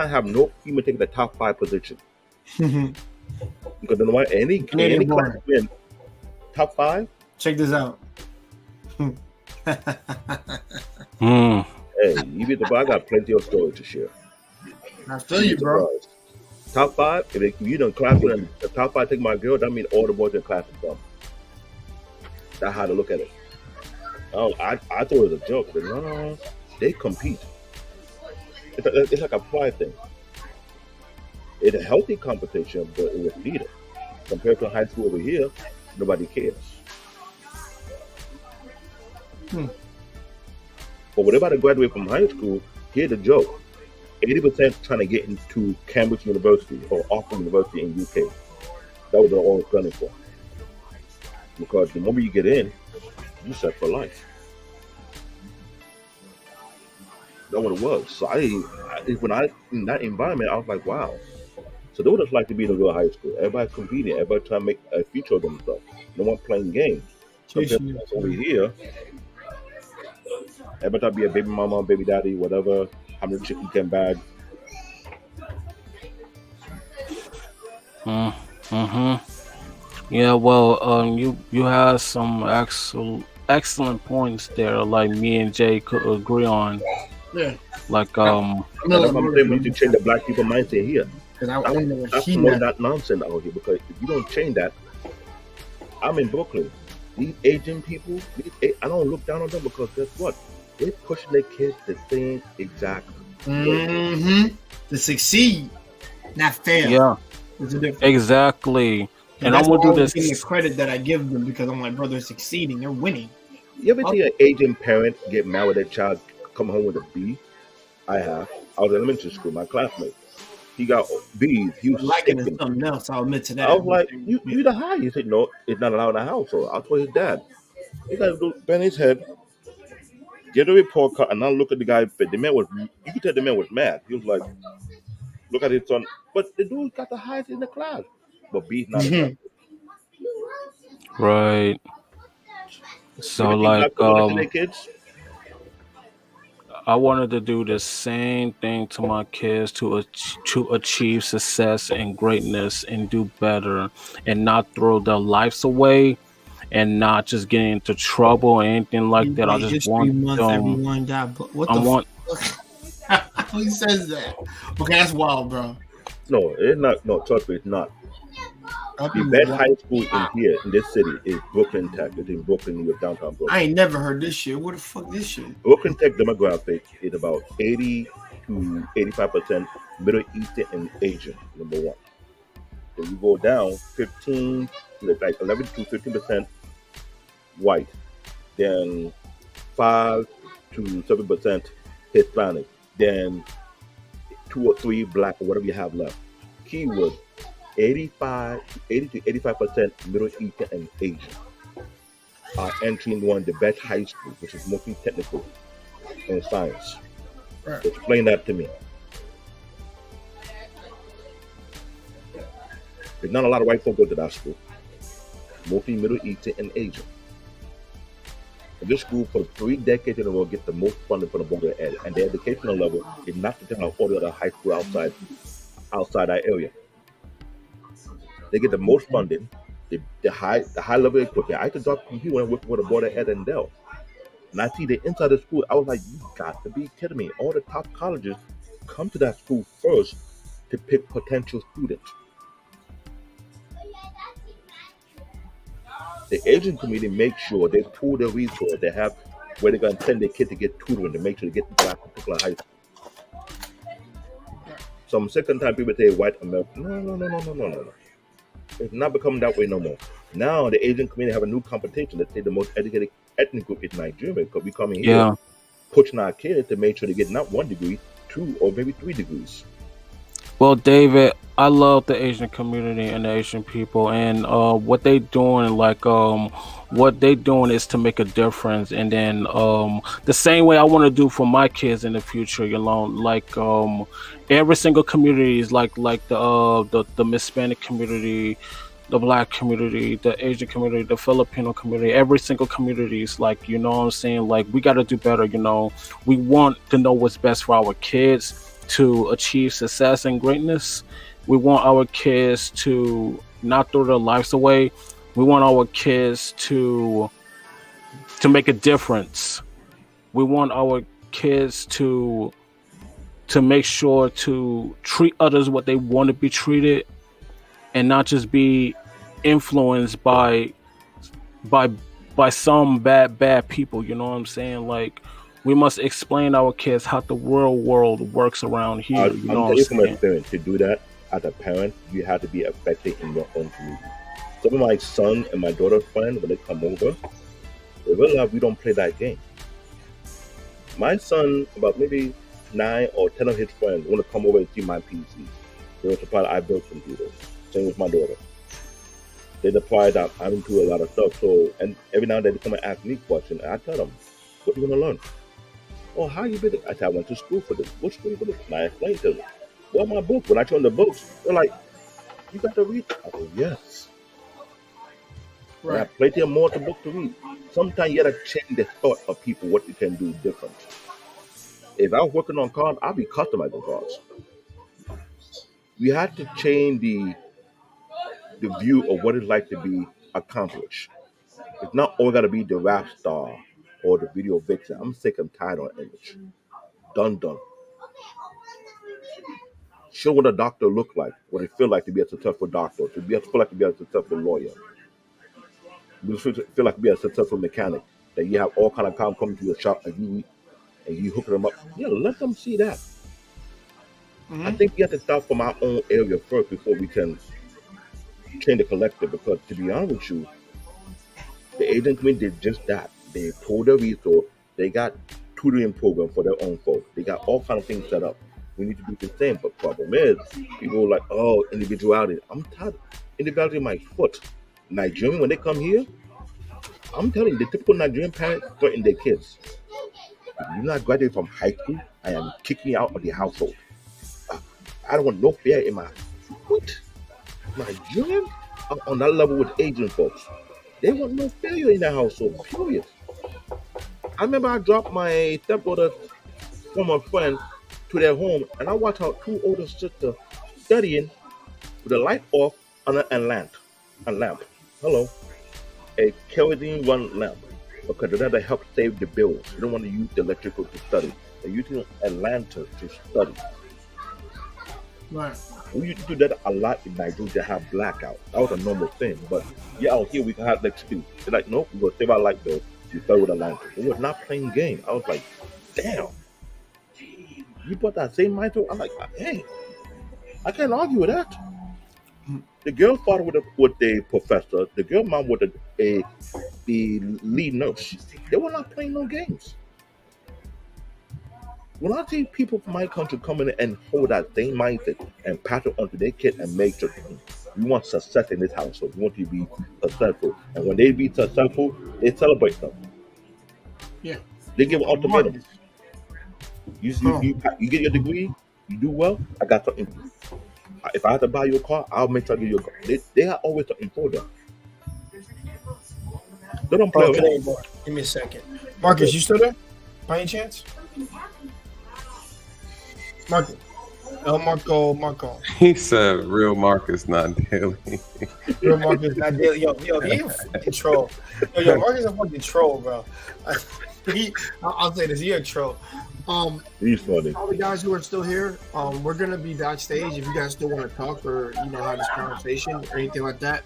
have no female taking the top 5 position. Because you know what? Any class win top 5. Check this out. Hey, you get the bar. I got plenty of stories to share. I feel you, bro. Top 5. If you don't class in the top 5 take my girl, that means all the boys in class are dumb. That's how to look at it. Oh, I thought it was a joke, but no, they compete. It's like a pride thing. It's a healthy competition, but it was needed. Compared to high school over here, nobody cares. But when everybody graduate from high school, here's the joke. 80% trying to get into Cambridge University or Oxford University in UK. That was what I was gunning for. Because the moment you get in, you set for life. That's what it was. So when I in that environment, I was like, wow. So they would just like to be in a real high school. Everybody's competing. Everybody trying to make a future of themselves. No one playing games. Over here, everybody trying to be a baby mama, baby daddy, whatever. How many chicken can bag? Yeah, well, you have some excellent points there, like me and Jay could agree on. Yeah. Like I'm saying we need to change the black people mindset here. Because I want to know that's more that nonsense out here. Because if you don't change that, I'm in Brooklyn. These Asian people, I don't look down on them because guess what? They're pushing their kids the same exact way. To succeed, not fail. Yeah. There's a difference. Exactly. And I'm gonna do this. Give the credit that I give them because I'm like, bro, they're succeeding. They're winning. You ever see an Asian parent get mad with their child come home with a B? I have. I was in elementary school. My classmate, he got B's. He was liking something else. I'll admit to that. I was like, you the high. He said, no, it's not allowed in the house. So I told his dad, he got to bend his head, get a report card, and now look at the guy. But the man was, you could tell the man was mad. He was like, look at his son. But the dude got the highest in the class. But B's not enough. Right. So like kids? I wanted to do the same thing to my kids to achieve success and greatness and do better and not throw their lives away and not just get into trouble or anything like that. I just want them. Everyone got, what the fuck? Who says that? Okay, that's wild, bro. No, it's not. No, trust me, it's not. The best high school in here in this city is Brooklyn Tech. It's in Brooklyn, New York, downtown Brooklyn. I ain't never heard this shit. What the fuck this shit? Brooklyn Tech demographic is about 80 to 85% Middle Eastern and Asian, number one. So you go down 15, like 11 to 15% white, then 5 to 7% Hispanic, then 2 or 3 black or whatever you have left. Keyword. 80 to 85% Middle Eastern and Asian are entering one of the best high school, which is mostly technical and science. Right. Explain that to me. There's not a lot of white folks go to that school. Mostly Middle Eastern and Asian. And this school for 3 decades in a row gets the most funding for the Board of Ed, and their educational level is not the kind of all the other high school outside that area. They get the most funding, the high level equipment. I could drop computer when I worked with a Board of Ed and Dell. And I see the inside of the school, I was like, you got to be kidding me. All the top colleges come to that school first to pick potential students. The Asian community makes sure they pool their resources. They have where they're going to send their kid to get tutoring to make sure they get to that particular high school. Some second time people say white American. No. It's not becoming that way no more. Now the Asian community have a new competition. Let's say the most educated ethnic group is Nigeria because we come in here pushing our kids to make sure they get not 1 degree, 2 or maybe 3 degrees. Well, David, I love the Asian community and the Asian people, and what they doing, what they doing is to make a difference. And then the same way I want to do for my kids in the future, you know, every single community is like the Hispanic community, the Black community, the Asian community, the Filipino community. Every single community is like, you know what I'm saying? Like, we got to do better. You know, we want to know what's best for our kids to achieve success and greatness. We want our kids to not throw their lives away. We want our kids to make a difference. We want our kids to make sure to treat others what they want to be treated and not just be influenced by some bad people, you know what I'm saying? Like, we must explain our kids how the real world works around here. You know what I'm saying? Experience, to do that as a parent, you have to be effective in your own community. Some of my son and my daughter's friends, when they come over, they realize we don't play that game. My son, about maybe 9 or 10 of his friends want to come over and see my PC. They were surprised I built computers. Same with my daughter. They're surprised that I'm into a lot of stuff. So, and every now and then they come and ask me questions, and I tell them, what do you want to learn? Oh, how you been? I said, I went to school for this. What school you been? And I explained to them. Well, my book. When I show them the books, they're like, you got to read? I said, yes. Right. And I plenty of more book to read. Sometimes you got to change the thought of people, what you can do different. If I was working on cards, I'll be customizing cards. We had to change the view of what it's like to be accomplished. It's not all got to be the rap star or the video vixen. I'm sick and tired of image. done. Show what a doctor look like, what it feel like to be a successful doctor, to feel like to be a successful lawyer, to feel like to be a successful mechanic. That you have all kind of time coming to your shop and you hook them up. Yeah, let them see that. I think we have to start from our own area first before we can change the collective. Because to be honest with you, the Asian community did just that. They pulled their resource. They got tutoring programs for their own folks. They got all kind of things set up. We need to do the same. But problem is, people are like, oh, individuality. I'm tired of individuality in my foot. Nigerian, when they come here, I'm telling you, the typical Nigerian parents threaten their kids. If you're not graduating from high school, I am kicking you out of the household. I don't want no fear in my foot. Nigerian? I'm on that level with Asian folks. They want no failure in their household, period. I remember I dropped my stepdaughter from a friend to their home, and I watched her two older sisters studying with the light off and lamp. Hello. A kerosene run lamp. Because they had to help save the bills. They don't want to use the electrical to study. They're using a lantern to study. Right. We used to do that a lot in Nigeria to have blackout. That was a normal thing. But yeah, out here we can have like two. They're like, nope, we're gonna save our light bill. You study with a lantern. It was not playing game. I was like, damn. You put that same mindset. I'm like, hey, I can't argue with that. The girl father with a professor. The girl mom with the lead nurse. They were not playing no games. When I see people from my country come in and hold that same mindset and pass it onto their kid and make sure we want success in this household. We want to be successful. And when they be successful, they celebrate them. Yeah. They give an ultimatum. You get your degree, you do well, I got something. If I have to buy you a car, I'll make sure I give you a car. They have always something for them. They don't play with it. Give me a second. Marcus, you still there? By any chance? Marcus. El Marco. He said, "Real Marcus, not daily." Real Marcus, not daily. Yo, he a fucking troll. Yo, Marcus is a fucking troll, bro. I'll say this, he a troll. He's funny. All the guys who are still here, we're gonna be backstage if you guys still want to talk or have this conversation or anything like that.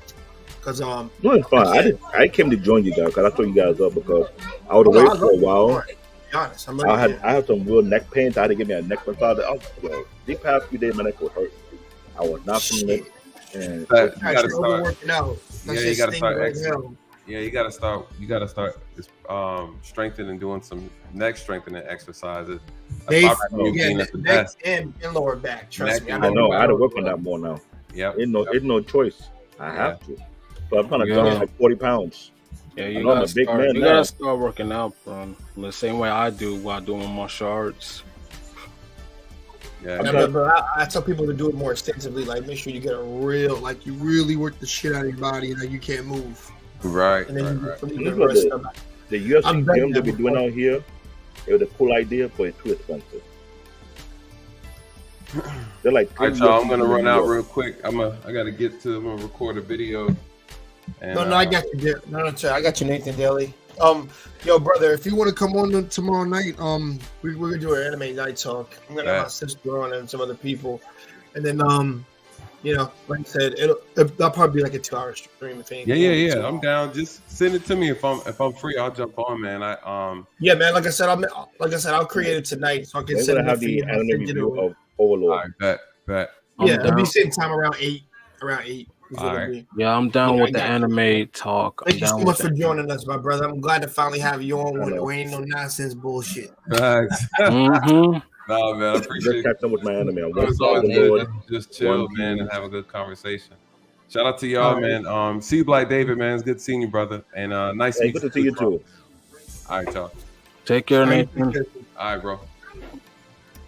Because no, it's fine. I came to join you guys because I threw you guys up because I was away for a while. Honest, I had some real neck pains. I had to give me a neck massage. These past few days my neck was hurt. I was not feeling it. And you gotta start working out. Yeah, you gotta start exercising. Yeah, you gotta start strengthening, doing some neck strengthening exercises. Neck and lower back. Trust me. I know. I had to work on that more now. Yeah, it's no choice. I have to. So I'm trying to cut like 40 pounds. Yeah, you gotta start working out, bro. The same way I do while doing martial arts. Yeah, I tell people to do it more extensively. Like, make sure you get you really work the shit out of your body, and you can't move. Right. And then the UFC gym that we're doing out here, it was a cool idea, but it's too expensive. They're like, all right, y'all, I'm gonna run out real quick. I'm gonna record a video. And, I got you. I got you, Nathan Daly. Yo, brother, if you want to come on tomorrow night, we're gonna do an anime night talk. I'm gonna have my sister on and some other people, and then like I said, that'll probably be like a 2-hour stream. Yeah. I'm down. Just send it to me if I'm free. I'll jump on, man. Yeah, man. Like I said, I'll create it tonight so I can send have the anime review of Overlord. All right, bet. Yeah, it'll be sitting time around 8. All right. Yeah, I'm down with the anime talk. Thank you so much for joining us, my brother. I'm glad to finally have you on when there ain't no nonsense bullshit. Thanks. Mm-hmm. No, man, I appreciate it. Catch up with my anime. Just chill, man, and have a good conversation. Shout out to y'all, man. See you, Black David, man. It's good seeing you, brother. And nice good to see you too. All right, y'all. Take care, Nathan. All right, bro.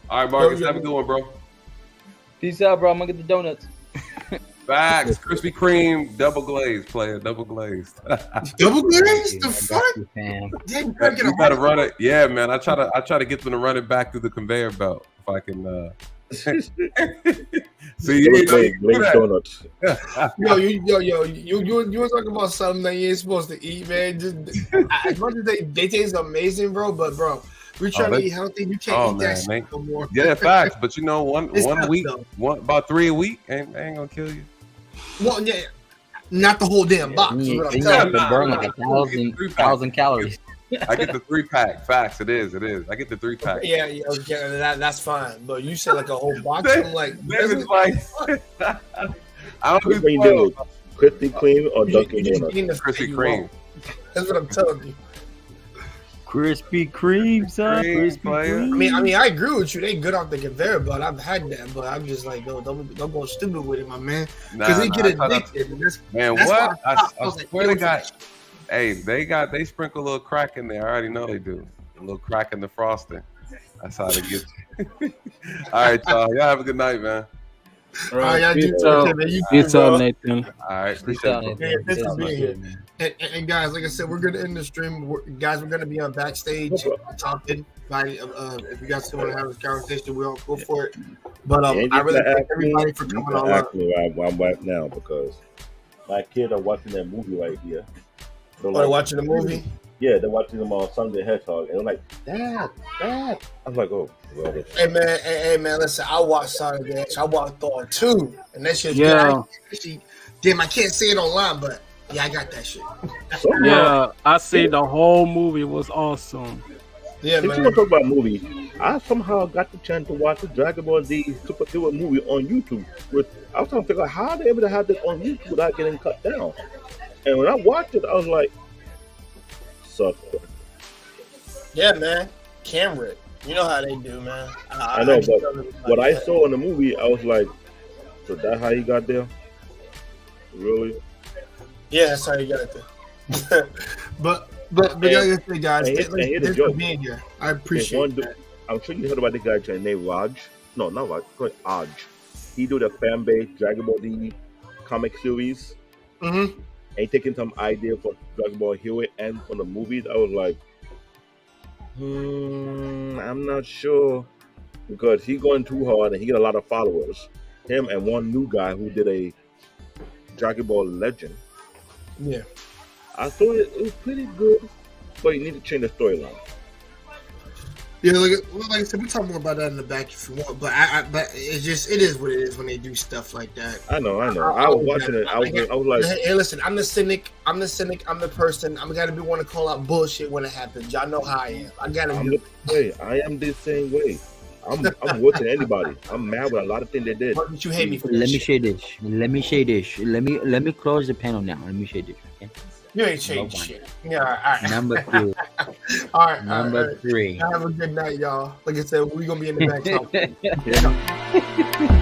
All right, Marcus, have a good one, bro. Peace out, bro. I'm gonna get the donuts. Facts. Krispy Kreme, double glazed, player, double glazed. Double glazed? The fuck? You gotta run it. Yeah, man. I try to get them to run it back through the conveyor belt if I can. See, you donuts. You were talking about something that you ain't supposed to eat, man. As much as they taste amazing, bro. But bro, We're trying to eat healthy. You can't eat that shit no more. Yeah, facts. But you know, one week, about 3 a week ain't gonna kill you. Well, yeah, not the whole damn box. You have to burn like 1,000 calories. I get the 3-pack. Facts. It is. I get the 3-pack. Yeah, that's fine. But you said like a whole box. I'm like, David's like, I don't do Krispy Kreme or Dunkin' Donuts. Krispy Kreme. That's what I'm telling you. Krispy Kreme, son. Krispy Kreme. I mean, I agree with you. They good off the conveyor belt. I've had that, but I'm just like, no, don't go stupid with it, my man. Because they get addicted. Man, what? I swear to God. Hey, they sprinkle a little crack in there. I already know they do. A little crack in the frosting. That's how they get you. All right, y'all. Y'all have a good night, man. All right, y'all do too, Nathan. All right, appreciate it. Thanks for being here. And guys, like I said, we're going to end the stream. We're going to be on backstage talking. If you guys still want to have this conversation, we'll go for it. But I really thank everybody for coming on. I'm right now because my kids are watching that movie right here. They're watching the movie? Yeah, they're watching them on Sunday Hedgehog, and they're like, Dad. I'm like, oh. Well, hey man, listen, I watched Sonic the Hedgehog. I watched Thor 2, and that shit's good. Damn, I can't say it online, but yeah, I got that shit. Yeah, I see the whole movie was awesome. Yeah, man. If you want to talk about movies, I somehow got the chance to watch the Dragon Ball Z superhero movie on YouTube. I was trying to figure out how they able to have this on YouTube without getting cut down. And when I watched it, I was like, suck. Yeah, man. Camera. You know how they do, man. I know, but what I saw in the movie, I was like, so that's how you got there? Really? Yeah, that's how you got there. but like I say, guys, thanks for being here. I appreciate it. I'm sure you heard about the guy named Raj. No, not Raj. Called Aj. He do the fan base Dragon Ball Z comic series. Mm-hmm. And taking some idea for Dragon Ball Hero and for the movies. I was like, I'm not sure, because he going too hard and he get a lot of followers. Him and one new guy who did a Dragon Ball Legend. Yeah, I thought it was pretty good, but you need to change the storyline. Yeah, like I said, we'll talk more about that in the back if you want. But but it is what it is when they do stuff like that. I know. I was watching it. I was like, hey, listen, I'm the cynic. I'm the person. I'm gotta be one to call out bullshit when it happens. Y'all know how I am. I am the same way. I'm worse than anybody. I'm mad with a lot of things they did. But you hate me for Let me say this. Let me close the panel now. Let me say this. Okay. You ain't changed shit. Yeah, all right. Number 2. All right. Number 3. Have a good night, y'all. Like I said, we're gonna be in the back.